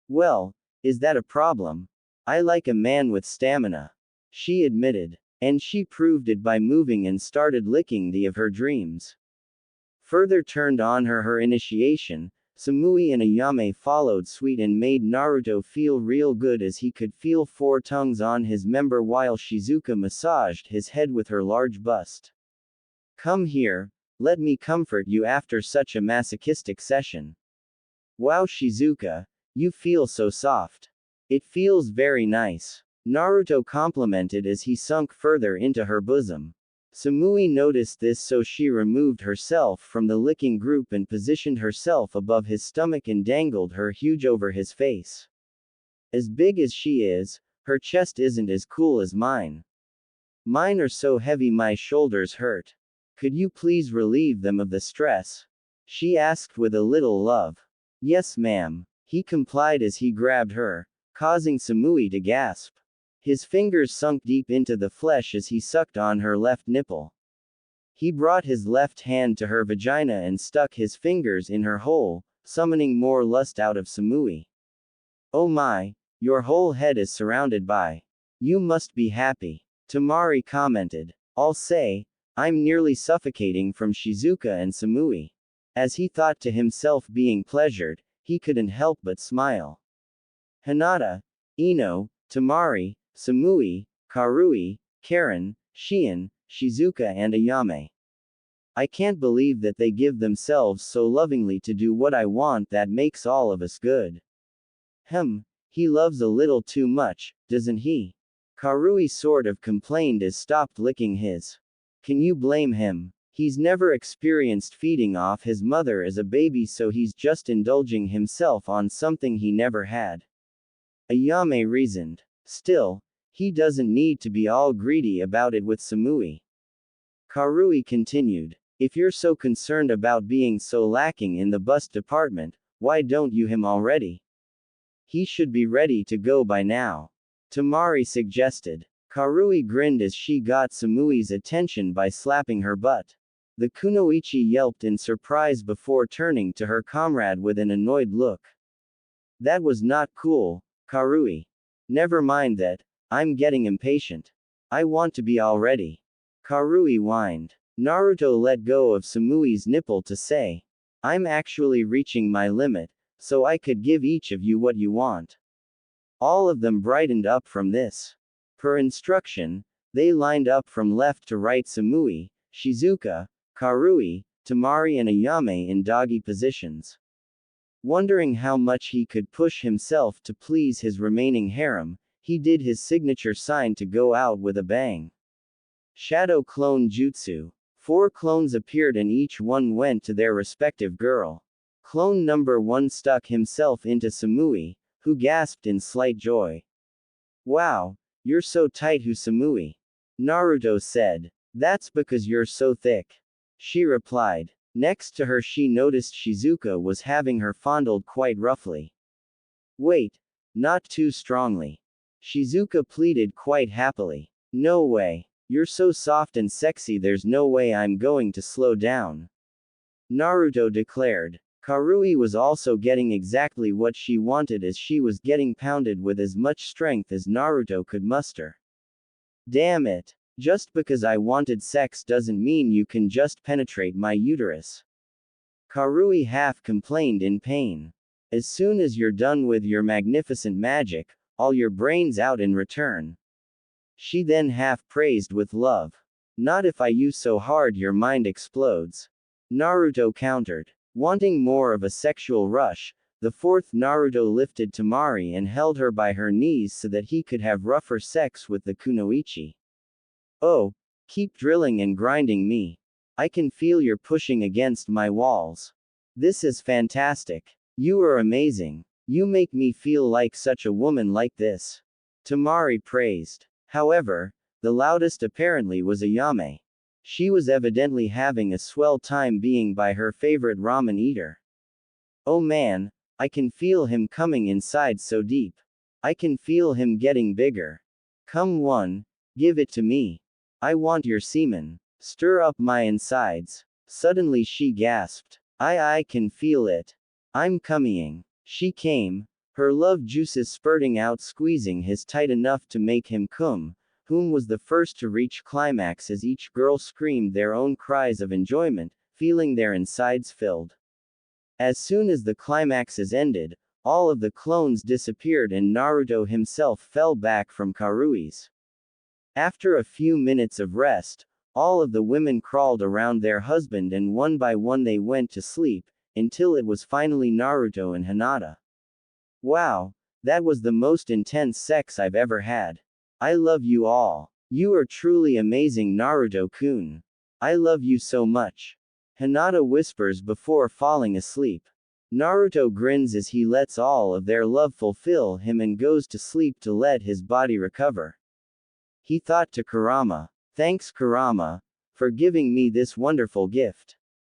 well, is that a problem? I like a man with stamina. She admitted. And she proved it by moving and started licking the of her dreams. Further turned on her initiation, Samui and Ayame followed suit and made Naruto feel real good as he could feel 4 tongues on his member while Shizuka massaged his head with her large bust. Come here, let me comfort you after such a masochistic session. Wow, Shizuka, you feel so soft. It feels very nice. Naruto complimented as he sunk further into her bosom. Samui noticed this, so she removed herself from the licking group and positioned herself above his stomach and dangled her huge over his face. As big as she is, her chest isn't as cool as mine. Mine are so heavy my shoulders hurt. Could you please relieve them of the stress? She asked with a little love. Yes, ma'am. He complied as he grabbed her, causing Samui to gasp. His fingers sunk deep into the flesh as he sucked on her left nipple. He brought his left hand to her vagina and stuck his fingers in her hole, summoning more lust out of Samui. Oh my, your whole head is surrounded by. You must be happy. Tamari commented. I'll say, I'm nearly suffocating from Shizuka and Samui. As he thought to himself being pleasured, he couldn't help but smile. Hinata, Ino, Tamari, Samui, Karui, Karin, Shion, Shizuka and Ayame. I can't believe that they give themselves so lovingly to do what I want. That makes all of us good. He loves a little too much, doesn't he? Karui sort of complained as stopped licking his. Can you blame him? He's never experienced feeding off his mother as a baby, so he's just indulging himself on something he never had. Ayame reasoned. Still, he doesn't need to be all greedy about it with Samui. Karui continued. If you're so concerned about being so lacking in the bust department, why don't you him already? He should be ready to go by now. Tamari suggested. Karui grinned as she got Samui's attention by slapping her butt. The kunoichi yelped in surprise before turning to her comrade with an annoyed look. That was not cool, Karui. Never mind that, I'm getting impatient. I want to be all ready. Karui whined. Naruto let go of Samui's nipple to say. I'm actually reaching my limit, so I could give each of you what you want. All of them brightened up from this. Per instruction, they lined up from left to right Samui, Shizuka, Karui, Tamari and Ayame in doggy positions. Wondering how much he could push himself to please his remaining harem, he did his signature sign to go out with a bang. Shadow Clone Jutsu. 4 clones appeared and each one went to their respective girl. Clone number 1 stuck himself into Samui, who gasped in slight joy. Wow, you're so tight, Samui. Naruto said. That's because you're so thick. She replied. Next to her she noticed Shizuka was having her fondled quite roughly. Wait, not too strongly. Shizuka pleaded quite happily. No way. You're so soft and sexy, there's no way I'm going to slow down. Naruto declared. Karui was also getting exactly what she wanted as she was getting pounded with as much strength as Naruto could muster. Damn it. Just because I wanted sex doesn't mean you can just penetrate my uterus. Karui half complained in pain. As soon as you're done with your magnificent magic, all your brains out in return. She then half praised with love. Not if I use so hard your mind explodes. Naruto countered. Wanting more of a sexual rush, the 4th Naruto lifted Tamari and held her by her knees so that he could have rougher sex with the kunoichi. Oh, keep drilling and grinding me. I can feel you're pushing against my walls. This is fantastic. You are amazing. You make me feel like such a woman like this. Tamari praised. However, the loudest apparently was Ayame. She was evidently having a swell time being by her favorite ramen eater. Oh man, I can feel him coming inside so deep. I can feel him getting bigger. Come one, give it to me. I want your semen. Stir up my insides. Suddenly she gasped. I can feel it. I'm coming. She came, her love juices spurting out, squeezing his tight enough to make him come, whom was the first to reach climax as each girl screamed their own cries of enjoyment, feeling their insides filled. As soon as the climaxes ended, all of the clones disappeared and Naruto himself fell back from Karui's. After a few minutes of rest, all of the women crawled around their husband and one by one they went to sleep, until it was finally Naruto and Hinata. Wow, that was the most intense sex I've ever had. I love you all. You are truly amazing, Naruto-kun. I love you so much. Hinata whispers before falling asleep. Naruto grins as he lets all of their love fulfill him and goes to sleep to let his body recover. He thought to Kurama. Thanks Kurama, for giving me this wonderful gift.